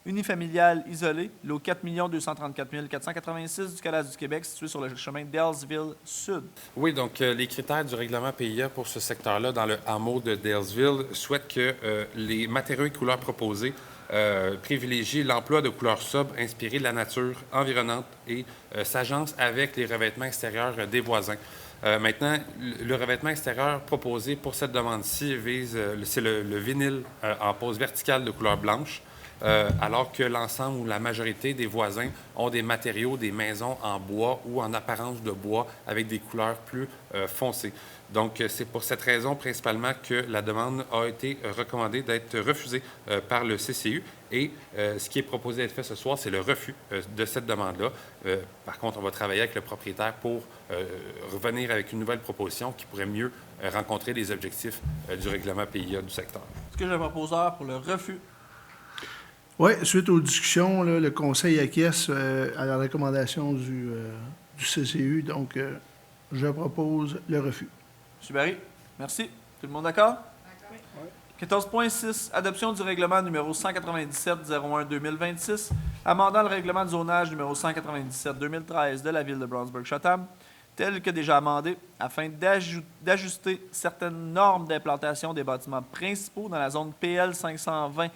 unifamiliale isolée, lot 4 234 486 du Canada du Québec, situé sur le chemin Dalesville Sud. Oui, donc les critères du règlement PIA pour ce secteur-là, dans le hameau de Dalesville, souhaitent que les matériaux et couleurs proposés privilégient l'emploi de couleurs sobres inspirées de la nature environnante et s'agencent avec les revêtements extérieurs des voisins. Maintenant, le revêtement extérieur proposé pour cette demande-ci vise, c'est le vinyle en pose verticale de couleur blanche, alors que l'ensemble ou la majorité des voisins ont des matériaux, des maisons en bois ou en apparence de bois avec des couleurs plus foncées. Donc, c'est pour cette raison principalement que la demande a été recommandée d'être refusée par le CCU. Et ce qui est proposé d'être fait ce soir, c'est le refus de cette demande-là. Par contre, on va travailler avec le propriétaire pour revenir avec une nouvelle proposition qui pourrait mieux rencontrer les objectifs du règlement PIA du secteur. Est-ce que j'ai un proposeur pour le refus? Oui, suite aux discussions, là, le Conseil acquiesce à la recommandation du CCU, donc je propose le refus. M. Barry, merci. Tout le monde d'accord? D'accord. 14.6, adoption du règlement numéro 197-01-2026, amendant le règlement de zonage numéro 197-2013 de la Ville de Brownsburg-Chatham, tel que déjà amendé, afin d'ajuster certaines normes d'implantation des bâtiments principaux dans la zone PL 520.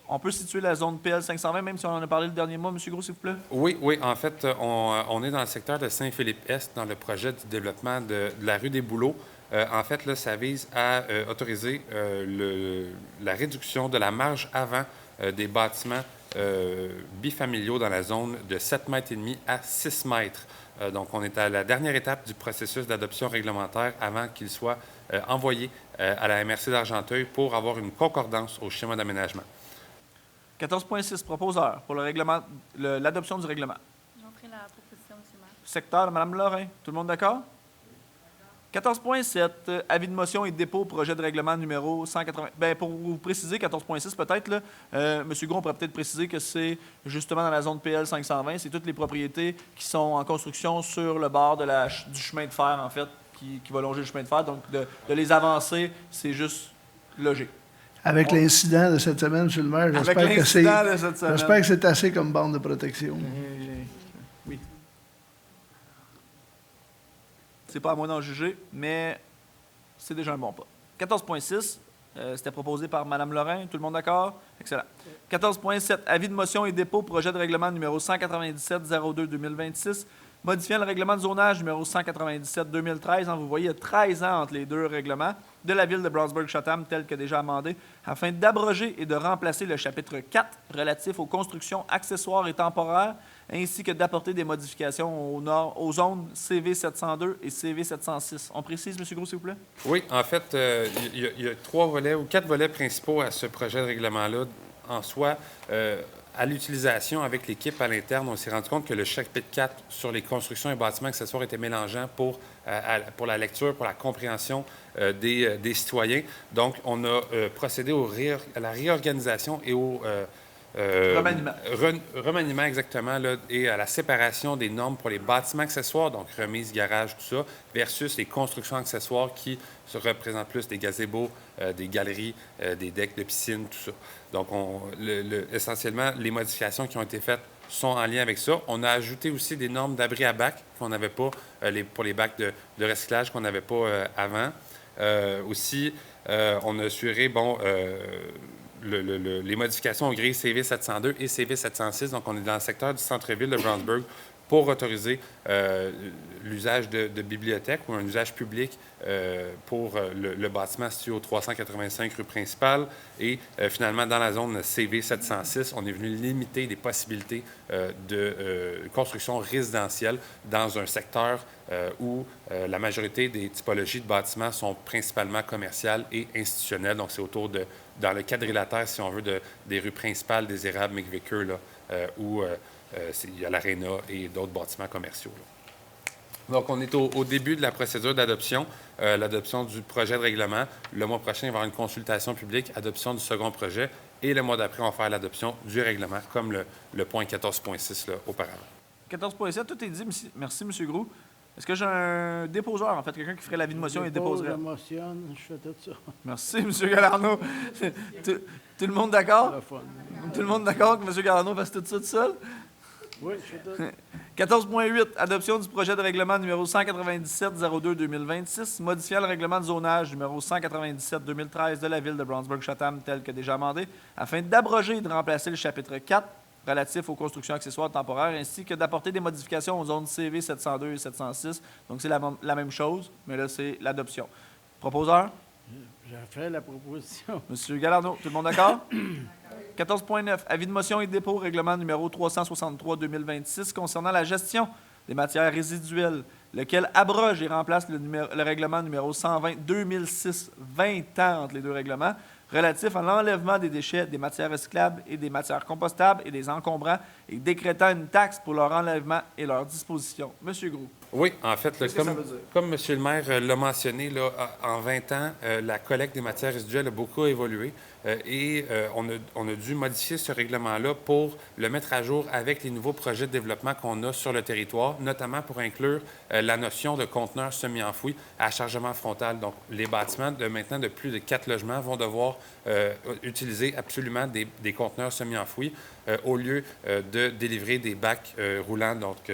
On peut situer la zone PL 520, même si on en a parlé le dernier mois, M. Gros, s'il vous plaît? Oui. En fait, on est dans le secteur de Saint-Philippe-Est, dans le projet du développement de la rue des Bouleaux. En fait, là, ça vise à autoriser la réduction de la marge avant des bâtiments bifamiliaux dans la zone de 7,5 mètres à 6 mètres. Donc, on est à la dernière étape du processus d'adoption réglementaire avant qu'il soit envoyé à la MRC d'Argenteuil pour avoir une concordance au schéma d'aménagement. 14.6, proposeur pour l'adoption du règlement. J'en ferai la proposition, M. le maire. Secteur de Mme Lorrain. Tout le monde d'accord? 14.7, avis de motion et dépôt, projet de règlement numéro 180. Bien, pour vous préciser, 14.6 peut-être, là, M. Gros, on pourrait peut-être préciser que c'est justement dans la zone PL 520, c'est toutes les propriétés qui sont en construction sur le bord du chemin de fer, en fait, qui va longer le chemin de fer. Donc, de les avancer, c'est juste logique. Avec l'incident de cette semaine, M. le maire, j'espère que c'est assez comme bande de protection. Oui. C'est pas à moi d'en juger, mais c'est déjà un bon pas. 14.6, c'était proposé par Mme Lorrain. Tout le monde d'accord? Excellent. 14.7, avis de motion et dépôt, projet de règlement numéro 197-02-2026, modifiant le règlement de zonage numéro 197-2013. Vous voyez, il y a 13 ans entre les deux règlements de la ville de Brownsburg-Chatham, tel que déjà amendé, afin d'abroger et de remplacer le chapitre 4 relatif aux constructions accessoires et temporaires, ainsi que d'apporter des modifications aux zones CV 702 et CV 706. On précise, M. Gros, s'il vous plaît? Oui, en fait, il y a 3 volets ou 4 volets principaux à ce projet de règlement-là. En soi, à l'utilisation avec l'équipe à l'interne, on s'est rendu compte que le chapitre 4 sur les constructions et bâtiments accessoires était mélangeant pour la lecture, pour la compréhension des citoyens. Donc, on a procédé à la réorganisation et au remaniement, exactement, là, et à la séparation des normes pour les bâtiments accessoires, donc remise, garage, tout ça, versus les constructions accessoires qui se représentent plus des gazebos, des galeries, des decks de piscine, tout ça. Donc, essentiellement, les modifications qui ont été faites sont en lien avec ça. On a ajouté aussi des normes d'abri à bac qu'on n'avait pas, pour les bacs de recyclage qu'on n'avait pas avant. Aussi, on a assuré, les modifications aux grilles CV 702 et CV 706. Donc, on est dans le secteur du centre-ville de Brownsburg pour autoriser l'usage de bibliothèques ou un usage public pour le bâtiment situé au 385 rue principale. Et finalement, dans la zone CV 706, on est venu limiter les possibilités de construction résidentielle dans un secteur où la majorité des typologies de bâtiments sont principalement commerciales et institutionnelles. Donc, c'est dans le quadrilatère, si on veut, des rues principales, des Érables, McVicker, là, où il y a l'Arena et d'autres bâtiments commerciaux, là. Donc, on est au début de la procédure d'adoption, l'adoption du projet de règlement. Le mois prochain, il va y avoir une consultation publique, adoption du second projet, et le mois d'après, on va faire l'adoption du règlement, comme le point 14.6 là, auparavant. 14.7, tout est dit. Merci, M. Gros. Est-ce que j'ai un déposeur, en fait, quelqu'un qui ferait l'avis de motion et déposerait? Je motionne, je fais tout ça. Merci, M. Galarno. Tout le monde d'accord? Tout le monde d'accord que M. Galarno fasse tout ça tout seul? Oui, je fais tout. 14.8, adoption du projet de règlement numéro 197-02-2026, modifiant le règlement de zonage numéro 197-2013 de la ville de Brownsburg-Chatham, tel que déjà amendé, afin d'abroger et de remplacer le chapitre 4 relatif aux constructions accessoires temporaires, ainsi que d'apporter des modifications aux zones CV 702 et 706. Donc, c'est la même chose, mais là, c'est l'adoption. Proposeur? J'ai fait la proposition. Monsieur Galarno, tout le monde d'accord? 14.9, avis de motion et dépôt, règlement numéro 363-2026 concernant la gestion des matières résiduelles, lequel abroge et remplace le règlement numéro 120-2006, 20 ans entre les deux règlements, relatif à l'enlèvement des déchets, des matières recyclables et des matières compostables et des encombrants, et décrétant une taxe pour leur enlèvement et leur disposition. Monsieur Gros. Oui, en fait, là, Qu'est-ce que ça veut dire? comme M. le maire l'a mentionné, là, en 20 ans, la collecte des matières résiduelles a beaucoup évolué et on a dû modifier ce règlement-là pour le mettre à jour avec les nouveaux projets de développement qu'on a sur le territoire, notamment pour inclure la notion de conteneurs semi-enfouis à chargement frontal. Donc, les bâtiments maintenant de plus de 4 logements vont devoir utiliser absolument des conteneurs semi-enfouis au lieu de délivrer des bacs roulants, donc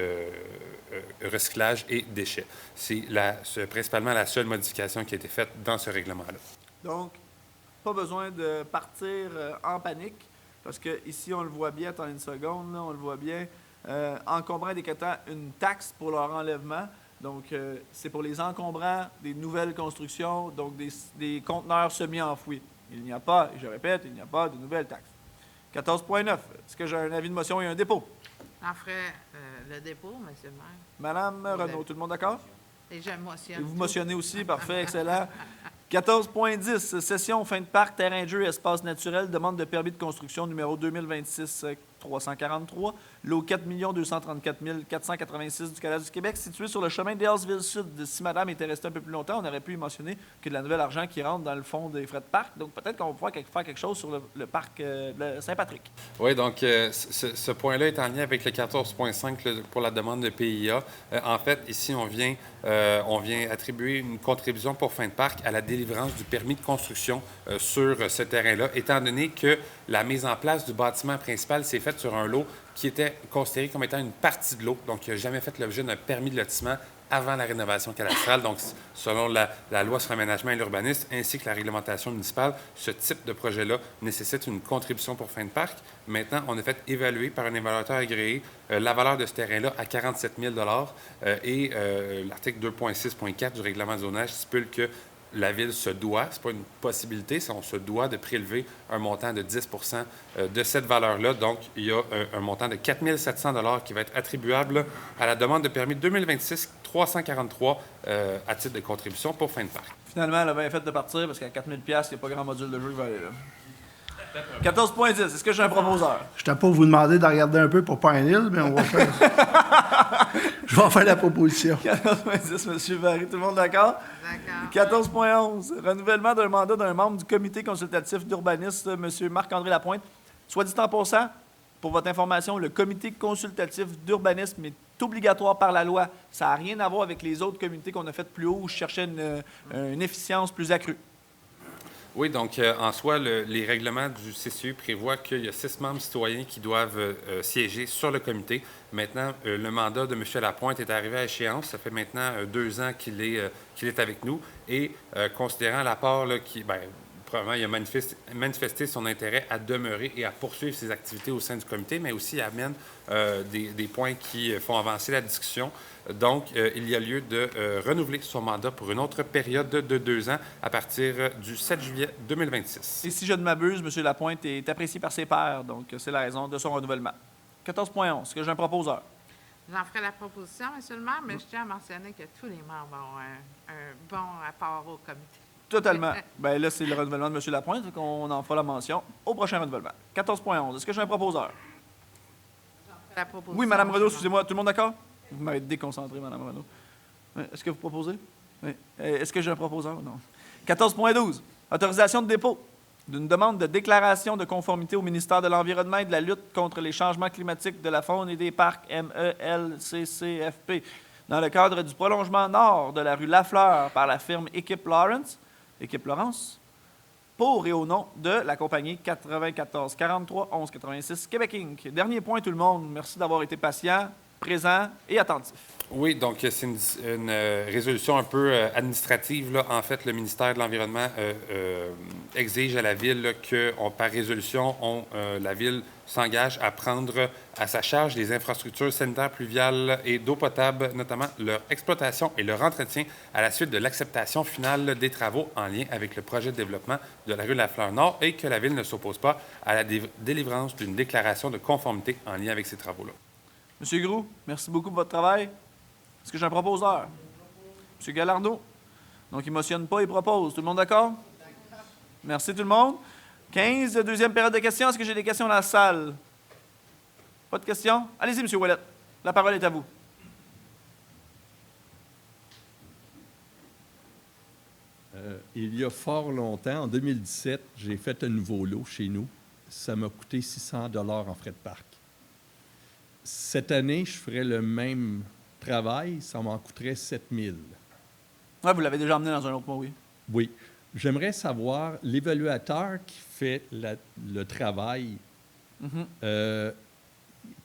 recyclage et déchets. C'est principalement la seule modification qui a été faite dans ce règlement-là. Donc, pas besoin de partir en panique, parce que ici on le voit bien, attendez une seconde, là, on le voit bien, encombrants et décrétant une taxe pour leur enlèvement. Donc, c'est pour les encombrants des nouvelles constructions, donc des conteneurs semi-enfouis. Il n'y a pas, et je répète, il n'y a pas de nouvelles taxes. 14.9, est-ce que j'ai un avis de motion et un dépôt? J'en ferai le dépôt, M. le maire. Madame Renaud, tout le monde d'accord? Et je motionne. Et vous motionnez aussi, parfait, excellent. 14.10, session fin de parc, terrain de jeu, espace naturel, demande de permis de construction numéro 2026. 343. Lot 4 234 486 du Canada du Québec, situé sur le chemin d'Earlsville Sud. Si madame était restée un peu plus longtemps, on aurait pu y mentionner que de la nouvelle argent qui rentre dans le fond des frais de parc. Donc, peut-être qu'on va pouvoir faire quelque chose sur le parc de Saint-Patrick. Oui, donc ce point-là est en lien avec le 14,5 pour la demande de PIA. En fait, ici, on vient attribuer une contribution pour fin de parc à la délivrance du permis de construction sur ce terrain-là, étant donné que la mise en place du bâtiment principal s'est faite sur un lot qui était considéré comme étant une partie de l'eau, donc qui n'a jamais fait l'objet d'un permis de lotissement avant la rénovation cadastrale. Donc, selon la loi sur l'aménagement et l'urbanisme, ainsi que la réglementation municipale, ce type de projet-là nécessite une contribution pour fin de parc. Maintenant, on a fait évaluer par un évaluateur agréé la valeur de ce terrain-là à 47 000 et l'article 2.6.4 du règlement de zonage stipule que la Ville se doit, ce n'est pas une possibilité, on se doit de prélever un montant de 10 de cette valeur-là. Donc, il y a un montant de 4 700 qui va être attribuable à la demande de permis 2026-343 à titre de contribution pour fin de parc. Finalement, elle a bien fait de partir parce qu'à 4 000 $, il n'y a pas grand module de jeu qui va aller là. 14,10. Est-ce que j'ai un proposeur? Je n'étais pas vous demander de regarder un peu pour Pine Hill, mais on va faire. Je vais en faire la proposition. 14,10, M. Barry. Tout le monde d'accord? D'accord. 14,11. Renouvellement d'un mandat d'un membre du comité consultatif d'urbanisme, M. Marc-André Lapointe. Soit dit en passant, pour votre information, le comité consultatif d'urbanisme est obligatoire par la loi. Ça n'a rien à voir avec les autres comités qu'on a fait plus haut où je cherchais une efficience plus accrue. Oui, donc en soi, les règlements du CCU prévoient qu'il y a 6 membres citoyens qui doivent siéger sur le comité. Maintenant, le mandat de M. Lapointe est arrivé à échéance. Ça fait maintenant 2 ans qu'il est avec nous. Et considérant l'apport qui... probablement, il a manifesté son intérêt à demeurer et à poursuivre ses activités au sein du comité, mais aussi amène des points qui font avancer la discussion. Donc, il y a lieu de renouveler son mandat pour une autre période de 2 ans à partir du 7 juillet 2026. Et si je ne m'abuse, M. Lapointe est apprécié par ses pairs, donc c'est la raison de son renouvellement. 14,11. Est-ce que j'ai un proposeur? J'en ferai la proposition, M. le maire, mais je tiens à mentionner que tous les membres ont un bon rapport au comité. Totalement. Bien là, c'est le renouvellement de M. Lapointe, donc on en fera la mention au prochain renouvellement. 14,11. Est-ce que j'ai un proposeur? J'en ferai la proposition. Oui, Mme Renaud, excusez-moi. Tout le monde d'accord? Vous m'avez déconcentré, Mme Renaud. Est-ce que vous proposez? Oui. Est-ce que j'ai un proposeur? Non. 14,12. Autorisation de dépôt d'une demande de déclaration de conformité au ministère de l'Environnement et de la lutte contre les changements climatiques de la faune et des parcs, MELCCFP, dans le cadre du prolongement nord de la rue Lafleur par la firme Équipe Laurence, pour et au nom de la compagnie 94 43 11 86 Québec Inc. Dernier point, tout le monde. Merci d'avoir été patient, présent et attentif. Oui, donc c'est une résolution un peu administrative. Là. En fait, le ministère de l'Environnement exige à la Ville que, par résolution, la Ville s'engage à prendre à sa charge les infrastructures sanitaires pluviales et d'eau potable, notamment leur exploitation et leur entretien à la suite de l'acceptation finale des travaux en lien avec le projet de développement de la rue Lafleur-Nord et que la Ville ne s'oppose pas à la délivrance d'une déclaration de conformité en lien avec ces travaux-là. Monsieur Groux, merci beaucoup pour votre travail. Est-ce que j'ai un proposeur? Monsieur Gallardo. Donc, il ne motionne pas, il propose. Tout le monde d'accord? Merci tout le monde. 15, deuxième période de questions. Est-ce que j'ai des questions dans la salle? Pas de questions? Allez-y, M. Ouellet. La parole est à vous. Il y a fort longtemps, en 2017, j'ai fait un nouveau lot chez nous. Ça m'a coûté 600 $ en frais de parc. Cette année, je ferais le même travail, ça m'en coûterait 7 000. Oui, vous l'avez déjà emmené dans un autre mot, oui. Oui. J'aimerais savoir, l'évaluateur qui fait le travail,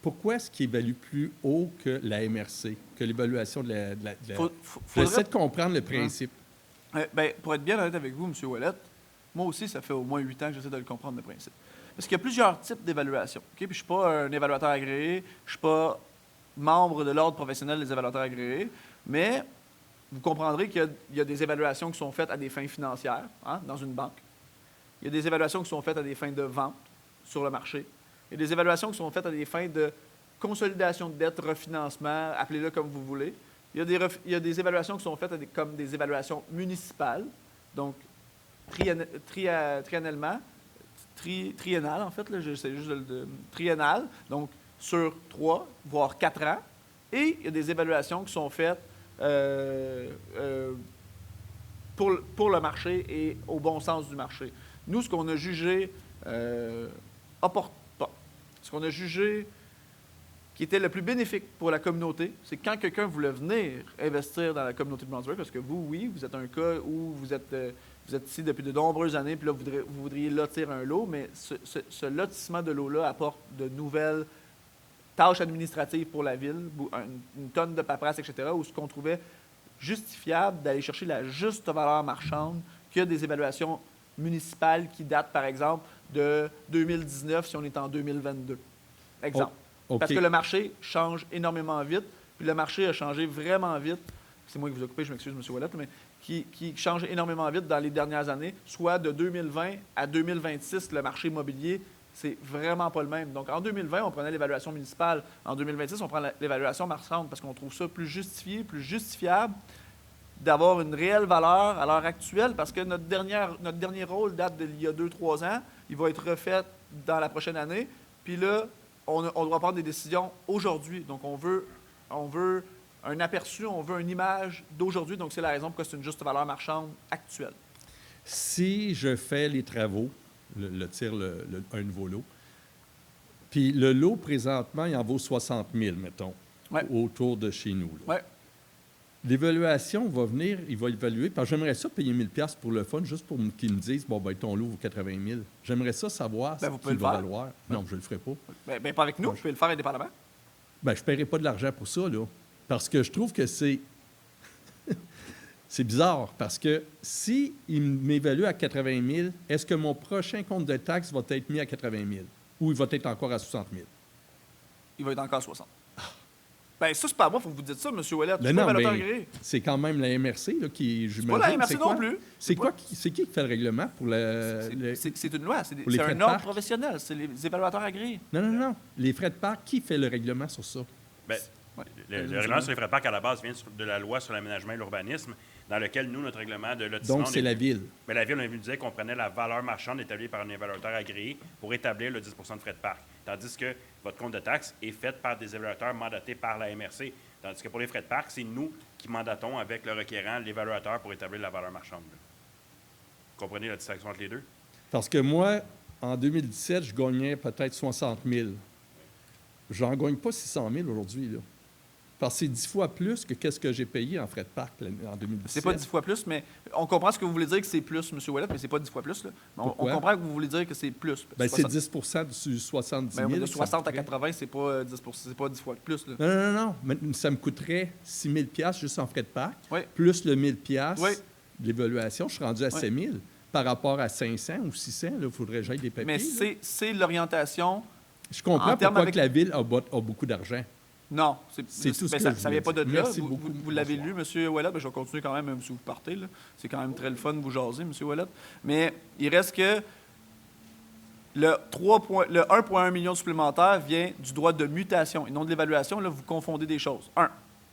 pourquoi est-ce qu'il évalue plus haut que la MRC, que l'évaluation de la... J'essaie de comprendre le principe. Bien, pour être bien honnête avec vous, M. Ouellet, moi aussi, ça fait au moins 8 ans que j'essaie de le comprendre, le principe. Parce qu'il y a plusieurs types d'évaluation. Okay? Puis je ne suis pas un évaluateur agréé, je ne suis pas membre de l'ordre professionnel des évaluateurs agréés, mais vous comprendrez qu'il y a des évaluations qui sont faites à des fins financières, dans une banque. Il y a des évaluations qui sont faites à des fins de vente sur le marché. Il y a des évaluations qui sont faites à des fins de consolidation de dette, refinancement, appelez-le comme vous voulez. Il y a des évaluations qui sont faites comme des évaluations municipales, donc triannuellement, triennal, en fait, là, j'essaie juste triennal, donc sur 3, voire 4 ans. Et il y a des évaluations qui sont faites pour le marché et au bon sens du marché. Nous, ce qu'on a jugé opportun, ce qu'on a jugé qui était le plus bénéfique pour la communauté, c'est quand quelqu'un voulait venir investir dans la communauté de Brownsburg, parce que vous, oui, vous êtes un cas où vous êtes ici depuis de nombreuses années, puis là, vous voudriez lotir un lot, mais ce lotissement de lot-là apporte de nouvelles tâches administratives pour la ville, une tonne de paperasse, etc., où ce qu'on trouvait justifiable d'aller chercher la juste valeur marchande, qu'il y a des évaluations municipales qui datent, par exemple, de 2019 si on est en 2022. Exemple. OK. Parce que le marché change énormément vite, puis le marché a changé vraiment vite. C'est moi qui vous ai coupé, je m'excuse, M. Ouellette, mais qui change énormément vite dans les dernières années, soit de 2020 à 2026, le marché immobilier, c'est vraiment pas le même. Donc, en 2020, on prenait l'évaluation municipale. En 2026, on prend l'évaluation marchande parce qu'on trouve ça plus justifié, plus justifiable d'avoir une réelle valeur à l'heure actuelle parce que notre dernier rôle date d'il y a 2-3 ans. Il va être refait dans la prochaine année. Puis là, on doit prendre des décisions aujourd'hui. Donc, on veut un aperçu, on veut une image d'aujourd'hui. Donc, c'est la raison pourquoi c'est une juste valeur marchande actuelle. Si je fais les travaux, un nouveau lot, puis le lot, présentement, il en vaut 60 000, mettons, autour de chez nous. Oui. L'évaluation va venir, il va évaluer, parce que j'aimerais ça payer 1 000 pour le fun, juste pour qu'ils me disent, bon, ben ton lot vaut 80 000. J'aimerais ça savoir ce qu'il va valoir. Non, je ne le ferai pas. Ben, pas avec nous, je peux le faire indépendamment. Ben, je ne paierai pas de l'argent pour ça, là. Parce que je trouve que c'est... c'est bizarre, parce que si il m'évalue à 80 000, est-ce que mon prochain compte de taxes va être mis à 80 000? Ou il va être encore à 60 000? Il va être encore à 60. Bien, ça, c'est pas à moi, il faut que vous dites ça, M. Ouellette. C'est quand même la MRC là, qui... C'est pas la MRC non plus. C'est qui fait le règlement pour c'est une loi, c'est un ordre professionnel, c'est les évaluateurs agréés. Non. Les frais de parc, qui fait le règlement sur ça? Bien, le règlement sur les frais de parc, à la base, vient de la loi sur l'aménagement et l'urbanisme, dans lequel, nous, notre règlement de lotissement... Donc, c'est la Ville. Mais la Ville, on disait qu'on prenait la valeur marchande établie par un évaluateur agréé pour établir le 10 de frais de parc. Tandis que votre compte de taxes est fait par des évaluateurs mandatés par la MRC. Tandis que pour les frais de parc, c'est nous qui mandatons avec le requérant, l'évaluateur, pour établir la valeur marchande. Vous comprenez la distinction entre les deux? Parce que moi, en 2017, je gagnais peut-être 60 000. J'en gagne pas 600 000 aujourd'hui, là. Parce que c'est 10 fois plus que ce que j'ai payé en frais de parc en 2017. C'est pas 10 fois plus, mais on comprend ce que vous voulez dire que c'est plus, M. Ouellette, mais c'est pas 10 fois plus. Là. On comprend que vous voulez dire que c'est plus. Bien, c'est 10 du 70 000. De 60 à 80, c'est pas 10 fois de plus. Là. Non. Mais ça me coûterait 6 000 juste en frais de parc, oui. plus le 1 000 de l'évaluation. Je suis rendu à 7 000 par rapport à 500 ou 600. Il faudrait que j'aille des papiers. Mais c'est l'orientation. Je comprends pourquoi que la Ville a beaucoup d'argent. Non, c'est tout ce que ça ne vient pas de là. Vous l'avez lu, M. Ouellette. Je vais continuer quand même si vous partez. C'est quand même très le fun de vous jaser, M. Ouellette. Mais il reste que le 1,1 million supplémentaire vient du droit de mutation et non de l'évaluation. Là, vous confondez des choses.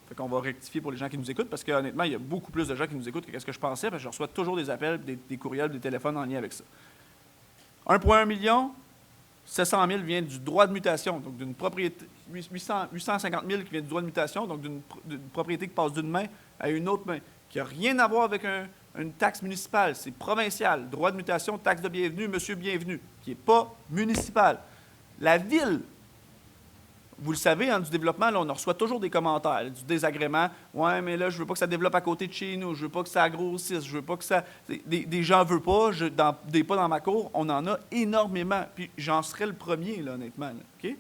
Fait qu'on va rectifier pour les gens qui nous écoutent parce qu'honnêtement, il y a beaucoup plus de gens qui nous écoutent que ce que je pensais parce que je reçois toujours des appels, des courriels, des téléphones en lien avec ça. 1,1 million, 700 000 vient du droit de mutation, donc d'une propriété, 850 000 qui vient du droit de mutation, donc d'une propriété qui passe d'une main à une autre main, qui n'a rien à voir avec une taxe municipale, c'est provincial, droit de mutation, taxe de bienvenue, monsieur bienvenu, qui n'est pas municipal. La Ville, vous le savez, du développement, là, on reçoit toujours des commentaires, du désagrément. « Ouais, mais là, je ne veux pas que ça développe à côté de chez nous, je ne veux pas que ça grossisse, je ne veux pas que ça... » Des gens ne veulent pas, des pas dans ma cour, on en a énormément. Puis j'en serais le premier, là, honnêtement. Là, OK?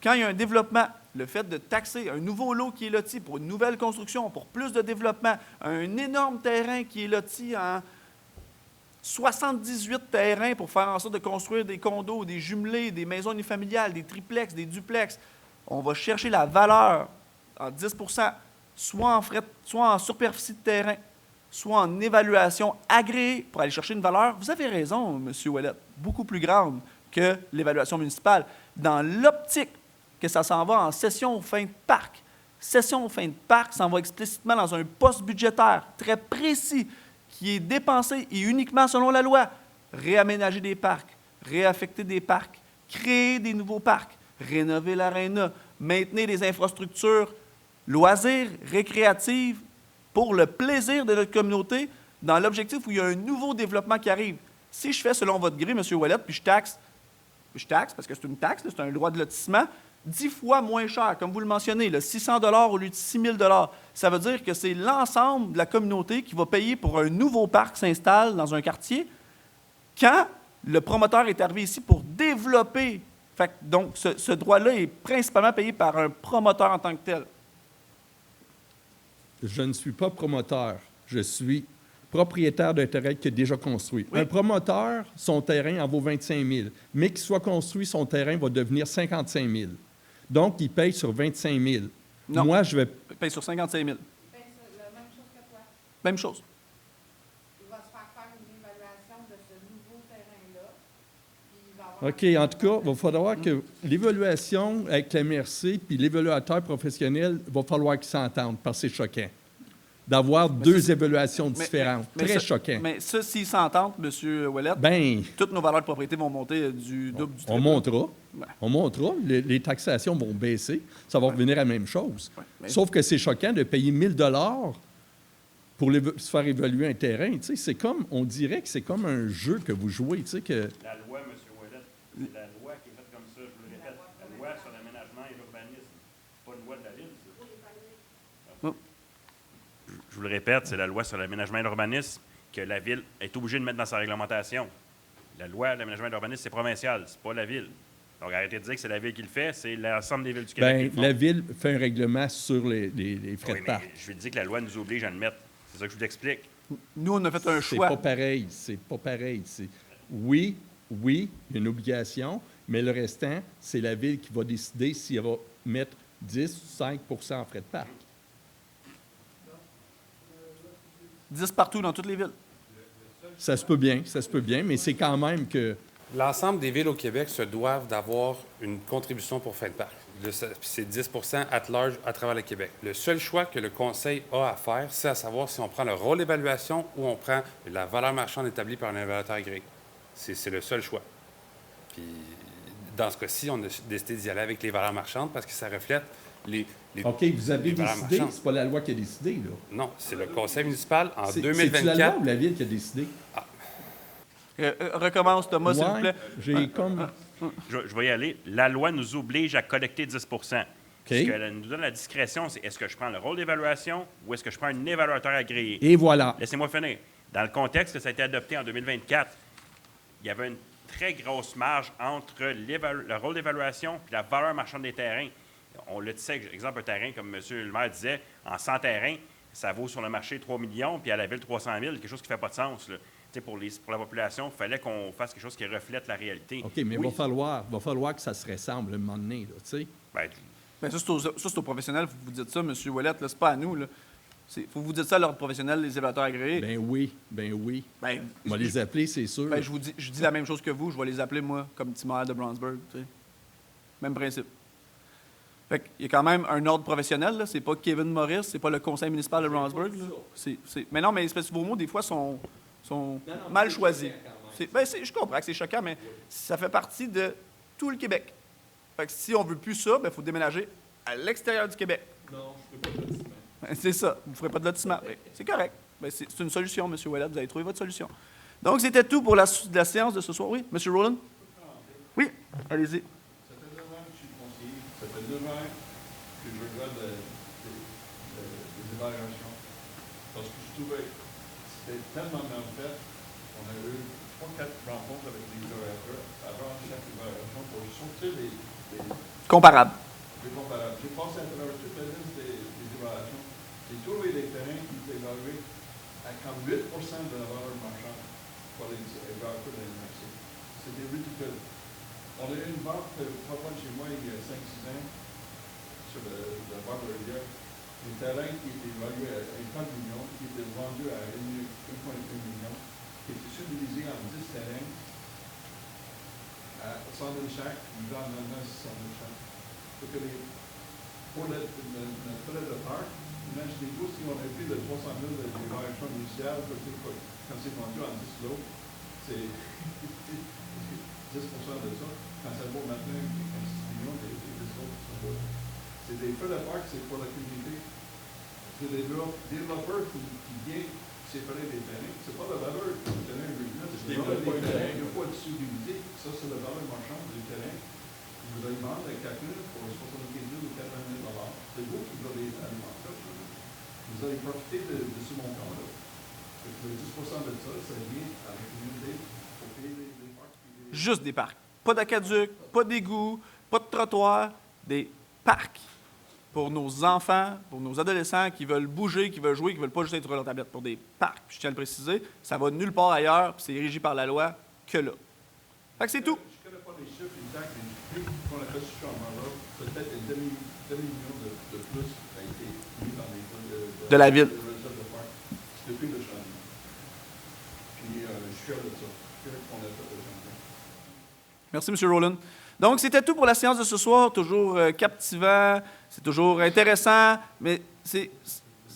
Quand il y a un développement, le fait de taxer un nouveau lot qui est loti pour une nouvelle construction, pour plus de développement, un énorme terrain qui est loti en 78 terrains pour faire en sorte de construire des condos, des jumelés, des maisons unifamiliales, des triplex, des duplex. On va chercher la valeur en 10 soit en superficie de terrain, soit en évaluation agréée pour aller chercher une valeur. Vous avez raison, M. Ouellette, beaucoup plus grande que l'évaluation municipale. Dans l'optique que ça s'en va en session fin de parc. Session fin de parc s'en va explicitement dans un poste budgétaire très précis qui est dépensé et uniquement selon la loi. réaménager des parcs, réaffecter des parcs, créer des nouveaux parcs, rénover l'aréna, maintenir des infrastructures loisirs, récréatives, pour le plaisir de notre communauté, dans l'objectif où il y a un nouveau développement qui arrive. Si je fais selon votre grille, M. Ouellet, puis je taxe parce que c'est une taxe, là, c'est un droit de lotissement, 10 fois moins cher, comme vous le mentionnez, là, 600 $ au lieu de 6 000 $. Ça veut dire que c'est l'ensemble de la communauté qui va payer pour un nouveau parc s'installe dans un quartier quand le promoteur est arrivé ici pour développer. Fait que, donc, ce droit-là est principalement payé par un promoteur en tant que tel. Je ne suis pas promoteur. Je suis propriétaire d'un terrain qui est déjà construit. Oui. Un promoteur, son terrain en vaut 25 000, mais qu'il soit construit, son terrain va devenir 55 000. Donc, il paye sur 25 000. Non. Moi, je vais... Il paye sur 55 000. Ben, c'est la même chose que toi. Même chose. Il va se faire une évaluation de ce nouveau terrain-là. Puis il va avoir OK, en tout cas, il va falloir que l'évaluation avec la MRC puis l'évaluateur professionnel, il va falloir qu'ils s'entendent, parce que c'est choquant d'avoir deux évaluations différentes. Très choquant. Mais ça, s'ils s'entendent, M. Ouellet, Ben, toutes nos valeurs de propriété vont monter du double du triple. on montrera. Ouais. On montrera. Les taxations vont baisser. Ça va revenir à la même chose. Ouais, mais- Sauf que c'est choquant de payer 1 000 $ pour se faire évaluer un terrain. Tu sais, c'est comme, on dirait que c'est comme un jeu que vous jouez. Tu sais, que La loi, M. Ouellet, c'est la loi qui est faite comme ça, je vous le répète. La loi sur l'aménagement et l'urbanisme. C'est pas une loi de la ville, ça. Je vous le répète, c'est la loi sur l'aménagement et l'urbanisme que la ville est obligée de mettre dans sa réglementation. La loi de l'aménagement et l'urbanisme, c'est provincial, c'est pas la ville. Donc, arrêtez de dire que c'est la ville qui le fait, c'est l'ensemble des villes du Québec qui ben, le font. la Ville fait un règlement sur les frais Oui, de mais parc. je vais te dire que la loi nous oblige à le mettre. C'est ça que je vous explique. Nous, on a fait un C'est choix. pas pareil. C'est pas pareil. Oui, il y a une obligation, mais le restant, c'est la Ville qui va décider si elle va mettre 10 ou 5 % en frais de parc. 10 partout dans toutes les villes. Ça se peut bien, mais c'est quand même que... L'ensemble des villes au Québec se doivent d'avoir une contribution pour frais de parc. C'est 10 % at large à travers le Québec. Le seul choix que le Conseil a à faire, c'est à savoir si on prend le rôle d'évaluation ou on prend la valeur marchande établie par un évaluateur agréé. C'est le seul choix. Puis, dans ce cas-ci, on a décidé d'y aller avec les valeurs marchandes parce que ça reflète les OK, vous avez les valeurs décidé, marchandes. c'est pas la loi qui a décidé, là. Non, c'est le Conseil municipal en C'est-tu la loi 2024. ou la Ville qui a décidé? Recommence, Thomas, s'il vous Ouais, plaît. j'ai comme... Je vais y aller. La loi nous oblige à collecter 10 Ce OK. qu'elle nous donne la discrétion, c'est est-ce que je prends le rôle d'évaluation ou est-ce que je prends un évaluateur agréé? Et voilà. Laissez-moi finir. Dans le contexte que ça a été adopté en 2024, il y avait une très grosse marge entre le rôle d'évaluation et la valeur marchande des terrains. On le disait, exemple, un terrain, comme M. le maire disait, en 100 terrains, ça vaut sur le marché 3 millions, puis à la ville 300 000, quelque chose qui ne fait pas de sens. Là. Pour la population, il fallait qu'on fasse quelque chose qui reflète la réalité. OK, mais il Oui, va falloir que ça se ressemble à un moment donné, là, tu sais. ben, Ben, ça, c'est aux professionnels. Vous dites ça, M. Ouellet, là, c'est pas à nous. Faut vous dire ça à l'ordre professionnel, les évaluateurs agréés. Ben oui. Ben, On va les appeler, c'est sûr. ben, je dis la même chose que vous. Je vais les appeler, moi, comme petit maire de Brownsburg. Tu sais. Même principe. Fait qu'il y a quand même un ordre professionnel. Là. C'est pas Kevin Morris, c'est pas le conseil municipal de Brownsburg. Là. Mais non, mais espèce, vos mots, des fois, sont mal choisis. Je comprends que c'est choquant, mais ça fait partie de tout le Québec. Fait que si on veut plus ça, il faut déménager à l'extérieur du Québec. Non, je ne peux pas de lotissement. C'est ça. Vous ne ferez pas de lotissement. Ben, c'est correct. Ben, c'est une solution, M. Ouellet. Vous avez trouvé votre solution. Donc, c'était tout pour la séance de ce soir. Oui, M. Rowland? Oui, allez-y. Ça fait 9 ans que je suis conseiller. Ça fait 9 ans que je regarde les évaluations. Parce que je trouvais que c'était tellement bien fait. On a eu 3-4 rencontres avec les évaluateurs avant chaque évaluation pour sortir les Comparable. comparables. J'ai passé à travers toute la liste des évaluations. J'ai trouvé des terrains qui étaient évalués à comme 8 de la valeur marchande pour les évaluateurs de l'université. C'était ridicule. On a eu une vente pas loin de chez moi il y a 5-6 ans sur le bord de la rivière. Un terrain qui était évalué à 1 million, qui était vendu à 1,1 million, qui était subdivisé en 10 terrains à 100 000 chaque, puis maintenant 600 000 chaque. Donc, pour le prêt de parc, imaginez-vous si on avait pris le 300 000 de l'évaluation initiale, quand c'est vendu en 10 lots, C'est 10 de ça, quand ça vaut maintenant 6 millions, c'est des feux de parc, c'est pour la communauté. C'est des développeurs qui viennent séparer des terrains. C'est pas la valeur du terrain original, c'est la valeur des terrains. Il n'y a pas de sous-divisé. Ça, c'est la valeur marchande du terrain. Vous allez vendre à quelqu'un pour 75 000 ou 80 000 $. C'est vous qui allez alimenter. Vous allez profiter de ce montant-là. Le 10 de ça, ça vient à la communauté pour payer les parcs. Juste des parcs. Pas d'aqueduc, pas d'égouts, pas de trottoirs, des parcs. Pour nos enfants, pour nos adolescents qui veulent bouger, qui veulent jouer, qui ne veulent pas juste être sur leur tablette. Pour des parcs, puis je tiens à le préciser, ça va nulle part ailleurs, puis c'est régi par la loi que là. Fait que c'est tout. Je ne connais pas les chiffres exacts, mais depuis qu'on a fait ce changement-là, peut-être un demi-million de plus a été mis dans les fonds de la ville. de parc depuis le changement. Puis je suis fier de ça. Je suis fier qu'on a fait le changement. Merci, M. Rowland. Donc, c'était tout pour la séance de ce soir. Toujours captivant, c'est toujours intéressant, mais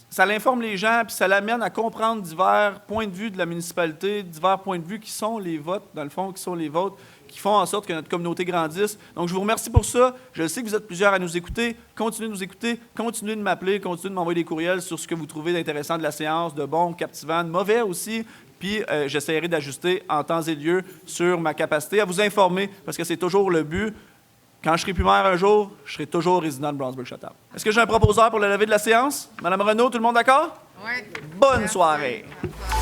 ça l'informe les gens, puis ça l'amène à comprendre divers points de vue de la municipalité, divers points de vue qui sont les votes, dans le fond, qui sont les vôtres, qui font en sorte que notre communauté grandisse. Donc, je vous remercie pour ça. Je sais que vous êtes plusieurs à nous écouter. Continuez de nous écouter. Continuez de m'appeler. Continuez de m'envoyer des courriels sur ce que vous trouvez d'intéressant de la séance, de bon, captivant, de mauvais aussi. Puis, j'essaierai d'ajuster en temps et lieu sur ma capacité à vous informer, parce que c'est toujours le but. Quand je serai plus maire un jour, je serai toujours résident de Brownsburg-Chatham. Est-ce que j'ai un proposeur pour le lever de la séance? Madame Renaud, tout le monde d'accord? Oui. Bonne soirée. Merci.